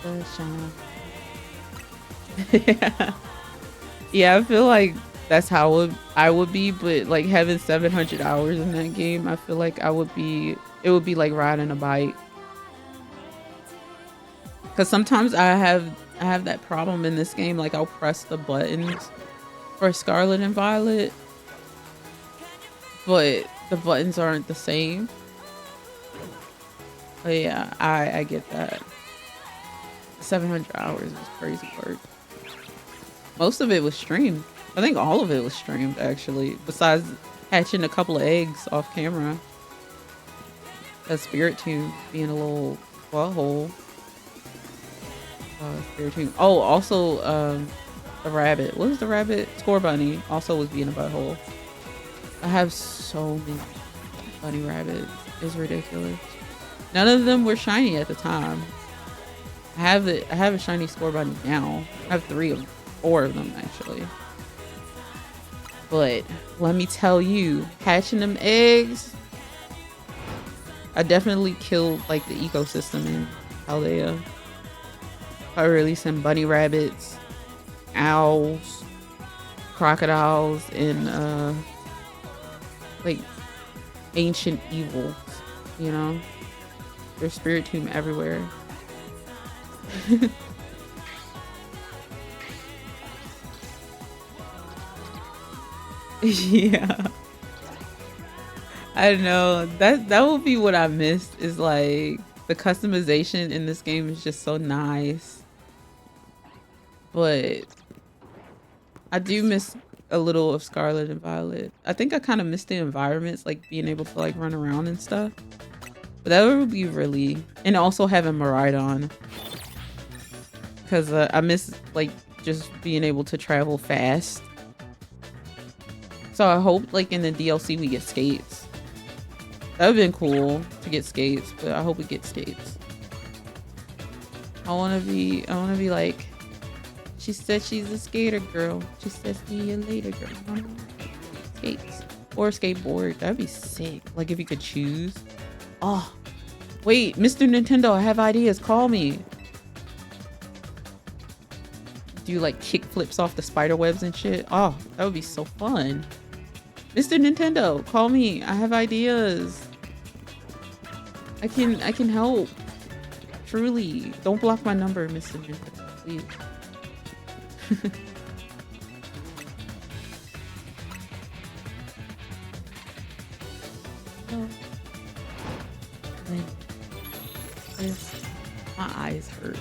Speaker 1: The shine. Yeah. Yeah, I feel like that's how I would be, but like having 700 hours in that game, I feel like it would be like riding a bike. Cause sometimes I have that problem in this game, like I'll press the buttons for Scarlet and Violet, but the buttons aren't the same. But yeah, I get that. 700 hours is crazy work. Most of it was streamed. I think all of it was streamed actually, besides hatching a couple of eggs off camera. A Spirit Tube being a little butthole. Spirit Tube. Oh, also the rabbit. What was the rabbit? Score Bunny also was being a butthole. I have so many bunny rabbits. It's ridiculous. None of them were shiny at the time. I have a shiny Score Bunny now. I have 4 of them actually. But let me tell you, hatching them eggs, I definitely killed like the ecosystem in Aldea by releasing bunny rabbits, owls, crocodiles, and like ancient evils, you know? There's Spirit Tomb everywhere. Yeah. I know. That would be what I missed, is like the customization in this game is just so nice. But I do miss a little of Scarlet and Violet. I think I kind of miss the environments, like being able to like run around and stuff. But that would be really, and also having Miraidon, because I miss like just being able to travel fast. So I hope like in the DLC we get skates. That would've been cool to get skates, but I hope we get skates. I wanna be like, she said she's a skater girl. She said see you later girl. Skates. Or a skateboard. That'd be sick. Like if you could choose. Oh, wait, Mr. Nintendo, I have ideas. Call me. Do like kick flips off the spider webs and shit. Oh, that would be so fun. Mr. Nintendo, call me. I have ideas. I can help. Truly. Don't block my number, Mr. Nintendo, please. Oh. My eyes hurt.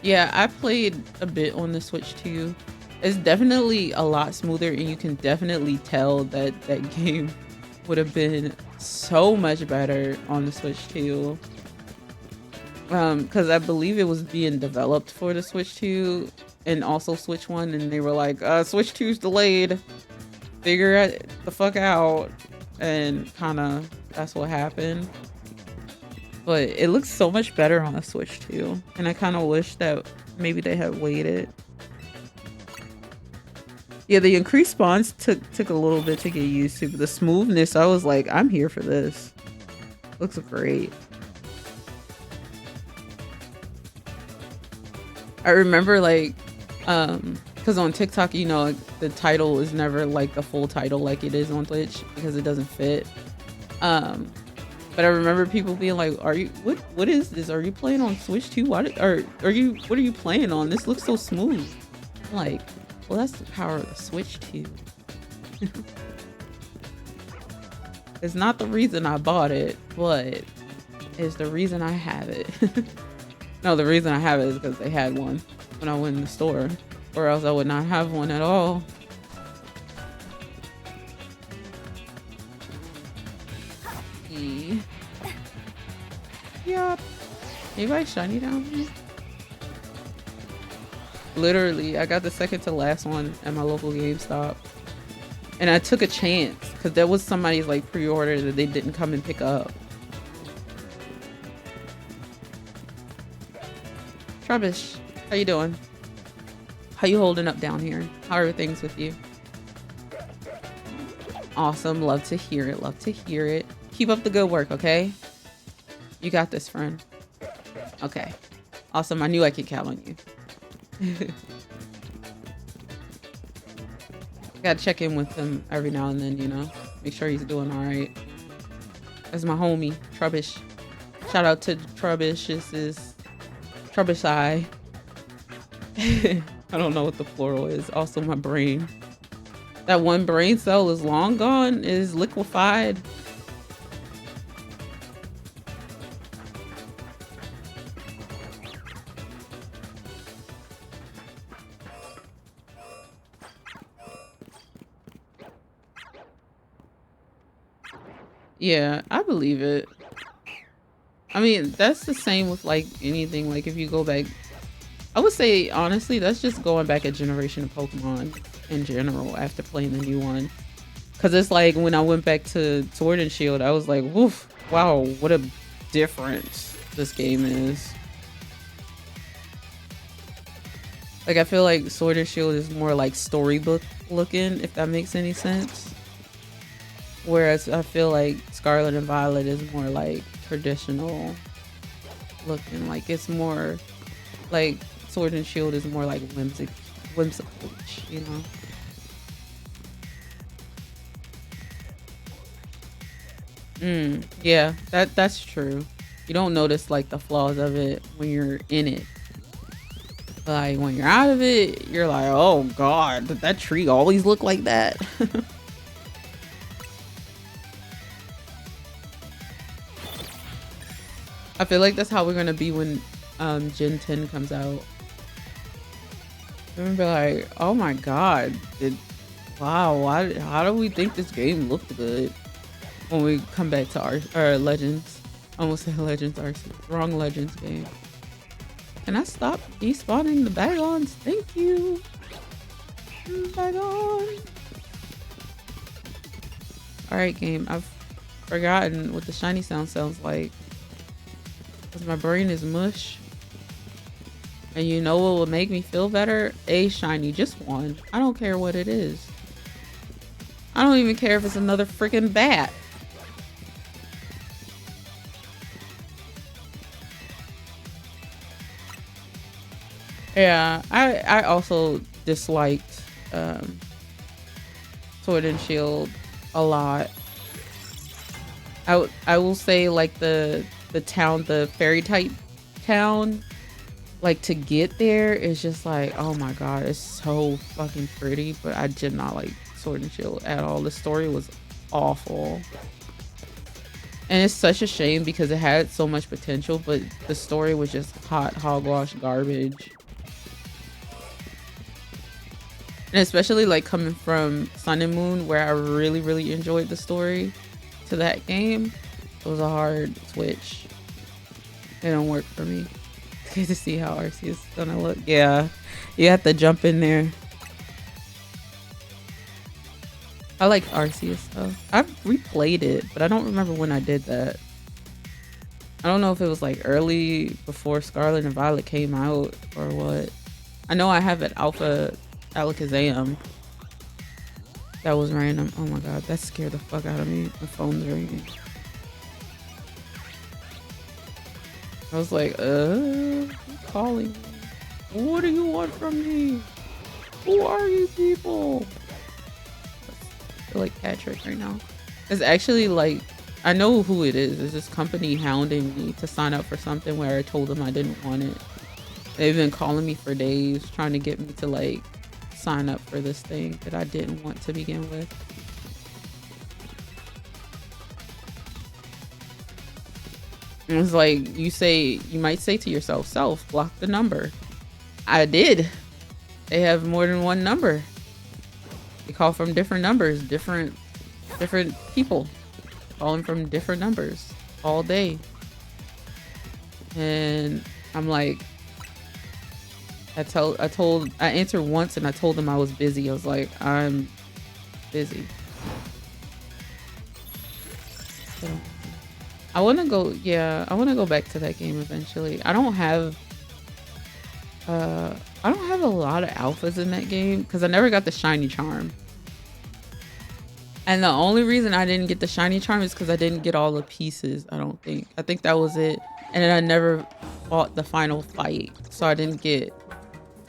Speaker 1: Yeah, I played a bit on the Switch too. It's definitely a lot smoother, and you can definitely tell that that game would have been so much better on the Switch 2. Because I believe it was being developed for the Switch 2 and also Switch 1, and they were like, Switch 2's delayed. Figure it the fuck out. And kind of that's what happened. But it looks so much better on the Switch 2. And I kind of wish that maybe they had waited. Yeah, the increased spawns took a little bit to get used to, but the smoothness, I was like, I'm here for this. Looks great. I remember like, because on TikTok, you know, like, the title is never like the full title like it is on Twitch because it doesn't fit. But I remember people being like, "Are you what is this? Are you playing on Switch 2? What are you playing on? This looks so smooth." I'm like, well, that's the power of the Switch 2. It's not the reason I bought it, but it's the reason I have it. No, the reason I have it is because they had one when I went in the store, or else I would not have one at all. Yup. Anybody shiny down here? Literally, I got the second to last one at my local GameStop. And I took a chance because there was somebody's like pre-order that they didn't come and pick up. Trubbish, how you doing? How you holding up down here? How are things with you? Awesome, love to hear it, love to hear it. Keep up the good work, okay? You got this, friend. Okay, awesome, I knew I could count on you. Gotta check in with him every now and then, you know, make sure he's doing all right. That's my homie, Trubbish. Shout out to Trubbish's Trubbish Eye. I don't know what the plural is. Also, my brain. That one brain cell is long gone, is liquefied. Yeah, I believe it. I mean, that's the same with like anything. Like if you go back, I would say honestly, that's just going back a generation of Pokemon in general after playing the new one. Cause it's like when I went back to Sword and Shield, I was like, woof, wow, what a difference this game is. Like I feel like Sword and Shield is more like storybook looking, if that makes any sense. Whereas I feel like Scarlet and Violet is more like traditional looking. Like it's more like Sword and Shield is more like whimsical, you know. Yeah, that's true. You don't notice like the flaws of it when you're in it. Like when you're out of it, you're like, oh god, did that tree always look like that? I feel like that's how we're gonna be when Gen 10 comes out. We're gonna be like, oh my god, wow, how do we think this game looked good when we come back to our Legends? I almost said Legends Arceus. Wrong Legends game. Can I stop despawning the Bagons? Thank you. Bagon. Alright game, I've forgotten what the shiny sounds like. Because my brain is mush. And you know what will make me feel better? A shiny, just one. I don't care what it is. I don't even care if it's another freaking bat. Yeah, I also disliked Sword and Shield a lot. I will say like the town, the fairy type town, like to get there is just like, oh my god, it's so fucking pretty. But I did not like Sword and Shield at all. The story was awful. And it's such a shame because it had so much potential, but the story was just hot hogwash garbage. And especially like coming from Sun and Moon, where I really enjoyed the story, to that game, it was a hard switch. It don't work for me. It's good to see how Arceus is gonna look. Yeah, you have to jump in there. I like Arceus though. I've replayed it, but I don't remember when I did that. I don't know if it was like early before Scarlet and Violet came out or what. I know I have an Alpha Alakazam. That was random. Oh my god, that scared the fuck out of me. The phone's ringing. I was like, who's calling me? What do you want from me? Who are you people? I feel like Patrick right now. It's actually like, I know who it is. It's this company hounding me to sign up for something where I told them I didn't want it. They've been calling me for days trying to get me to like sign up for this thing that I didn't want to begin with. And it's like you might say to yourself, self, block the number. I did. They have more than one number. They call from different numbers, different people calling from different numbers all day. And I'm like, I answered once and I told him I was busy. I was like, I'm busy. So I want to go, yeah, I want to go back to that game eventually. I don't have a lot of alphas in that game because I never got the shiny charm. And the only reason I didn't get the shiny charm is because I didn't get all the pieces, I don't think. I think that was it. And then I never fought the final fight. So I didn't get,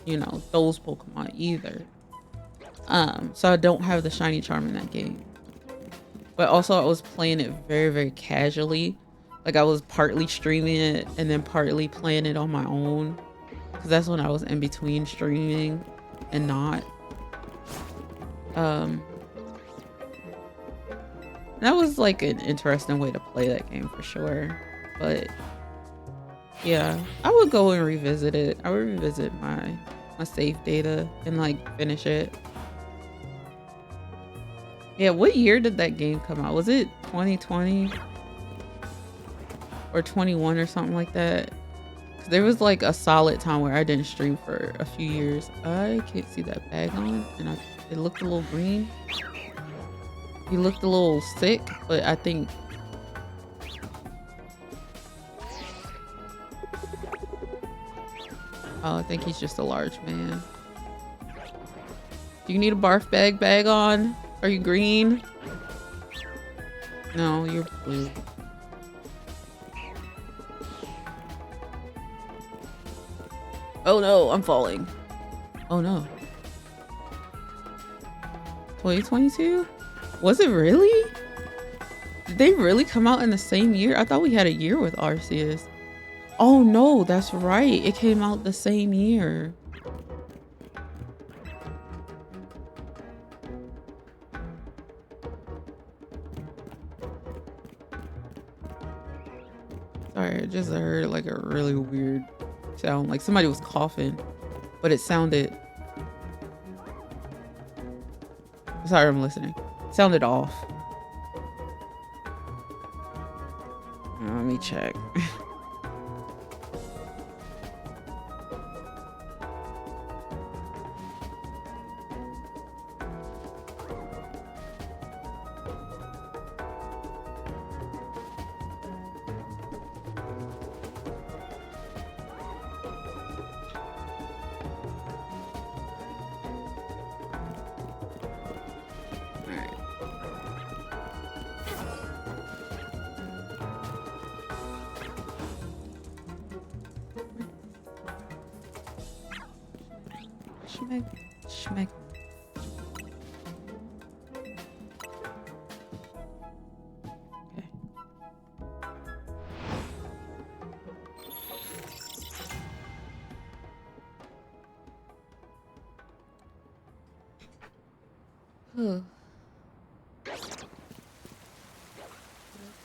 Speaker 1: you know, those Pokemon either. So I don't have the shiny charm in that game. But also I was playing it very, very casually. Like I was partly streaming it and then partly playing it on my own. Because that's when I was in between streaming and not. That was like an interesting way to play that game for sure. But yeah, I would go and revisit it. I would revisit my save data and like finish it. Yeah, what year did that game come out? Was it 2020 or 21 or something like that? 'Cause there was like a solid time where I didn't stream for a few years. I can't see that bag on, and it looked a little green. He looked a little sick, but I think I think he's just a large man. Do you need a barf bag on? Are you green? No, you're blue. Oh no, I'm falling. Oh no. 2022? Was it really? Did they really come out in the same year? I thought we had a year with Arceus. Oh no, that's right. It came out the same year. Sorry, I just heard like a really weird sound. Like somebody was coughing, but it sounded... Sorry, I'm listening. It sounded off. Let me check. Schmeck. Okay.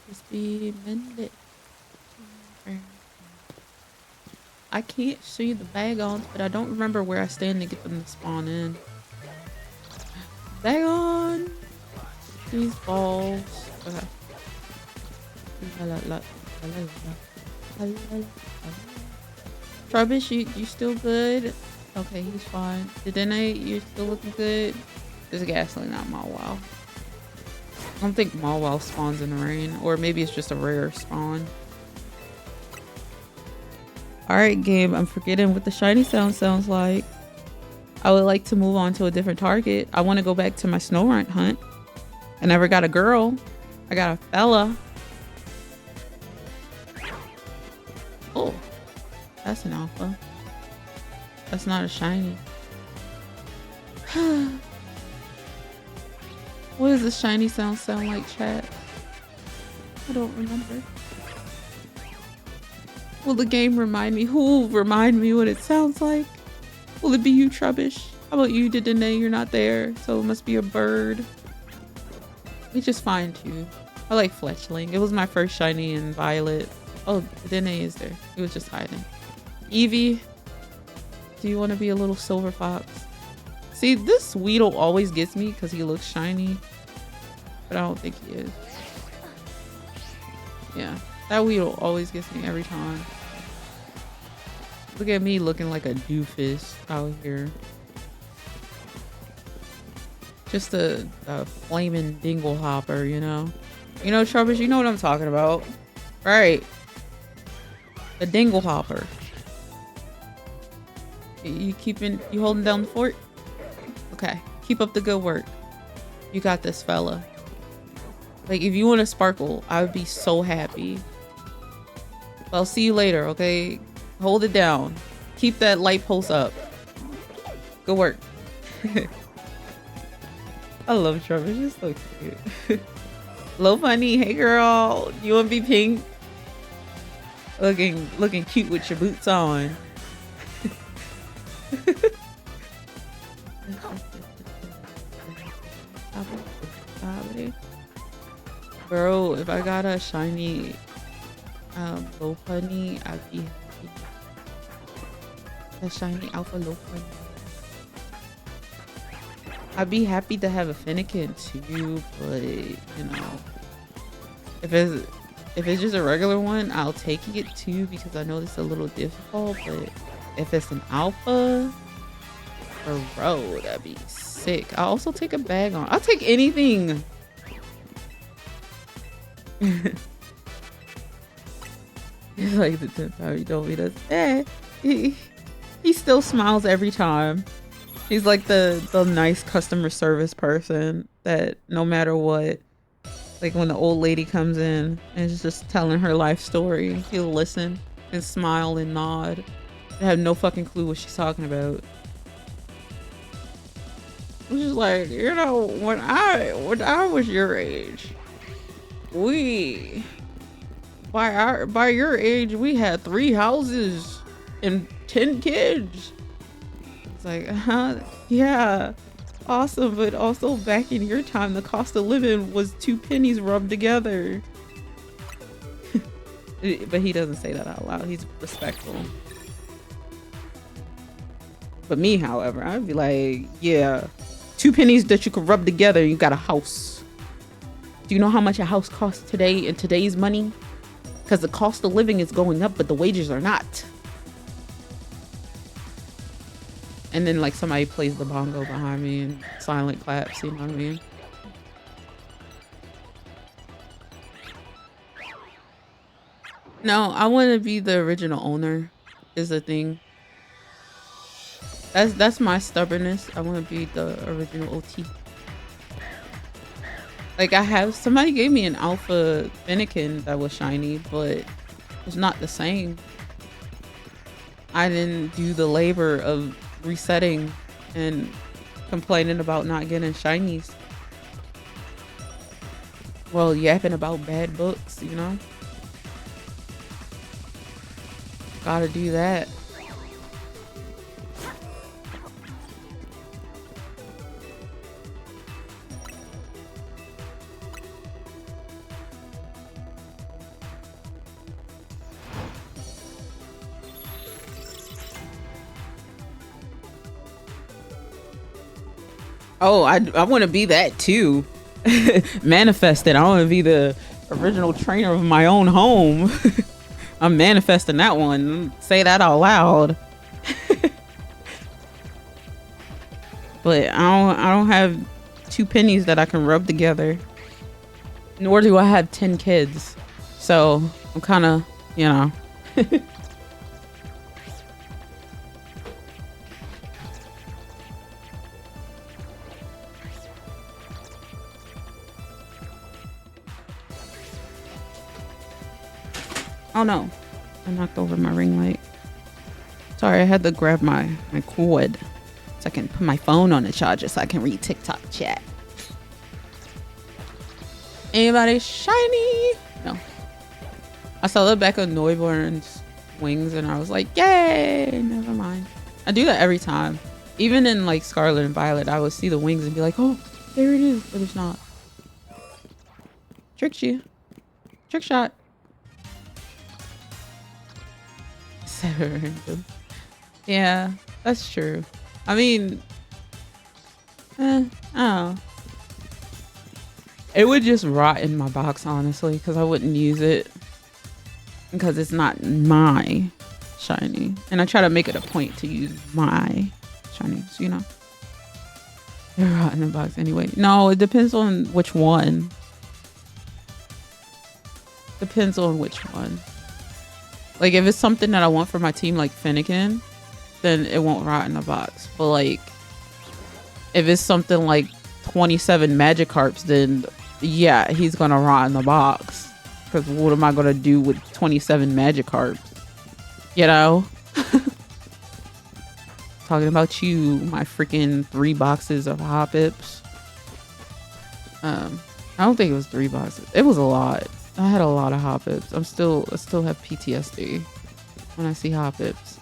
Speaker 1: Just be mended. I can't see the bag-ons, but I don't remember where I stand to get them to spawn in. Bag-on! These balls. Okay. Trubbish, you still good? Okay, he's fine. Dedenne, you're still looking good? There's gasoline, not Mawile. I don't think Mawile spawns in the rain, or maybe it's just a rare spawn. Alright, game, I'm forgetting what the shiny sound sounds like. I would like to move on to a different target. I want to go back to my Snorunt hunt. I never got a girl. I got a fella. Oh, that's an alpha. That's not a shiny. What does the shiny sound like, chat? I don't remember. Will the game remind me? Who will remind me what it sounds like? Will it be you, Trubbish? How about you, Dedenne? You're not there, so it must be a bird. We just find you. I like Fletchling. It was my first shiny in Violet. Oh, Dedenne is there. He was just hiding. Eevee, do you want to be a little silver fox? See, this Weedle always gets me because he looks shiny, but I don't think he is. Yeah, that Weedle always gets me every time. Look at me looking like a doofus out here. Just a flaming dingle hopper, you know? You know, Troubles, you know what I'm talking about. Right. A dingle hopper. You holding down the fort? Okay. Keep up the good work. You got this, fella. Like, if you want to sparkle, I would be so happy. I'll see you later, okay? Hold it down. Keep that light pulse up. Good work. I love Trevor. She's so cute. Hello, funny. Hey, girl. You want to be pink? Looking cute with your boots on. Bro, if I got a shiny low bunny, I'd be happy. A shiny alpha low bunny. I'd be happy to have a Fennekin too, but you know, if it's just a regular one, I'll take it too because I know it's a little difficult. But if it's an alpha, bro, that'd be sick. I'll also take a bag on. I'll take anything. It's like the 10th time he told me that. He still smiles every time. He's like the nice customer service person that no matter what, like when the old lady comes in and is just telling her life story, he'll listen and smile and nod and have no fucking clue what she's talking about. Which is like, you know, when I was your age, by your age, we had 3 houses and 10 kids. It's like, yeah, awesome. But also back in your time, the cost of living was 2 pennies rubbed together. But he doesn't say that out loud. He's respectful. But me, however, I'd be like, yeah, 2 pennies that you could rub together and you got a house. Do you know how much a house costs today in today's money? Because the cost of living is going up, but the wages are not. And then like somebody plays the bongo behind me and silent claps, you know what I mean? No, I want to be the original owner is the thing. That's my stubbornness. I want to be the original OT. Like somebody gave me an alpha Fennekin that was shiny, but it's not the same. I didn't do the labor of resetting and complaining about not getting shinies. Well, yapping about bad books, you know? Gotta do that. Oh, I want to be that too. Manifested. I want to be the original trainer of my own home. I'm manifesting that one. Say that out loud. But I don't have 2 pennies that I can rub together. Nor do I have 10 kids. So I'm kind of, you know. Oh no, I knocked over my ring light. Sorry, I had to grab my cord so I can put my phone on the charger so I can read TikTok chat. Anybody shiny? No. I saw the back of Neuborn's wings and I was like, yay, never mind. I do that every time. Even in like Scarlet and Violet, I would see the wings and be like, oh, there it is, but it's not. Tricked you. Trick shot. Yeah, that's true. I mean, I don't know. It would just rot in my box, honestly, because I wouldn't use it. Because it's not my shiny. And I try to make it a point to use my shinies, you know? They're rotten in the box anyway. No, it depends on which one. Depends on which one. Like, if it's something that I want for my team, like FENNEKIN, then it won't rot in the box. But, like, if it's something like 27 Magikarps, then, yeah, he's going to rot in the box. Because what am I going to do with 27 Magikarps? You know? Talking about you, my freaking 3 boxes of Hoppips. I don't think it was 3 boxes. It was a lot. I had a lot of Hoppips. I still have PTSD when I see Hoppips.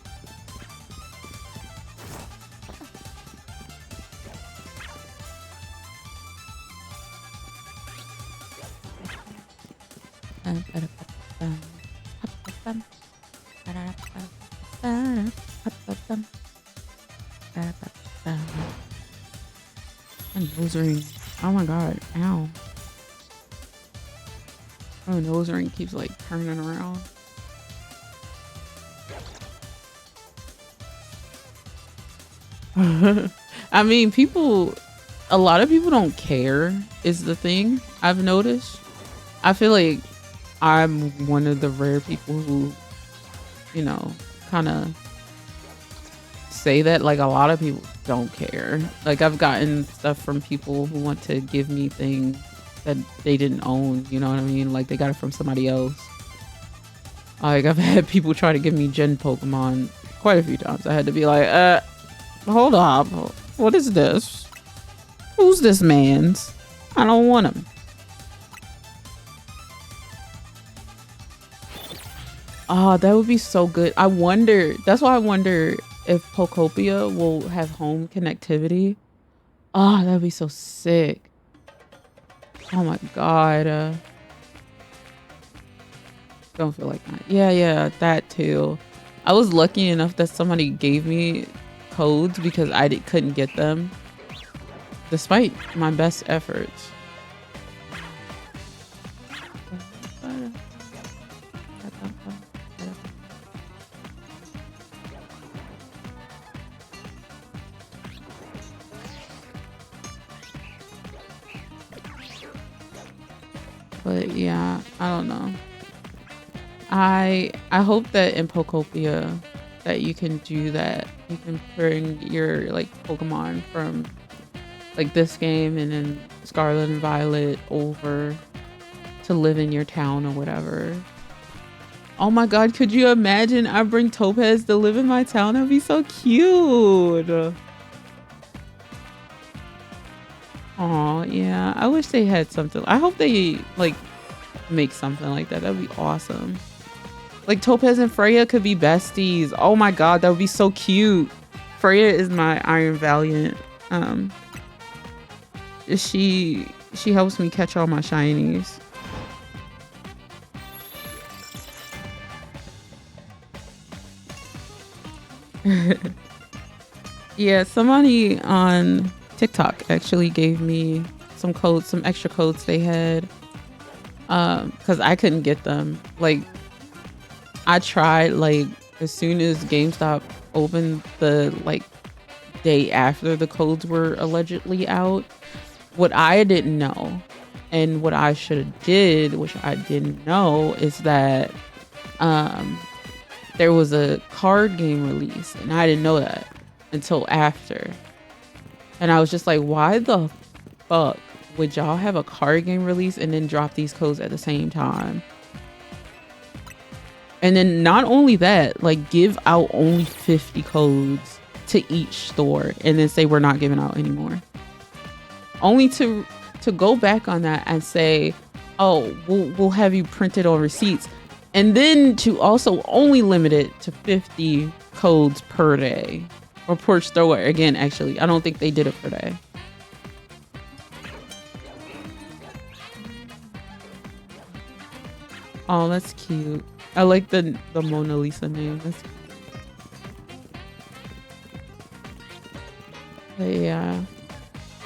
Speaker 1: And nose ring. Oh my god. Ow. Oh, nose ring keeps like turning around. I mean, a lot of people don't care is the thing I've noticed. I feel like I'm one of the rare people who, you know, kind of say that. Like, a lot of people don't care. Like, I've gotten stuff from people who want to give me things that they didn't own, you know what I mean? Like, they got it from somebody else. Like, I've had people try to give me Gen Pokemon quite a few times. I had to be like, hold up. What is this? Who's this man's? I don't want him. Oh, that would be so good. I wonder, that's why I wonder if Pokopia will have home connectivity. Oh, that would be so sick. Oh my god. Don't feel like that. Yeah, that too. I was lucky enough that somebody gave me codes because I couldn't get them despite my best efforts. But yeah, I don't know. I hope that in Pokopia that you can do that. You can bring your like Pokemon from like this game and then Scarlet and Violet over to live in your town or whatever. Oh my god, could you imagine I bring Topaz to live in my town? That'd be so cute. Oh yeah, I wish they had something. I hope they like make something like that. That'd be awesome. Like Topaz and Freya could be besties. Oh my god, that would be so cute. Freya is my Iron Valiant. She helps me catch all my shinies. Yeah, somebody on TikTok actually gave me some codes, some extra codes they had, because I couldn't get them. Like, I tried, like, as soon as GameStop opened the, like, day after the codes were allegedly out. What I didn't know, and what I should have did, which I didn't know, is that there was a card game release, and I didn't know that until after. And I was just like, why the fuck would y'all have a card game release and then drop these codes at the same time? And then not only that, like, give out only 50 codes to each store and then say we're not giving out anymore. Only to go back on that and say, oh, we'll have you printed on receipts. And then to also only limit it to 50 codes per day. Or per store. Again, actually, I don't think they did it per day. Oh, that's cute. I like the Mona Lisa name. That's cute. But yeah.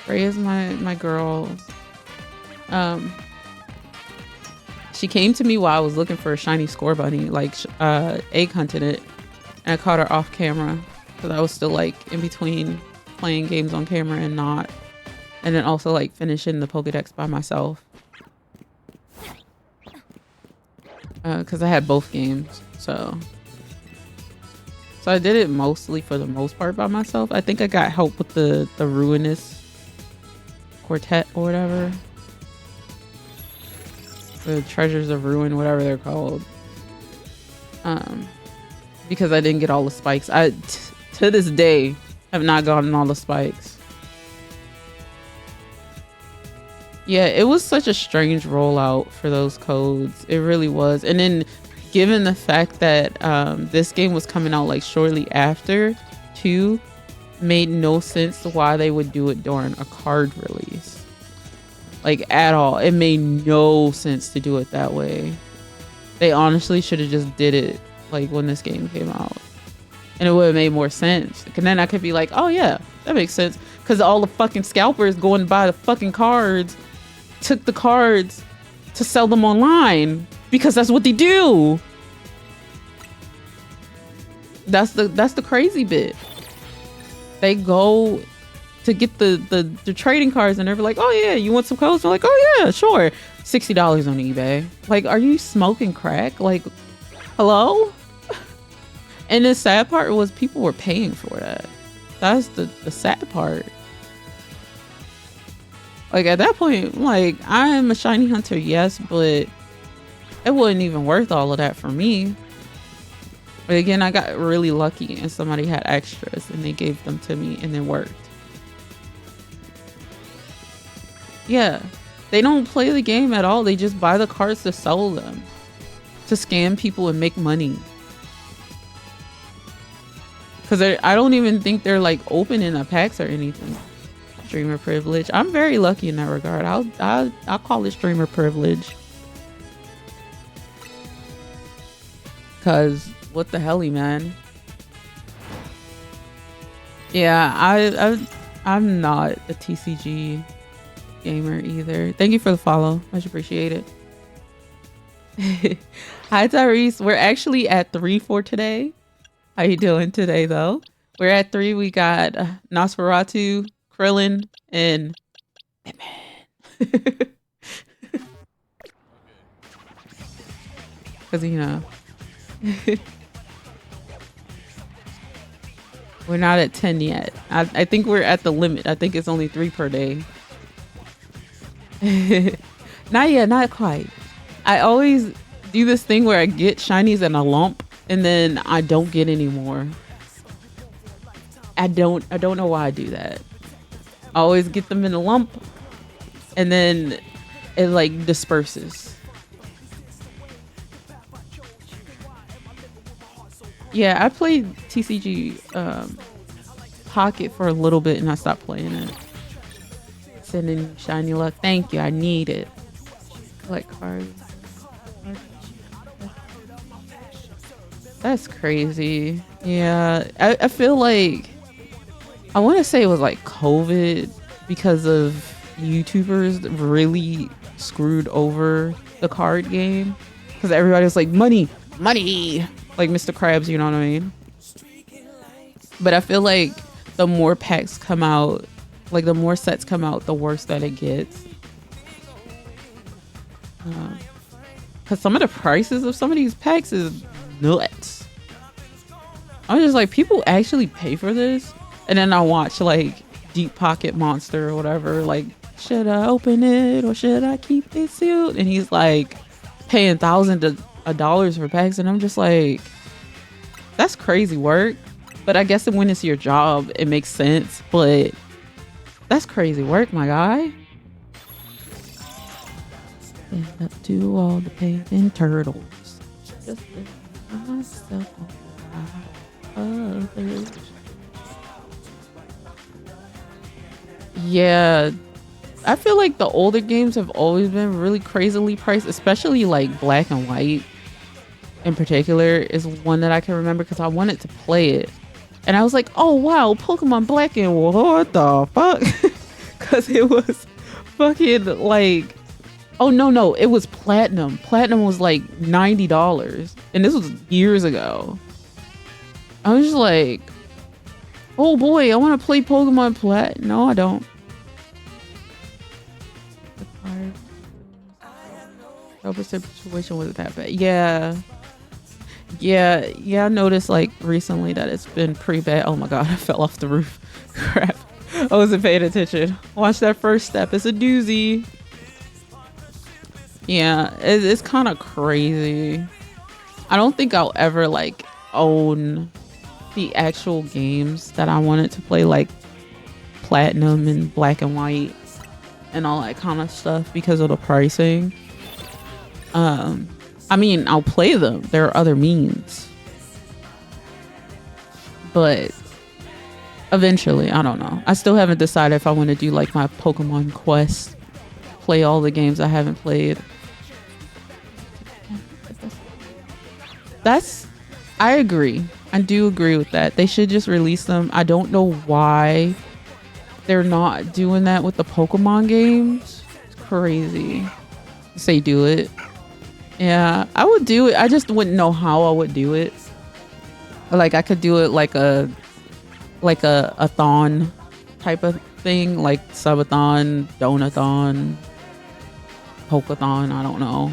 Speaker 1: Freya's my girl. She came to me while I was looking for a shiny Score Bunny, like egg hunting it. And I caught her off camera because I was still like in between playing games on camera and not. And then also like finishing the Pokedex by myself. Because I had both games, so I did it mostly for the most part by myself. I think I got help with the Ruinous Quartet or whatever. The Treasures of Ruin, whatever they're called. Because I didn't get all the spikes. To this day have not gotten all the spikes. Yeah, it was such a strange rollout for those codes. It really was. And then given the fact that this game was coming out like shortly after too, made no sense to why they would do it during a card release. Like at all. It made no sense to do it that way. They honestly should have just did it like when this game came out. And it would have made more sense. And then I could be like, oh yeah, that makes sense. Because all the fucking scalpers going to buy the fucking cards took the cards to sell them online because that's what they do. That's the crazy bit. They go to get the trading cards and they're like, oh yeah, you want some codes? They're like, oh yeah, sure. $60 on eBay. Like, are you smoking crack? Like, hello? And the sad part was people were paying for that. That's the sad part. Like at that point, like I am a shiny hunter, yes, but it wasn't even worth all of that for me. But again, I got really lucky and somebody had extras and they gave them to me and it worked. Yeah, they don't play the game at all. They just buy the cards to sell them, to scam people and make money. Because I don't even think they're like opening the packs or anything. Streamer privilege. I'm very lucky in that regard. I'll call it streamer privilege. Cause what the helly, man. Yeah, I'm not a TCG gamer either. Thank you for the follow. Much appreciated. Hi Tyrese. We're actually at 3 for today. How you doing today though? We're at 3. We got Nosferatu, Krillin, and Batman. Because, you know, we're not at 10 yet. I think we're at the limit. I think it's only 3 per day. Not yet, not quite. I always do this thing where I get shinies in a lump and then I don't get any more. I don't know why I do that. I always get them in a lump and then it like disperses. Yeah, I played TCG Pocket for a little bit and I stopped playing it. Sending shiny luck. Thank you. I need it. Collect cards. That's crazy. Yeah, I feel like I want to say it was like COVID because of YouTubers really screwed over the card game because everybody was like money like Mr. Krabs, you know what I mean? But I feel like the more packs come out, like the more sets come out, the worse that it gets. Because some of the prices of some of these packs is nuts. I'm just like, people actually pay for this? And then I watch like Deep Pocket Monster or whatever, like, should I open it or should I keep it sealed? And he's like paying thousands of dollars for packs, and I'm just like, that's crazy work. But I guess when it's your job, it makes sense. But that's crazy work, my guy. Stand up to all the painting turtles. Just myself on others. Yeah, I feel like the older games have always been really crazily priced, especially like Black and White in particular is one that I can remember because I wanted to play it. And I was like, oh wow, Pokemon Black and White, what the fuck? Because it was fucking like, oh no, it was Platinum. Platinum was like $90. And this was years ago. I was like, oh boy, I want to play Pokemon Plat. No, I don't. Hope the situation wasn't that bad. Yeah. I noticed like recently that it's been pretty bad. Oh my god, I fell off the roof. Crap. I wasn't paying attention. Watch that first step. It's a doozy. Yeah, it's kind of crazy. I don't think I'll ever like own the actual games that I wanted to play, like Platinum and Black and White and all that kind of stuff because of the pricing. I mean, I'll play them. There are other means. But eventually, I don't know. I still haven't decided if I want to do like my Pokemon Quest, play all the games I haven't played. I agree. I do agree with that. They should just release them. I don't know why they're not doing that with the Pokemon games. It's crazy. Say do it. Yeah, I would do it. I just wouldn't know how I would do it. Like I could do it like a thon type of thing, like subathon, donathon, pokeathon, I don't know.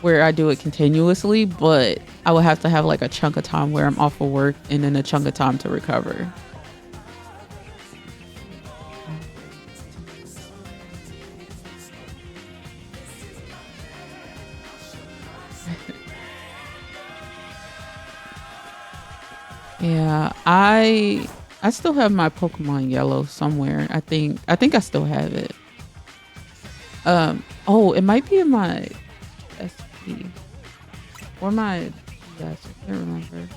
Speaker 1: Where I do it continuously, but I would have to have like a chunk of time where I'm off of work and then a chunk of time to recover. Yeah, I still have my Pokemon Yellow somewhere. I think I still have it. Oh, it might be in my SP or my yes, I can't remember.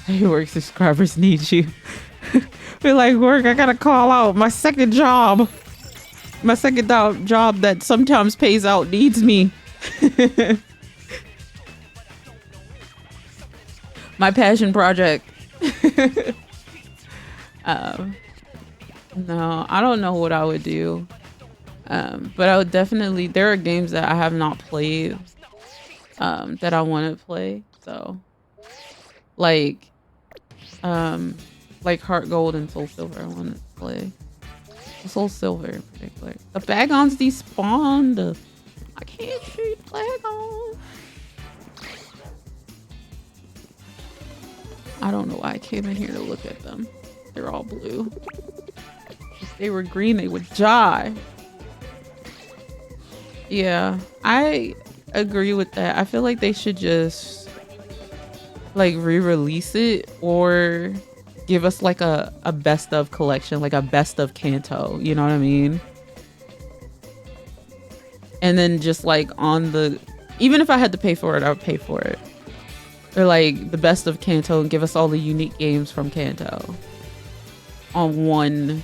Speaker 1: Hey, work subscribers need you. Be like, work, I gotta call out my second job. My second job that sometimes pays out needs me. My passion project. No, I don't know what I would do. But I would definitely, there are games that I have not played that I want to play. So like Heart Gold and Soul Silver I want to play. Soul Silver in particular. The Bagons despawned. I can't shoot Bagons. I don't know why I came in here to look at them. They're all blue. If they were green, they would die. Yeah, I agree with that. I feel like they should just like re-release it or give us like a best of collection, like a best of Kanto. You know what I mean? And then just like on the, even if I had to pay for it, I would pay for it. Or like the best of Kanto and give us all the unique games from Kanto on one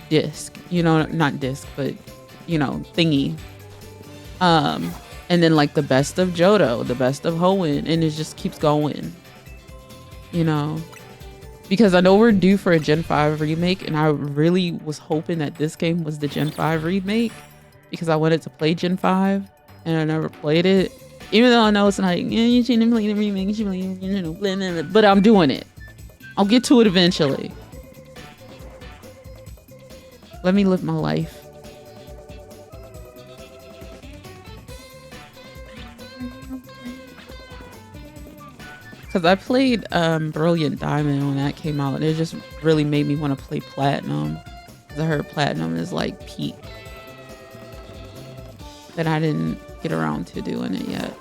Speaker 1: disc, you know, not disc, but you know, thingy. And then like the best of Johto, the best of Hoenn, and it just keeps going, you know, because I know we're due for a Gen 5 remake, and I really was hoping that this game was the Gen 5 remake because I wanted to play Gen 5 and I never played it. Even though I know it's like, yeah, you shouldn't play the remake, you should play, you know, blah, blah, blah. But I'm doing it. I'll get to it eventually. Let me live my life. Because I played Brilliant Diamond when that came out, and it just really made me want to play Platinum. Because I heard Platinum is like peak. But I didn't get around to doing it yet.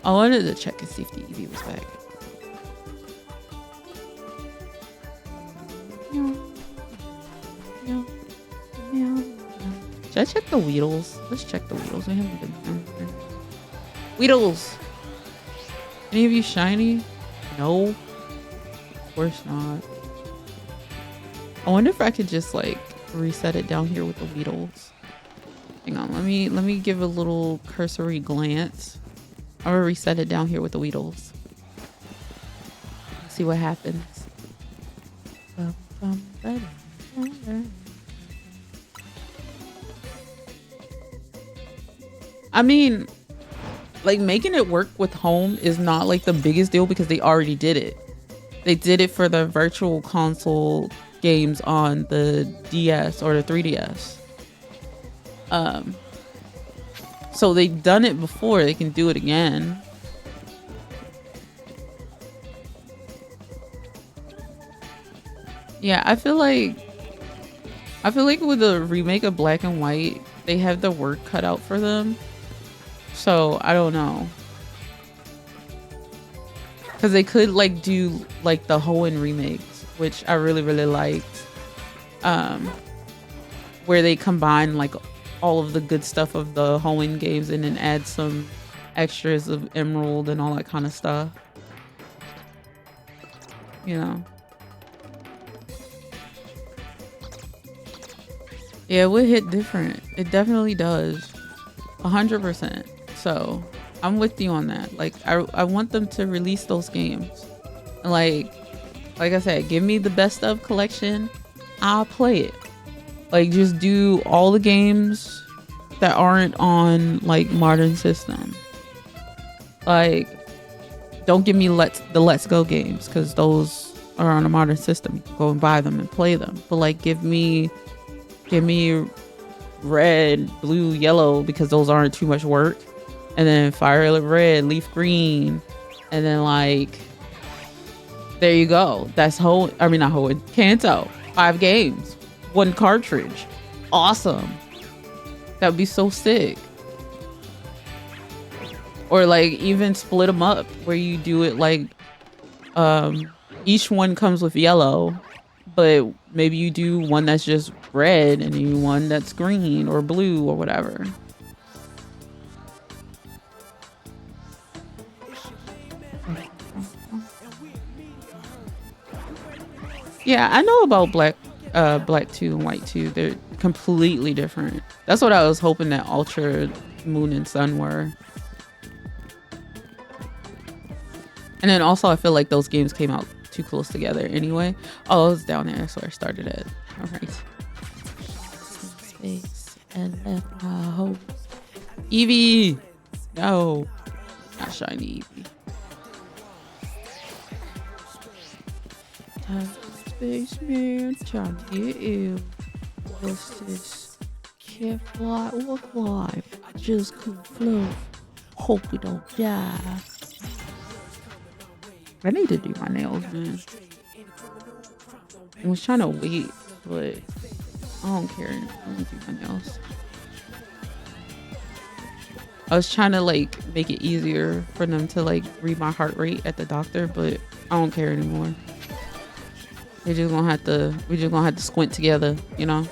Speaker 1: I wanted to check and see if the Eevee was back. Should I check the Weedles? Let's check the Weedles. We haven't been there. Weedles! Any of you shiny? No. Of course not. I wonder if I could just like reset it down here with the Weedles. Hang on, let me give a little cursory glance. I'm gonna reset it down here with the Weedles. See what happens. I mean, like making it work with home is not like the biggest deal because they already did it. They did it for the virtual console games on the DS or the 3DS. So they've done it before, they can do it again. Yeah, I feel like with the remake of Black and White, they have the work cut out for them. So I don't know. Because they could like do like the Hoenn remakes, which I really, really liked. Where they combine like all of the good stuff of the Hoenn games and then add some extras of Emerald and all that kind of stuff. You know. Yeah, it would hit different. It definitely does. 100%. So I'm with you on that. Like I want them to release those games. Like I said, give me the best of collection. I'll play it. Like just do all the games that aren't on like modern system. Like don't give me the Let's Go games because those are on a modern system. Go and buy them and play them. But like give me red, blue, yellow because those aren't too much work. And then Violet Red, Leaf Green. And then like there you go. That's Kanto. 5 games. 1 cartridge. Awesome. That would be so sick. Or like even split them up where you do it like each one comes with yellow, but maybe you do one that's just red and you one that's green or blue or whatever. Yeah, I know about Black 2 and White 2. They're completely different. That's what I was hoping that Ultra Moon and Sun were. And then also I feel like those games came out too close together anyway. Oh, it was down there. That's where I started at. All right. Space and left my home. Eevee! No. Not shiny Eevee. Spaceman trying to get ill. What's this? Can't fly or fly. Just couldn't float. Hope we don't die. I need to do my nails, man. I was trying to wait, but I don't care. I'm gonna do my nails. I was trying to like make it easier for them to like read my heart rate at the doctor, but I don't care anymore. We're just gonna have to squint together, you know?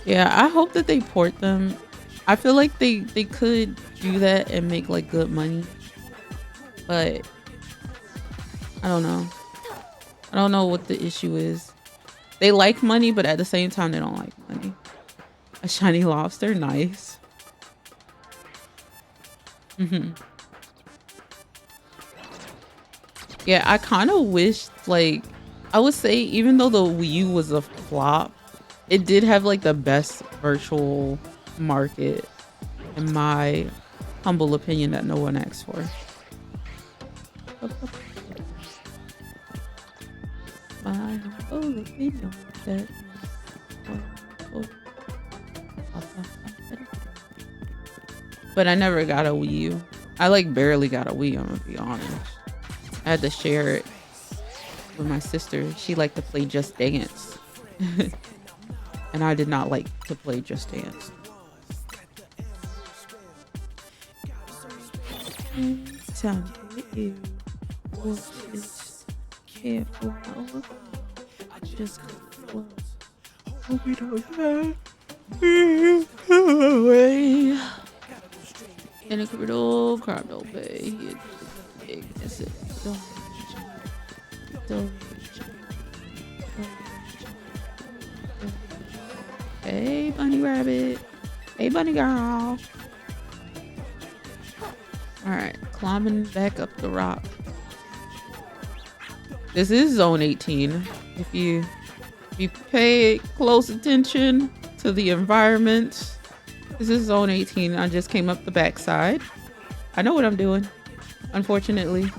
Speaker 1: Yeah, I hope that they port them. I feel like they could do that and make like good money, but I don't know. I don't know what the issue is. They like money, but at the same time, they don't like money. A shiny lobster, nice. Yeah, I kind of wish, like, I would say even though the Wii U was a flop, it did have like the best virtual market, in my humble opinion, that no one asked for. My humble opinion that but I never got a Wii U. I like barely got a Wii, I'm gonna be honest. I had to share it with my sister. She liked to play Just Dance. And I did not like to play Just Dance. Time to get you. Just careful. I just close. Hope we don't die. Away. In a criddle, crowd obey. That's it. Don't. Hey, bunny rabbit. Hey, bunny girl. All right, climbing back up the rock. This is zone 18. If you pay close attention to the environment. This is zone 18. I just came up the backside. I know what I'm doing, unfortunately.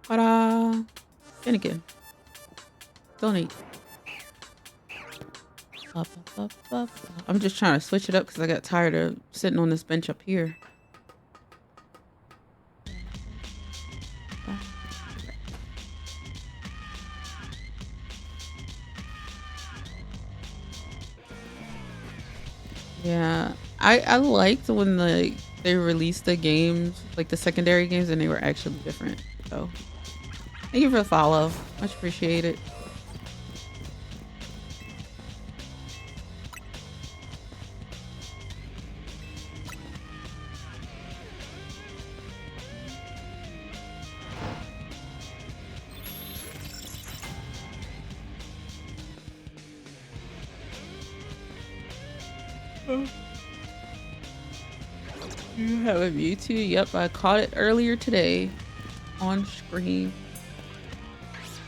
Speaker 1: Ta-da! FENNEKIN. Donate. Up, up, up, up. I'm just trying to switch it up because I got tired of sitting on this bench up here. Yeah, I liked when they released the games, like the secondary games, and they were actually different. So thank you for the follow. Much appreciated. You have a Mewtwo? Yep, I caught it earlier today on screen.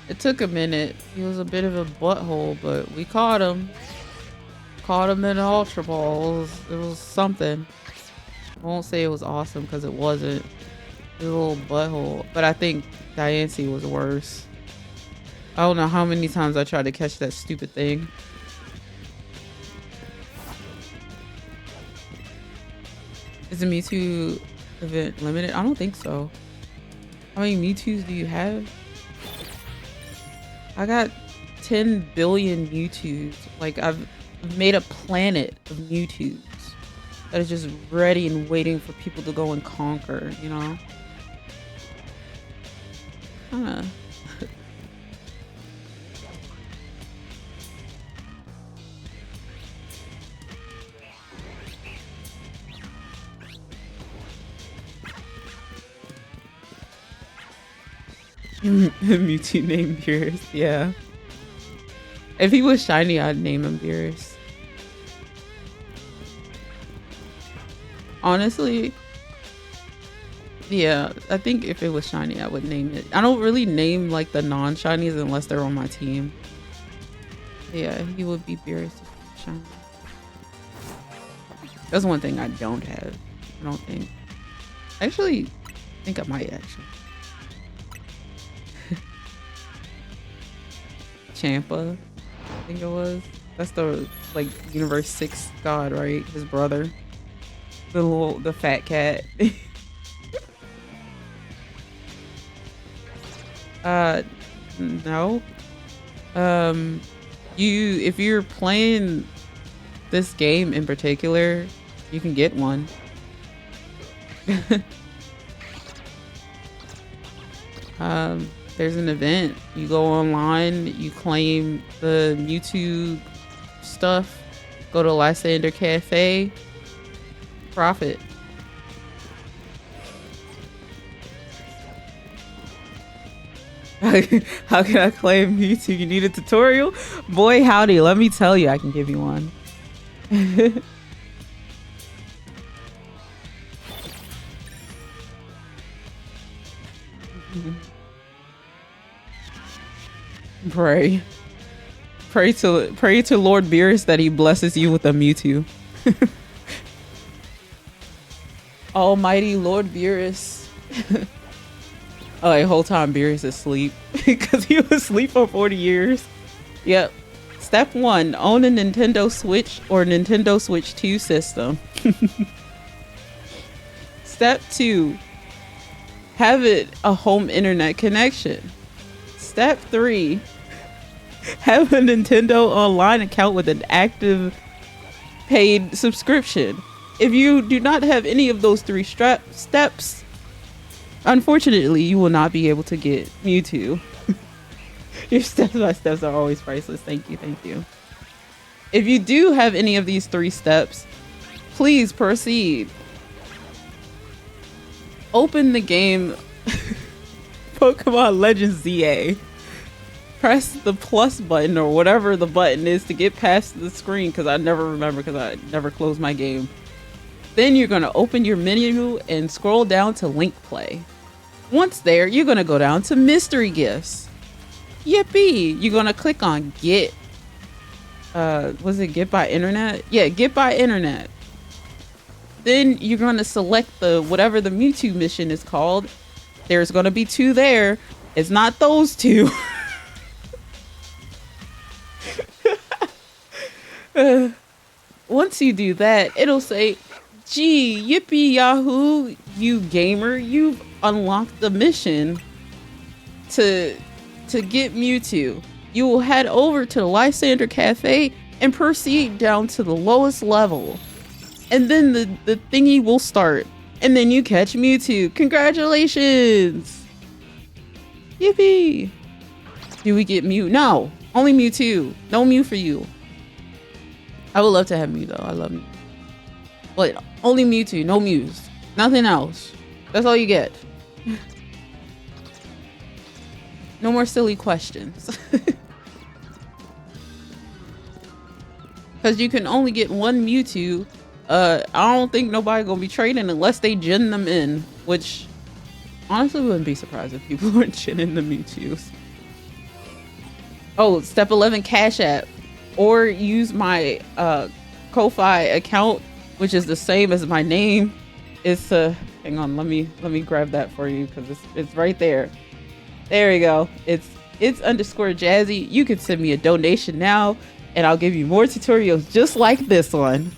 Speaker 1: It took a minute. He was a bit of a butthole, but we caught him. Caught him in Ultra Ball. It was something. I won't say it was awesome because it wasn't. It was a little butthole. But I think Diancie was worse. I don't know how many times I tried to catch that stupid thing. Is the Mewtwo event limited? I don't think so. How many Mewtwo's do you have? I got 10 billion Mewtwo's. Like, I've made a planet of Mewtwo's that is just ready and waiting for people to go and conquer, you know? Kinda. Mewtwo named Beerus, yeah. If he was shiny, I'd name him Beerus. Honestly, yeah, I think if it was shiny, I would name it. I don't really name like the non-shinies unless they're on my team. Yeah, he would be Beerus if he was shiny. That's one thing I don't have. I don't think. Actually, I think I might actually. Champa, I think it was. That's the like Universe 6 god, right? His brother. The fat cat. No. If you're playing this game in particular, you can get one. There's an event. You go online, you claim the Mewtwo stuff, go to Lysander Cafe, profit. How can I claim Mewtwo? You need a tutorial? Boy, howdy, let me tell you, I can give you one. Pray to Lord Beerus that he blesses you with a Mewtwo. Almighty Lord Beerus. Oh, the whole time Beerus is asleep because he was asleep for 40 years. Yep. Step 1: own a Nintendo Switch or Nintendo Switch 2 system. Step 2: have a home internet connection. Step 3: have a Nintendo Online account with an active paid subscription. If you do not have any of those 3 steps, unfortunately, you will not be able to get Mewtwo. Your step-by-steps are always priceless. Thank you, thank you. If you do have any of these 3 steps, please proceed. Open the game Pokemon Legends ZA. Press the plus button or whatever the button is to get past the screen, because I never remember because I never closed my game. Then you're going to open your menu and scroll down to Link Play. Once there, you're going to go down to Mystery Gifts. Yippee! You're gonna click on get. Was it get by internet? Yeah, get by internet. Then you're gonna select the whatever the Mewtwo mission is called. There's gonna be 2 there. It's not those 2. Once you do that, it'll say, gee, yippee yahoo, you gamer, you've unlocked the mission to get Mewtwo. You will head over to the Lysander Cafe and proceed down to the lowest level. And then the thingy will start. And then you catch Mewtwo. Congratulations! Yippee! Do we get Mew? No! Only Mewtwo. No Mew for you. I would love to have Mew though. I love Mew. But only Mewtwo, no Mews. Nothing else. That's all you get. No more silly questions. Because you can only get 1 Mewtwo. I don't think nobody gonna be trading unless they gen them in. Which, honestly, wouldn't be surprised if people were genning the Mewtwo's. Oh, step 11 Cash App. Or use my Ko-Fi account, which is the same as my name. It's hang on, let me grab that for you because it's right there. There we go. It's _Jazzy. You can send me a donation now and I'll give you more tutorials just like this one.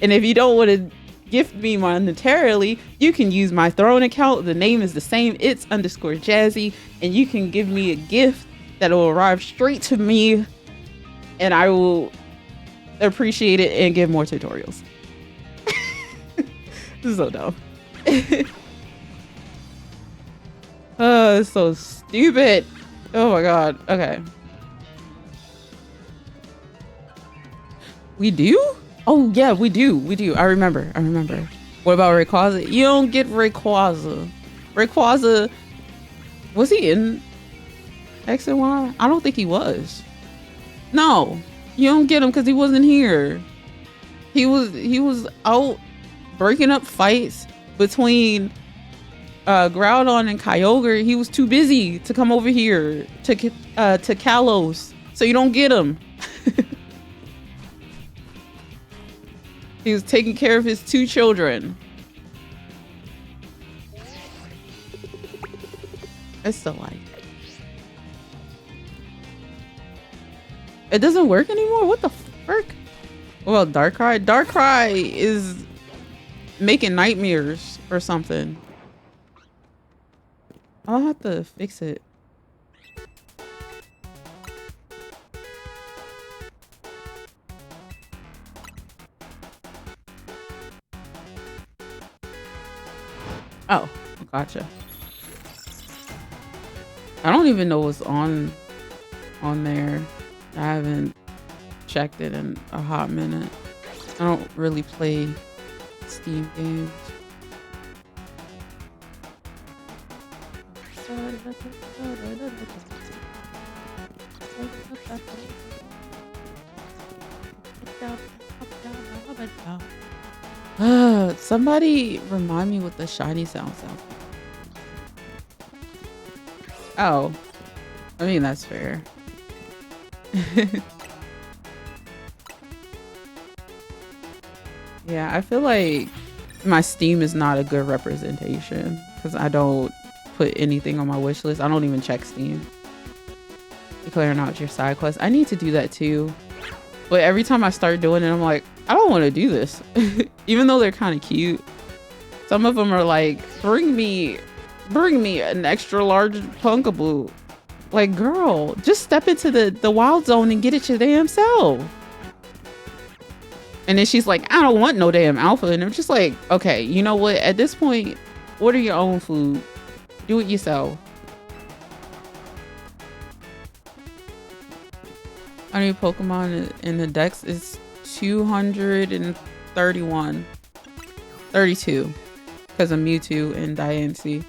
Speaker 1: And if you don't want to gift me monetarily, you can use my Throne account. The name is the same. It's _Jazzy, and you can give me a gift that will arrive straight to me and I will appreciate it and give more tutorials. This is so dumb. Oh, it's so stupid. Oh my god. Okay. We do? Oh yeah, we do. We do. I remember. What about Rayquaza? You don't get Rayquaza. Rayquaza, was he in X and Y? I don't think he was. No, you don't get him because he wasn't here. He was out breaking up fights between Groudon and Kyogre. He was too busy to come over here to Kalos, so you don't get him. He was taking care of his 2 children. It's still like it doesn't work anymore. What the frick? Well, Darkrai. Darkrai is making nightmares or something. I'll have to fix it. Oh, gotcha. I don't even know what's on there. I haven't checked it in a hot minute. I don't really play Steam games. Somebody remind me what the shiny sound sounds like. Oh, I mean, that's fair. Yeah, I feel like my Steam is not a good representation because I don't put anything on my wish list. I don't even check Steam. Declaring out your side quest. I need to do that too. But every time I start doing it, I'm like, I don't want to do this. Even though they're kind of cute. Some of them are like, bring me an extra large Punkaboo. Like, girl, just step into the wild zone and get it your damn self. And then she's like, I don't want no damn alpha. And I'm just like, okay, you know what? At this point, order your own food. Do it yourself. How many Pokemon in the dex is 231. 32. Because of Mewtwo and Diancie.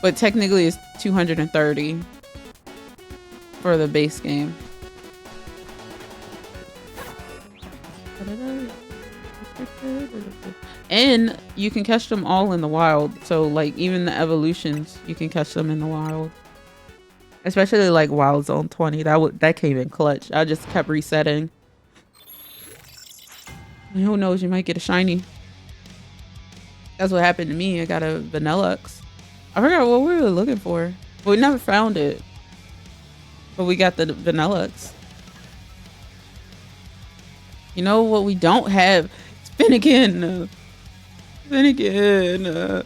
Speaker 1: But technically it's 230 for the base game. And you can catch them all in the wild. So like even the evolutions, you can catch them in the wild. Especially like Wild Zone 20. That came in clutch. I just kept resetting. And who knows, you might get a shiny. That's what happened to me. I got a Vanillux. I forgot what we were looking for. We never found it. But we got the Vanillux. You know what we don't have? It's FENNEKIN. FENNEKIN.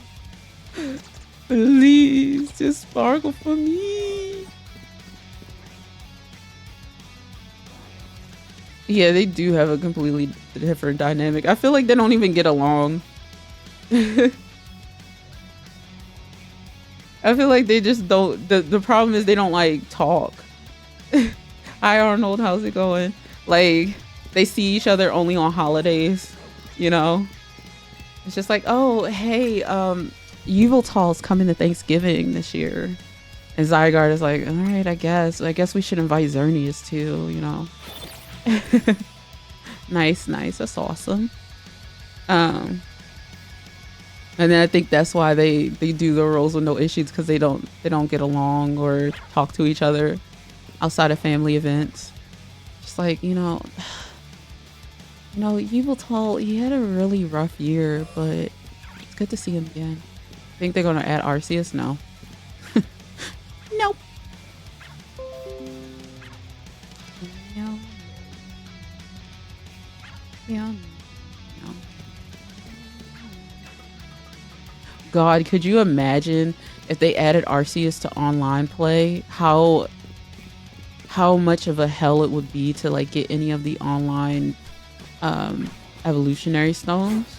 Speaker 1: Please, just sparkle for me. Yeah, they do have a completely different dynamic. I feel like they don't even get along. I feel like they just don't. The problem is they don't like talk. Hi Arnold, how's it going? Like they see each other only on holidays, you know? It's just like, oh hey, Yveltal's coming to Thanksgiving this year. And Zygarde is like, all right, I guess we should invite Xerneas too, you know. Nice, that's awesome. And then I think that's why they do the roles with no issues, because they don't get along or talk to each other outside of family events. Just like, you know, Yveltal, he had a really rough year, but it's good to see him again. I think they're gonna add Arceus now. Nope. No. Yeah. No. God, could you imagine if they added Arceus to online play? How much of a hell it would be to like get any of the online evolutionary stones?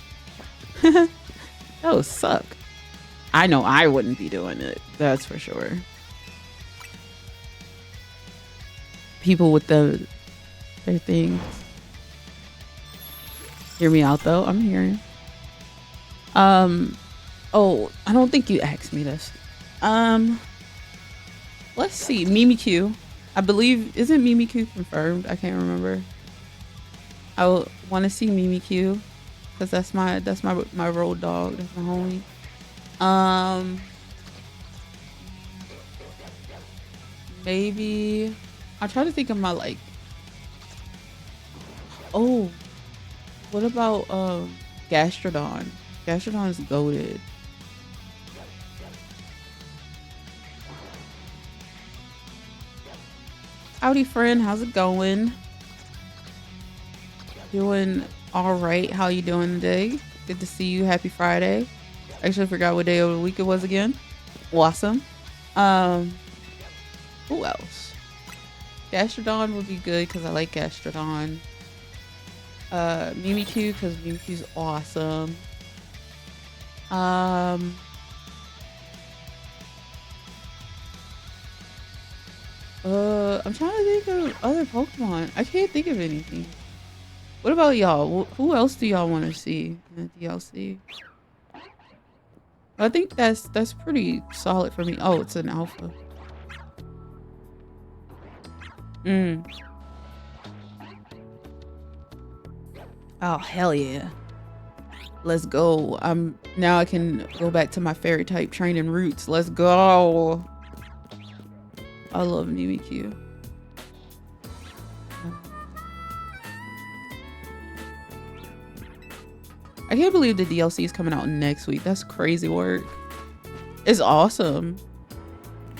Speaker 1: That would suck. I know I wouldn't be doing it. That's for sure. People with their things. Hear me out though. I'm hearing. Oh, I don't think you asked me this. Let's see. Mimikyu. I believe, isn't Mimikyu confirmed? I can't remember. I want to see Mimikyu because that's my road dog. That's my homie. Maybe I'll try to think of my like. Oh, what about Gastrodon? Gastrodon is goated. Howdy friend, how's it going? Doing all right. How you doing today? Good to see you. Happy Friday. Actually forgot what day of the week it was again. Awesome. Who else? Gastrodon would be good because I like Gastrodon. Mimikyu because Mimikyu's awesome. I'm trying to think of other Pokemon. I can't think of anything. What about y'all? Who else do y'all want to see in the DLC? I think that's pretty solid for me. Oh, it's an alpha. Oh, hell yeah. Let's go. Now I can go back to my fairy type training roots. Let's go. I love Mimikyu. I can't believe the DLC is coming out next week. That's crazy work. It's awesome.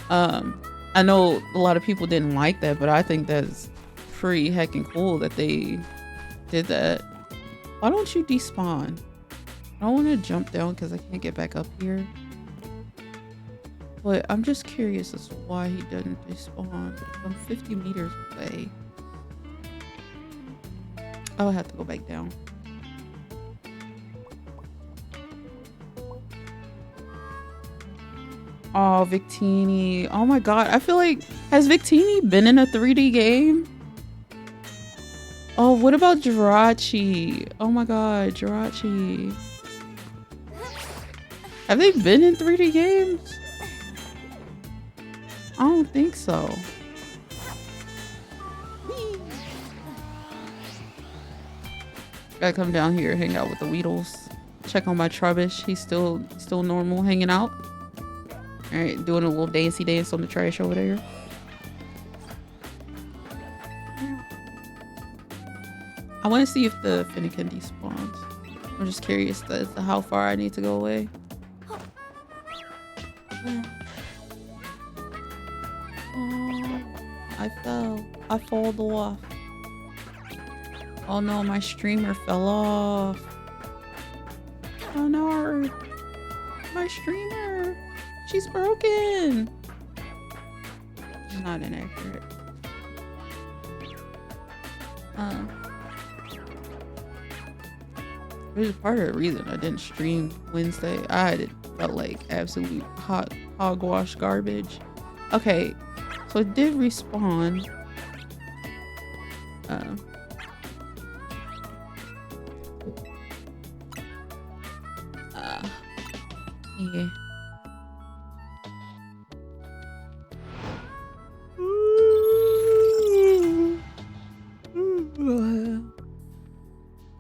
Speaker 1: I know a lot of people didn't like that, but I think that's pretty heckin' cool that they did that. Why don't you despawn? I don't want to jump down because I can't get back up here. But I'm just curious as to why he doesn't despawn. I'm 50 meters away. I'll have to go back down. Oh, Victini. Oh my god. I feel like, has Victini been in a 3D game? Oh, what about Jirachi? Oh my god, Jirachi. Have they been in 3D games? I don't think so. Gotta come down here, hang out with the Weedles. Check on my Trubbish. He's still normal, hanging out. All right, doing a little dancey dance on the trash over there. I want to see if the Finnekin despawns. I'm just curious as to how far I need to go away. Oh, I fell. I falled off. Oh no, my streamer fell off. Oh no, my streamer. She's broken. She's not inaccurate. There's part of the reason I didn't stream Wednesday. I felt like absolute hogwash garbage. Okay, so it did respawn. Yeah.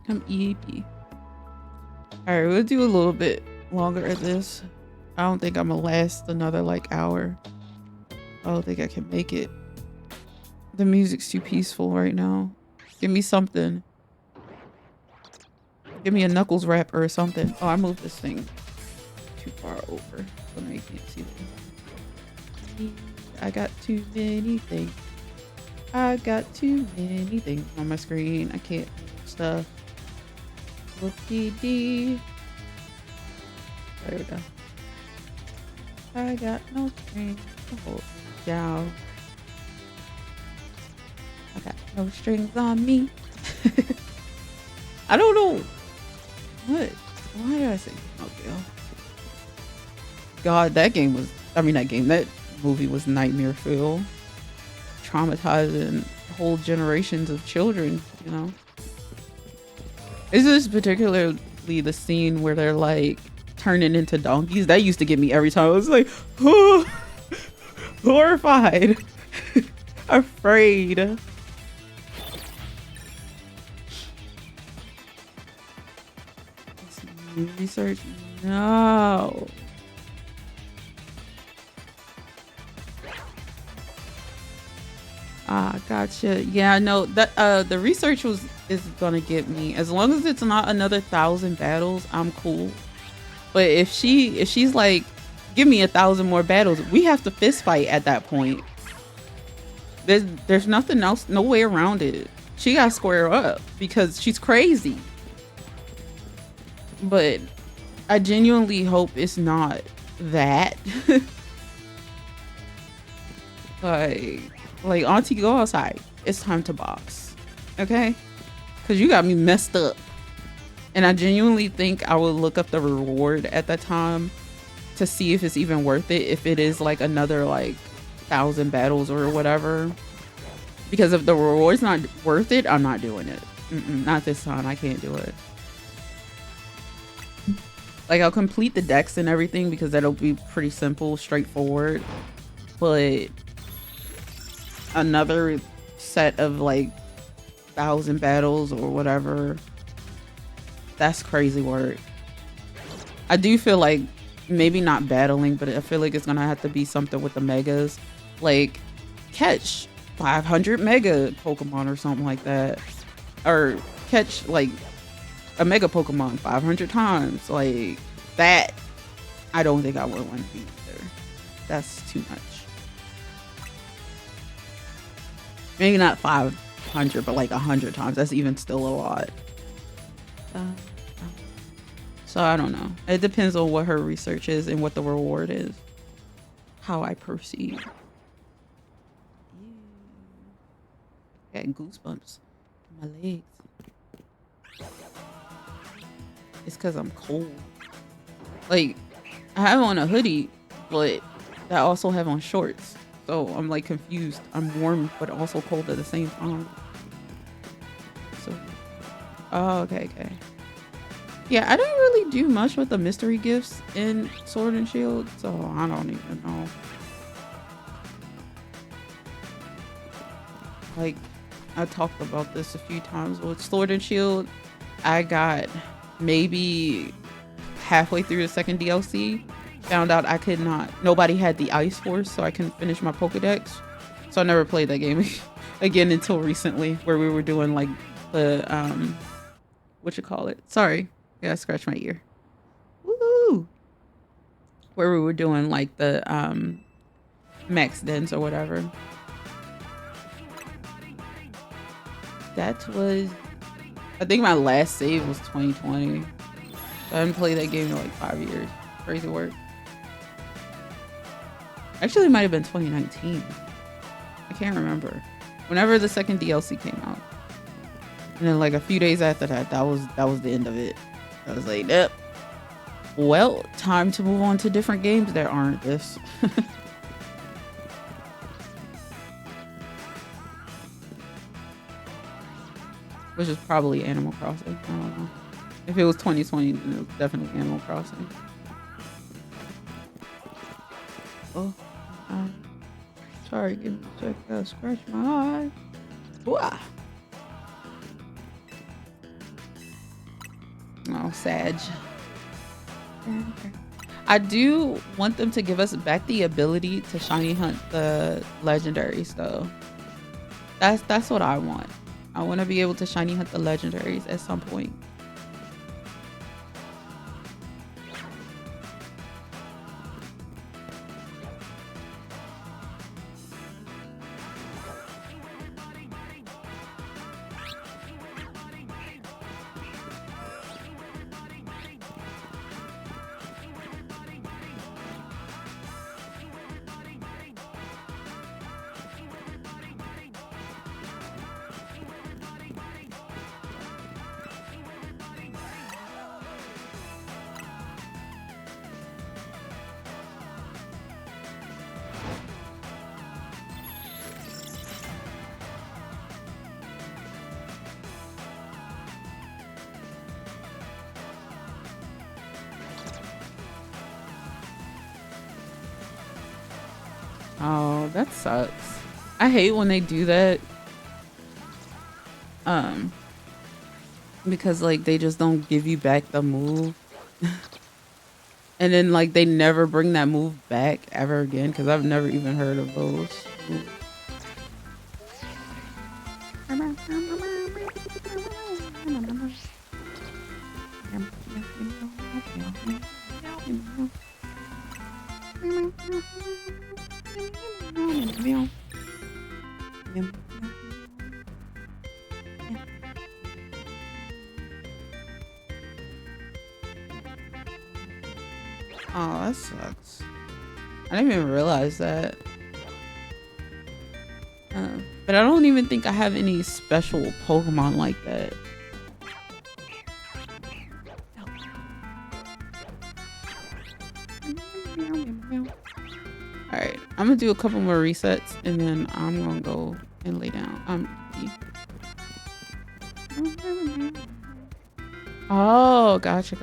Speaker 1: I'm EAP. Alright, we'll do a little bit longer at this. I don't think I'm gonna last another like hour. I don't think I can make it. The music's too peaceful right now. Give me something. Give me a Knuckles rapper or something. Oh, I moved this thing too far over, so now you can't see it. I got too many things. I got too many things on my screen. I can't stuff. Whoop-dee-dee. There we go. I got no strings to hold down. I got no strings on me. I don't know. What? Why did I say okay? God, that game was, I mean that movie was nightmare filled. Traumatizing whole generations of children, you know? Is this particularly the scene where they're like turning into donkeys? That used to get me every time. I was like, oh, horrified, afraid. Research, no. Ah, gotcha. Yeah, no, that the research is gonna get me. As long as it's not another 1,000 battles, I'm cool. But if she's like, give me 1,000 more battles, we have to fist fight at that point. There's nothing else, no way around it. She gotta square up because she's crazy. But I genuinely hope it's not that. Like auntie, go outside. It's time to box. Okay? Because you got me messed up. And I genuinely think I would look up the reward at that time to see if it's even worth it. If it is like another like 1,000 battles or whatever. Because if the reward's not worth it, I'm not doing it. Not this time. I can't do it. Like I'll complete the decks and everything because that'll be pretty simple, straightforward. But another set of like 1,000 battles or whatever, that's crazy work. I do feel like maybe not battling, but I feel like it's gonna have to be something with the megas, like catch 500 mega Pokemon or something like that, or catch like a mega Pokemon 500 times. Like that, I don't think I would want to do either. That's too much. Maybe not 500, but like 100 times. That's even still a lot. So I don't know. It depends on what her research is and what the reward is. How I proceed. Got goosebumps in my legs. It's because I'm cold. Like, I have on a hoodie, but I also have on shorts. So I'm like confused. I'm warm, but also cold at the same time. So, oh, okay. Yeah, I didn't really do much with the mystery gifts in Sword and Shield, so I don't even know. Like, I talked about this a few times with Sword and Shield. I got maybe halfway through the second DLC, found out I could not, nobody had the Ice Force, so I couldn't finish my Pokedex. So I never played that game again until recently, where we were doing like the, what you call it? Sorry, yeah, I scratched my ear. Woo! Where we were doing like the max dens or whatever. That was, I think my last save was 2020. I haven't played that game in like 5 years. Crazy work. Actually, it might have been 2019. I can't remember. Whenever the second DLC came out. And then like a few days after that, that was the end of it. I was like, yep. Well, time to move on to different games that aren't this. Which is probably Animal Crossing. I don't know. If it was 2020, then it was definitely Animal Crossing. Oh, sorry, give me a sec. Gotta scratch my eye. Wah. Oh, Sag. Okay. I do want them to give us back the ability to shiny hunt the legendaries, though. That's what I want. I want to be able to shiny hunt the legendaries at some point. Oh, that sucks. I hate when they do that. Because like they just don't give you back the move. And then like they never bring that move back ever again, because I've never even heard of those. Oh, that sucks. I didn't even realize that. But I don't even think I have any special Pokemon like that. Alright, I'm gonna do a couple more resets and then I'm gonna go and lay down. Oh, gotcha.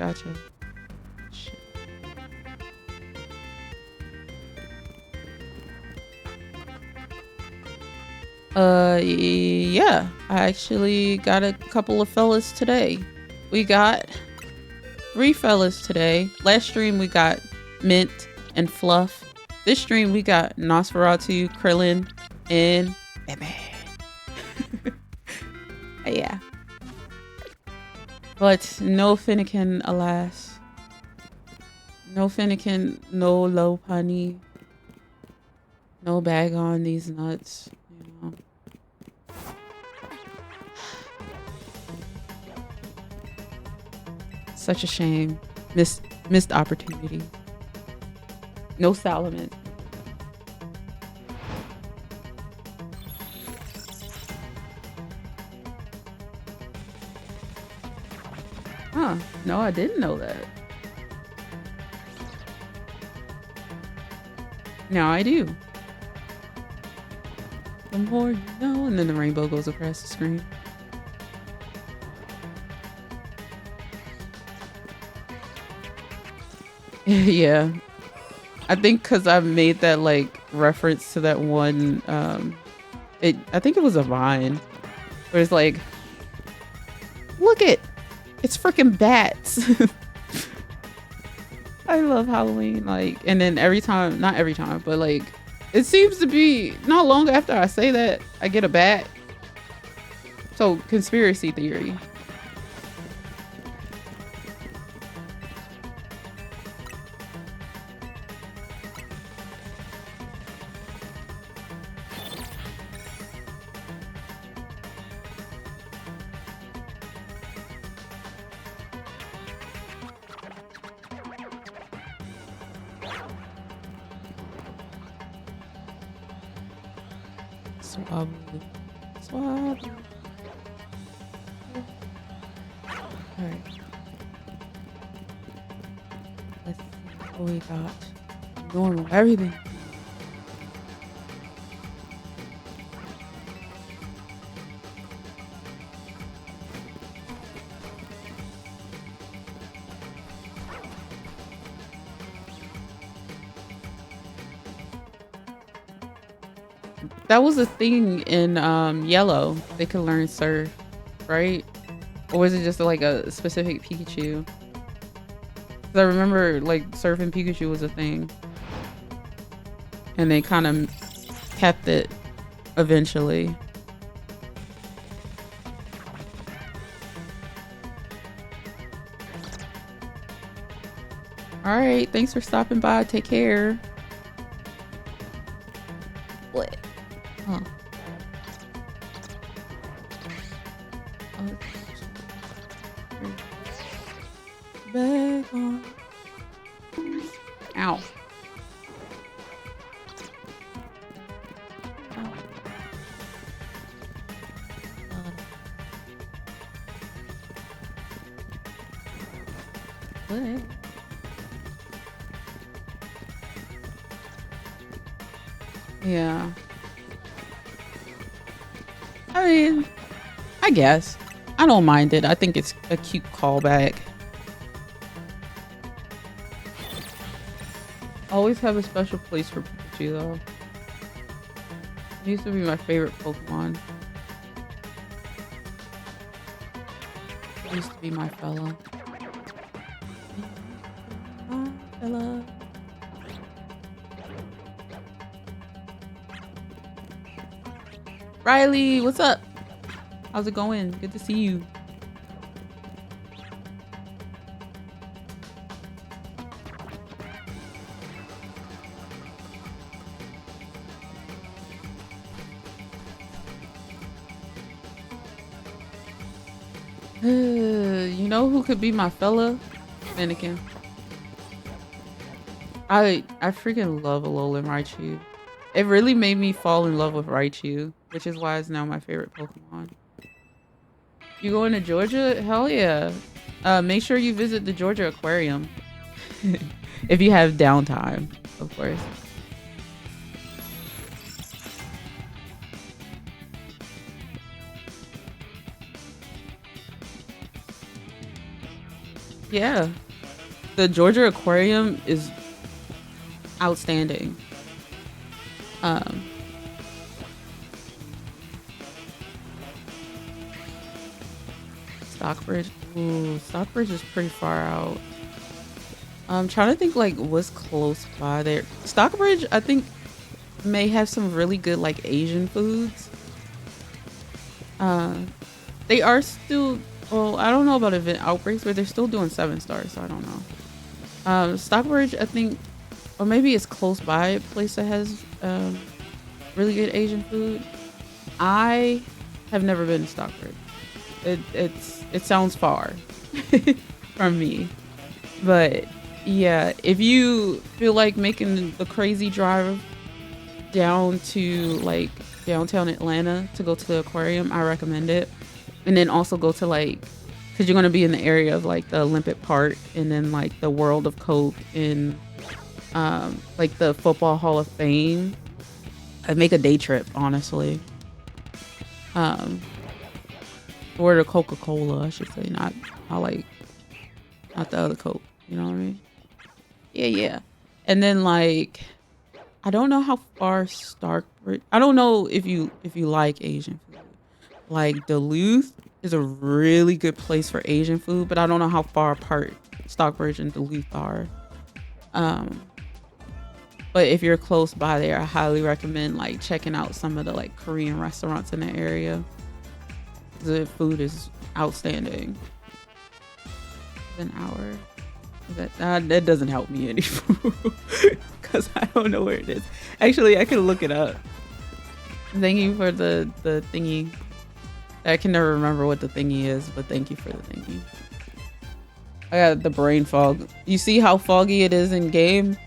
Speaker 1: Yeah, I actually got a couple of fellas today. We got 3 fellas today. Last stream we got Mint and Fluff. This stream we got Nosferatu, Krillin, and Batman. Yeah. But no Fennekin, alas. No Fennekin, no low punny. No bag on these nuts, you know. Such a shame. Missed opportunity. No Salomon. Huh. No, I didn't know that. Now I do. The more you know, and then the rainbow goes across the screen. Yeah. I think because I made that like reference to that one, I think it was a Vine where it's like, look it, It's freaking bats. I love Halloween. Like, and then every time, not every time, but like, it seems to be not long after I say that, I get a bat. So, conspiracy theory. Swab. Swab. Alright. Let's see what we got. Normal. Everything. That was a thing in Yellow. They could learn surf, right? Or was it just like a specific Pikachu? 'Cause I remember like surfing Pikachu was a thing. And they kind of kept it eventually. All right, thanks for stopping by. Take care. What? Huh. Back on. Ow. What? Yeah. I mean, I guess. I don't mind it. I think it's a cute callback. Always have a special place for Pikachu though. He used to be my favorite Pokemon. He used to be my fella. My fella. Riley, what's up? How's it going? Good to see you. You know who could be my fella? FENNEKIN. I freaking love Alolan Raichu. It really made me fall in love with Raichu, which is why it's now my favorite Pokemon. You going to Georgia? Hell yeah. Make sure you visit the Georgia Aquarium. If you have downtime, of course. Yeah. The Georgia Aquarium is outstanding. Stockbridge. Ooh, Stockbridge is pretty far out. I'm trying to think like what's close by there. Stockbridge, I think, may have some really good like Asian foods. They are still, well, I don't know about event outbreaks, but they're still doing 7 stars, so I don't know. Stockbridge, I think, or maybe it's close by a place that has really good Asian food. I have never been to Stockbridge. It sounds far from me, but yeah, if you feel like making the crazy drive down to like downtown Atlanta to go to the aquarium, I recommend it. And then also go to like, because you're going to be in the area of like the Olympic Park and then like the World of Coke and like the Football Hall of Fame. I'd make a day trip, honestly. Or the Coca-Cola, I should say, not like, not the other Coke, you know what I mean? Yeah. And then like, I don't know how far Stockbridge, I don't know if you like Asian food, like Duluth is a really good place for Asian food, but I don't know how far apart Stockbridge and Duluth are. But if you're close by there, I highly recommend like checking out some of the like Korean restaurants in the area. The food is outstanding. An hour. That doesn't help me any because I don't know where it is. Actually, I can look it up. Thank you for the thingy. I can never remember what the thingy is, but thank you for the thingy. I got the brain fog. You see how foggy it is in game?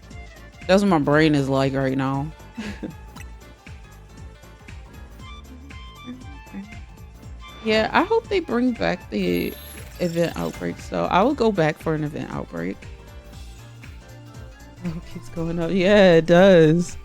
Speaker 1: That's what my brain is like right now. Yeah, I hope they bring back the event outbreaks though. I will go back for an event outbreak. Oh, it keeps going up. Yeah, it does.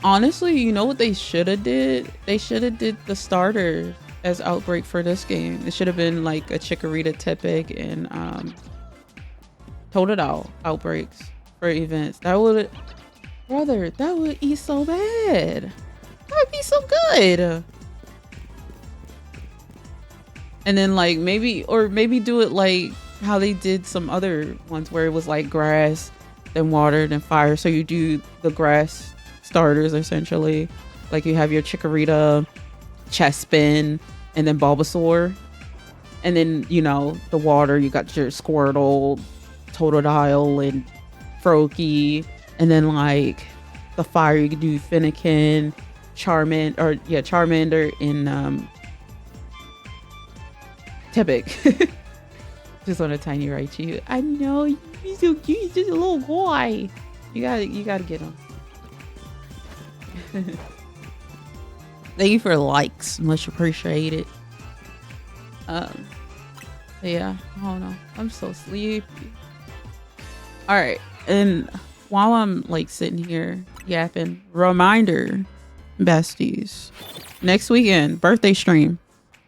Speaker 1: Honestly, you know what they should have did? They should have did the starter as outbreak for this game. It should have been like a Chikorita Tepic and Totodile outbreaks for events. That would, brother, that would eat so bad. That would be so good. And then like maybe do it like how they did some other ones where it was like grass, then water, then fire. So you do the grass starters essentially. Like you have your Chikorita, Chespin, and then Bulbasaur. And then, you know, the water, you got your Squirtle, Totodile, and Froakie. And then like the fire, you could do Fennekin, Charmander, and Tepic. Just on a tiny Raichu. I know, he's so cute. He's just a little boy. You gotta get him. Thank you for likes. Much appreciated. Yeah, I don't know. I'm so sleepy. All right, and while I'm like sitting here yapping, reminder, besties, next weekend birthday stream.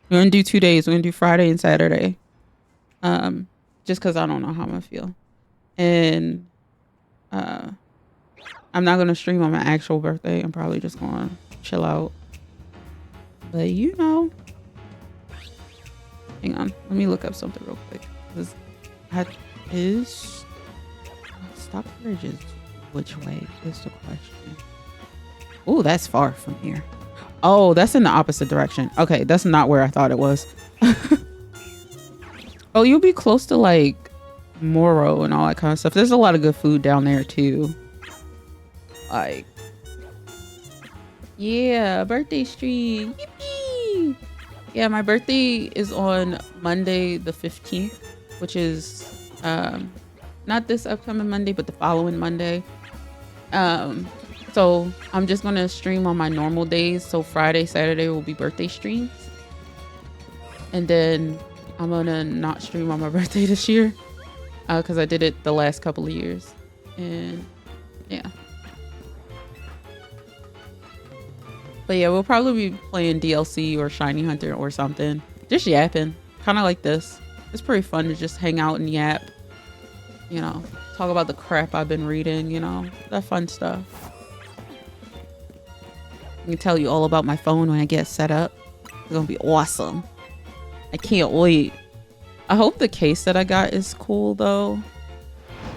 Speaker 1: We're gonna do 2 days. We're gonna do Friday and Saturday. Just because I don't know how I'm gonna feel, and I'm not gonna stream on my actual birthday. I'm probably just gonna chill out. But you know, hang on. Let me look up something real quick. That is Stockbridge is which way is the question? Oh, that's far from here. Oh, that's in the opposite direction. Okay, that's not where I thought it was. Oh, you'll be close to like Moro and all that kind of stuff. There's a lot of good food down there too. Like, yeah, birthday stream. Yippee! Yeah, my birthday is on Monday the 15th, which is not this upcoming Monday, but the following Monday. So I'm just gonna stream on my normal days. So Friday, Saturday will be birthday streams, and then I'm gonna not stream on my birthday this year because I did it the last couple of years. And yeah, but yeah, we'll probably be playing DLC or Shiny Hunter or something, just yapping, kind of like this. It's pretty fun to just hang out and yap, you know, talk about the crap I've been reading, you know, that fun stuff. I can tell you all about my phone when I get set up. It's gonna be awesome. I can't wait. I hope the case that I got is cool though,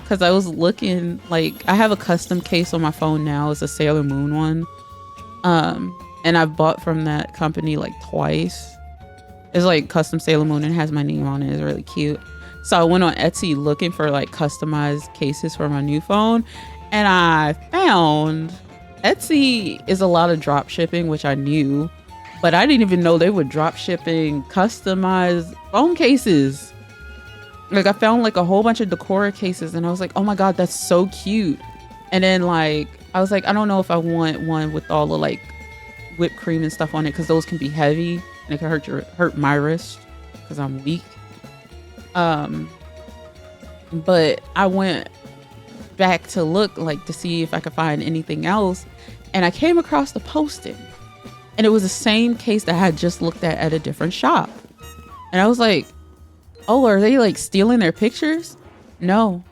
Speaker 1: because I was looking, like, I have a custom case on my phone now. It's a Sailor Moon one, and I've bought from that company like twice. It's like custom Sailor Moon and it has my name on it. It's really cute. So I went on Etsy looking for like customized cases for my new phone, and I found Etsy is a lot of drop shipping, which I knew, but I didn't even know they were drop shipping customized phone cases. Like I found like a whole bunch of Decora cases and I was like, oh my God, that's so cute. And then like, I was like, I don't know if I want one with all the like whipped cream and stuff on it, because those can be heavy and it can hurt my wrist because I'm weak. But I went back to look like to see if I could find anything else, and I came across the posting, and it was the same case that I had just looked at a different shop. And I was like, oh, are they like stealing their pictures? No,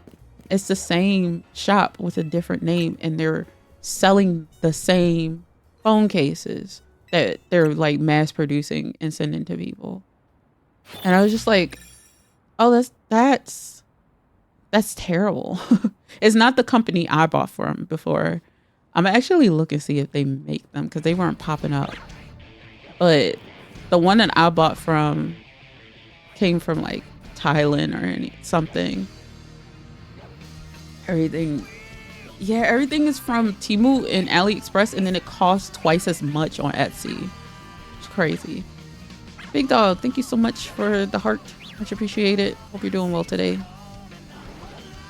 Speaker 1: it's the same shop with a different name, and they're selling the same phone cases that they're like mass producing and sending to people. And I was just like, oh, that's terrible. It's not the company I bought from before. I'm actually looking to see if they make them because they weren't popping up. But the one that I bought from came from like Thailand or something. Everything is from Temu and AliExpress, and then it costs twice as much on Etsy. It's crazy. Big Dog, thank you so much for the heart. Much appreciated. Hope you're doing well today.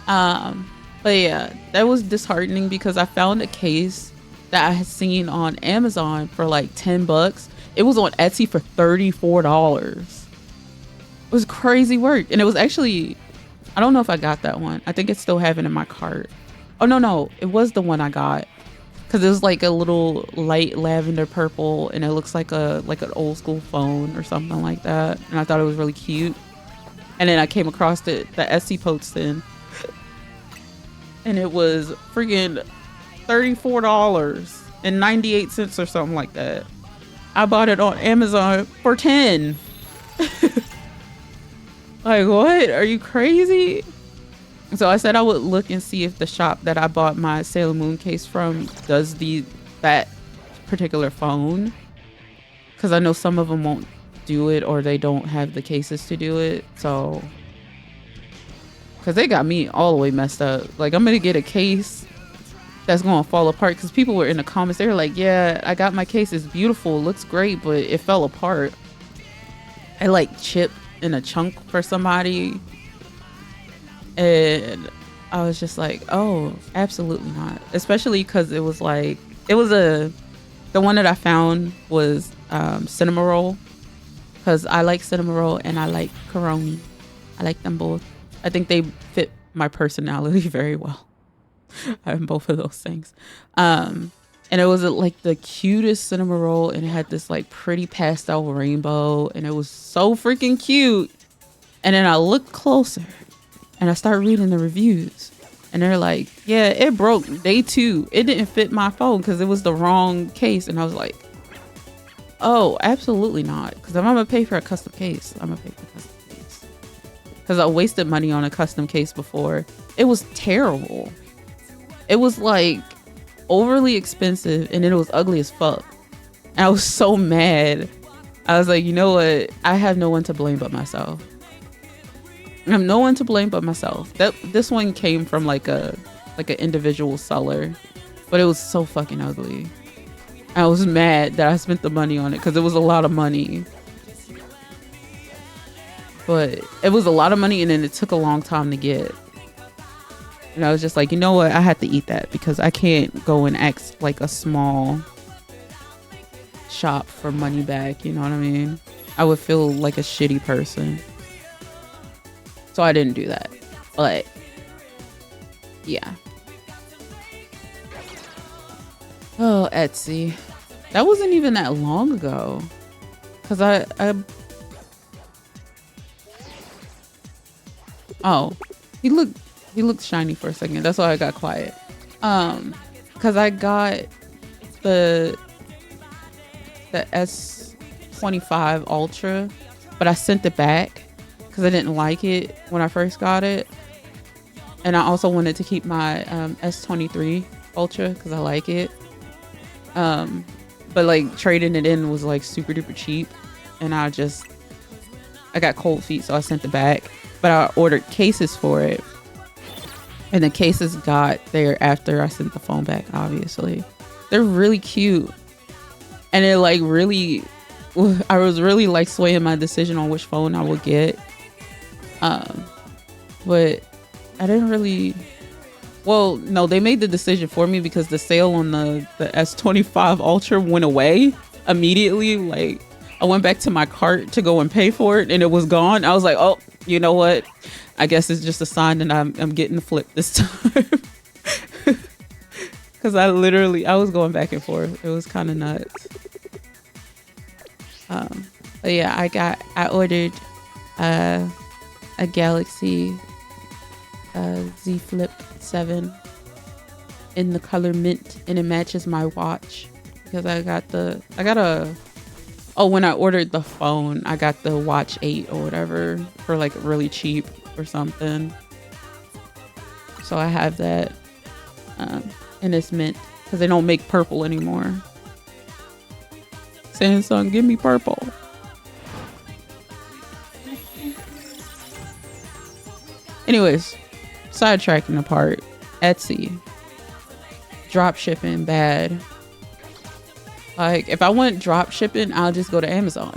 Speaker 1: But yeah, that was disheartening because I found a case that I had seen on Amazon for like $10. It was on Etsy for $34. It was crazy work. And it was actually, I don't know if I got that one. I think it's still having it in my cart. Oh, no. It was the one I got. Because it was like a little light lavender purple. And it looks like an old school phone or something like that. And I thought it was really cute. And then I came across the Etsy posting. And it was freaking $34.98 or something like that. I bought it on Amazon for $10. Like, what? Are you crazy? So I said I would look and see if the shop that I bought my Sailor Moon case from does that particular phone. Because I know some of them won't do it or they don't have the cases to do it. So, because they got me all the way messed up. Like, I'm going to get a case that's going to fall apart. Because people were in the comments. They were like, yeah, I got my case. It's beautiful. It looks great. But it fell apart. I like chipped in a chunk for somebody. And I was just like, oh, absolutely not. Especially because it was like, the one that I found was Cinema Roll. Because I like Cinema Roll and I like Coroni. I like them both. I think they fit my personality very well. I'm both of those things. And it was like the cutest Cinema Roll, and it had this like pretty pastel rainbow, and it was so freaking cute. And then I looked closer and I started reading the reviews, and they're like, yeah, it broke day 2. It didn't fit my phone because it was the wrong case. And I was like, oh, absolutely not. Because if I'm gonna pay for a custom case, I'm gonna pay for a custom case. Because I wasted money on a custom case before. It was terrible. It was like overly expensive, and then it was ugly as fuck. And I was so mad. I was like, you know what? I have no one to blame but myself. I have no one to blame but myself. This one came from like an individual seller, but it was so fucking ugly. I was mad that I spent the money on it because it was a lot of money. But it was a lot of money, and then it took a long time to get. And I was just like, you know what? I had to eat that because I can't go and ask like a small shop for money back. You know what I mean? I would feel like a shitty person. So I didn't do that. But yeah. Oh, Etsy. That wasn't even that long ago. Cause oh, he looked shiny for a second. That's why I got quiet. Cause I got the S25 Ultra, but I sent it back because I didn't like it when I first got it. And I also wanted to keep my S23 Ultra because I like it. But like trading it in was like super duper cheap, and I got cold feet, so I sent it back. But I ordered cases for it, and the cases got there after I sent the phone back. Obviously, they're really cute, and it like really, I was really like swaying my decision on which phone I would get. But I didn't really. Well, no, they made the decision for me because the sale on the S25 Ultra went away immediately. Like, I went back to my cart to go and pay for it, and it was gone. I was like, oh, you know what? I guess it's just a sign that I'm getting flipped this time. Because I was going back and forth. It was kind of nuts. But yeah, I ordered a Galaxy Z Flip 7, in the color mint, and it matches my watch because when I ordered the phone, I got the Watch 8 or whatever for like really cheap or something. So I have that, and it's mint because they don't make purple anymore. Samsung, give me purple. Anyways, sidetracking the part. Etsy. Drop shipping, bad. Like, if I want drop shipping, I'll just go to Amazon.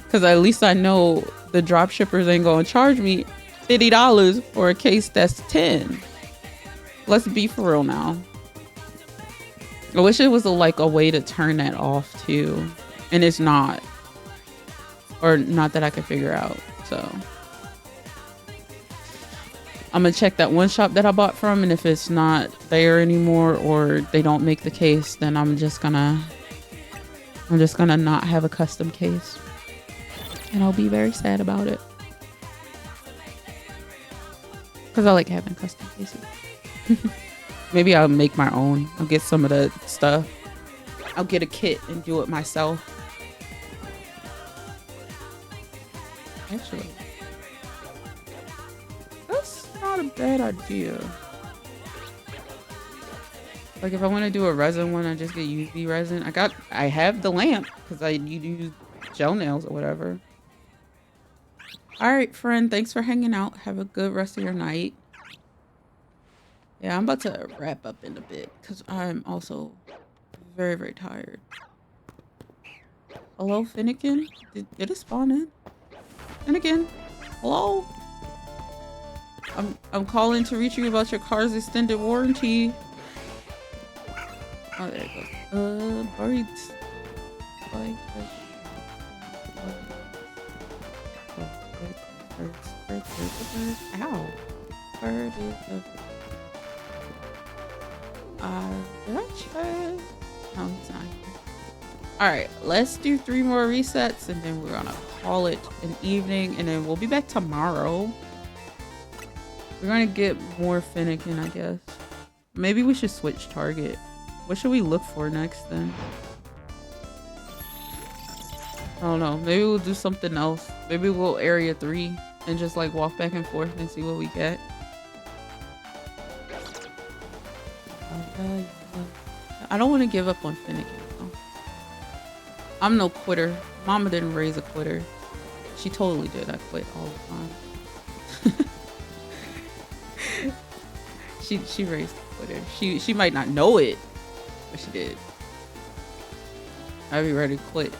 Speaker 1: Because at least I know the drop shippers ain't going to charge me $50 for a case that's 10. Let's be for real now. I wish it was a way to turn that off too. And it's not. Or not that I can figure out. So I'm gonna check that one shop that I bought from, and if it's not there anymore or they don't make the case, then I'm just gonna not have a custom case. And I'll be very sad about it. Because I like having custom cases. Maybe I'll make my own. I'll get some of the stuff. I'll get a kit and do it myself. Actually, that's not a bad idea. Like if I want to do a resin one, I just get UV resin. I have the lamp because you use gel nails or whatever. All right, friend. Thanks for hanging out. Have a good rest of your night. Yeah, I'm about to wrap up in a bit because I'm also very, very tired. Hello, FENNEKIN? Did it spawn in? FENNEKIN? Hello? I'm calling to reach you about your car's extended warranty. Oh, there it goes. Birds. Birds. Ow. Bird is a... did I check? No, it's not here. Alright, let's do 3 more resets and then we're gonna call it an evening, and then we'll be back tomorrow. We're gonna get more FENNEKIN, I guess. Maybe we should switch target. What should we look for next then? I don't know. Maybe we'll do something else. Maybe we'll area 3 and just like walk back and forth and see what we get. I don't want to give up on FENNEKIN. Oh. I'm no quitter. Mama didn't raise a quitter. She totally did. I quit all the time. she raised a quitter. She might not know it, but she did. I'd be ready to quit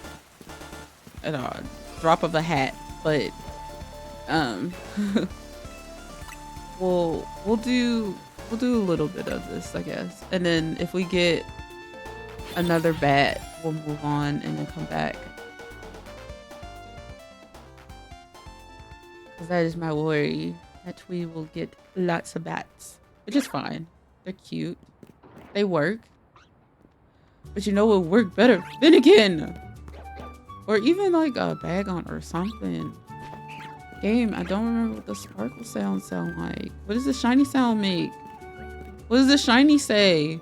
Speaker 1: at a drop of a hat. But we'll do a little bit of this, I guess, and then if we get another bat, we'll move on and then come back. Because that is my worry, that we will get lots of bats, which is fine. They're cute, they work, but you know what would work better? FENNEKIN, or even like a Bagon or something. Game, I don't remember what the sparkle sound like. What does the shiny sound make? What does the shiny say?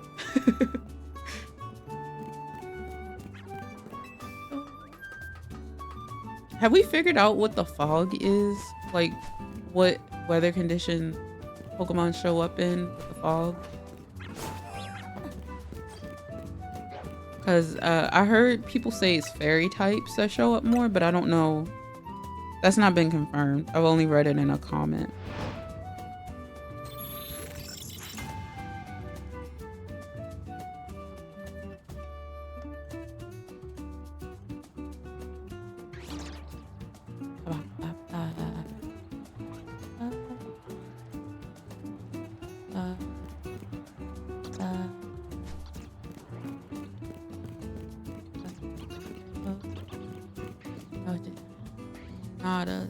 Speaker 1: Have we figured out what the fog is? Like, what weather condition Pokemon show up in with the fog? Because I heard people say it's fairy types that show up more, but I don't know. That's not been confirmed. I've only read it in a comment. Not a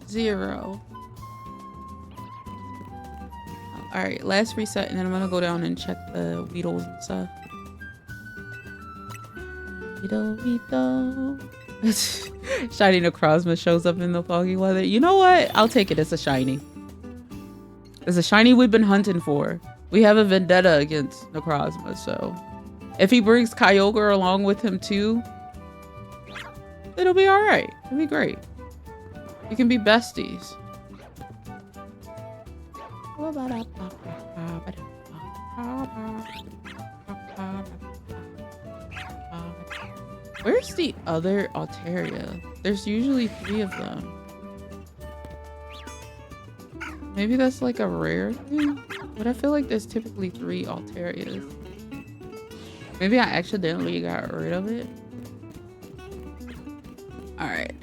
Speaker 1: zero. All right, last reset, and then I'm gonna go down and check the Weedles and stuff. Weedle. Shiny Necrozma shows up in the foggy weather. You know what? I'll take it as a shiny. It's a shiny we've been hunting for. We have a vendetta against Necrozma, so if he brings Kyogre along with him too, it'll be all right. It'll be great. You can be besties. Where's the other Altaria? There's usually 3 of them. Maybe that's like a rare thing, but I feel like there's typically 3 Altarias. Maybe I accidentally got rid of it. All right,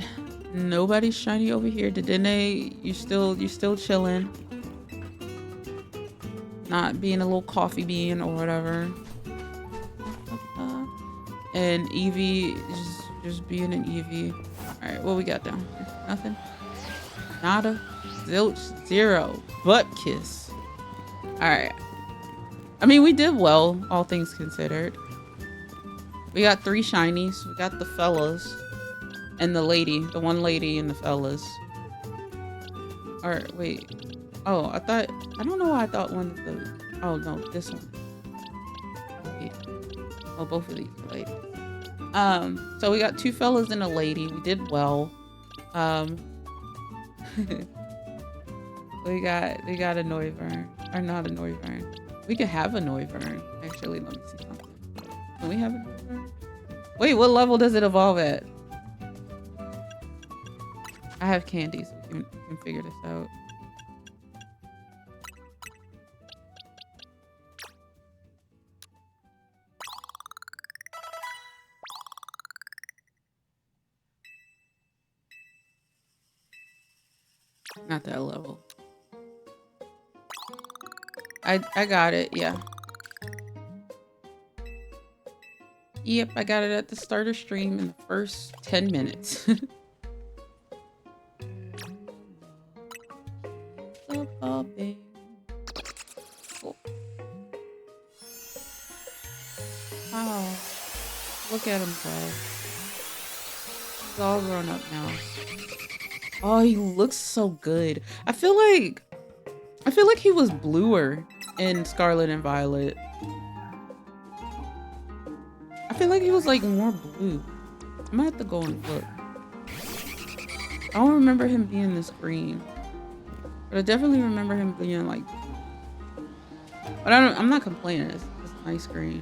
Speaker 1: nobody's shiny over here. Dedenne, you still chilling, not being a little coffee bean or whatever. And Eevee is just being an Eevee. All right, what we got down here? Nothing. Nada. Zilch. Zero. Butt kiss. All right. I mean, we did well, all things considered. We got 3 shinies. We got the fellas and the lady, the one lady and the fellas. Or wait. Oh, I don't know why I thought one of the, oh no, this one. Wait. Oh, both of these are ladies. So we got 2 fellas and a lady. We did well. we got a Noivern. Or not a Noivern. We could have a Noivern. Actually, let me see something. Can we have a Noivern? Wait, what level does it evolve at? I have candies. We can figure this out. Not that level. I got it, yeah. Yep, I got it at the starter stream in the first 10 minutes. Cool. Wow. Look at him go. He's all grown up now. Oh, he looks so good. I feel like he was bluer in Scarlet and Violet. I feel like he was like more blue. I might have to go and look. I don't remember him being this green, but I definitely remember him being like. But I'm not complaining. It's nice green.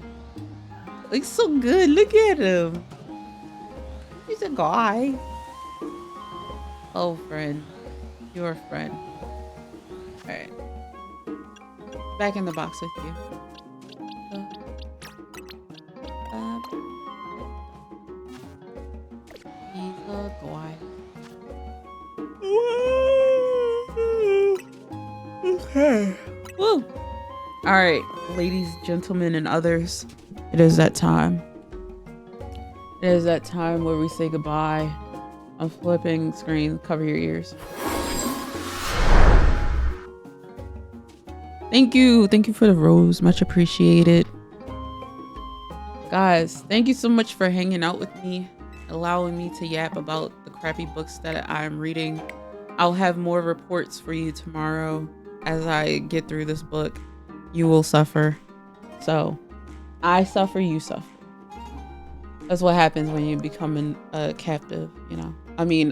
Speaker 1: Looks so good. Look at him. He's a guy. Oh, friend. You're a friend. Alright. Back in the box with you. He's a guy. Okay. Woo! Alright, ladies, gentlemen, and others. It is that time. It is that time where we say goodbye. I'm flipping screen. Cover your ears. Thank you. Thank you for the rose. Much appreciated. Guys, thank you so much for hanging out with me, allowing me to yap about the crappy books that I'm reading. I'll have more reports for you tomorrow as I get through this book. You will suffer. So, I suffer, you suffer. That's what happens when you become a captive, you know. I mean,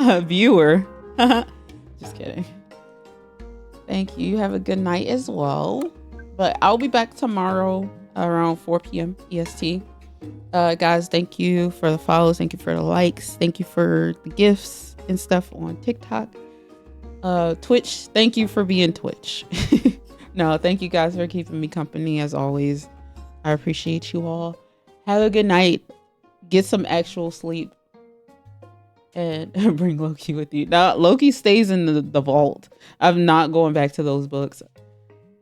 Speaker 1: a viewer. Just kidding. Thank you. Have a good night as well. But I'll be back tomorrow around 4 p.m. EST. Guys, thank you for the follows. Thank you for the likes. Thank you for the gifts and stuff on TikTok. Twitch, thank you for being Twitch. No, thank you guys for keeping me company as always. I appreciate you all. Have a good night. Get some actual sleep. And bring Loki with you. Now, Loki stays in the vault. I'm not going back to those books.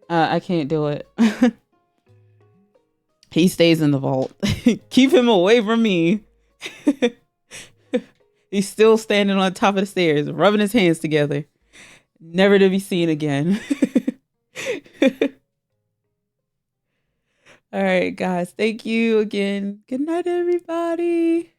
Speaker 1: I can't do it. He stays in the vault. Keep him away from me. He's still standing on top of the stairs, rubbing his hands together. Never to be seen again. All right, guys. Thank you again. Good night, everybody.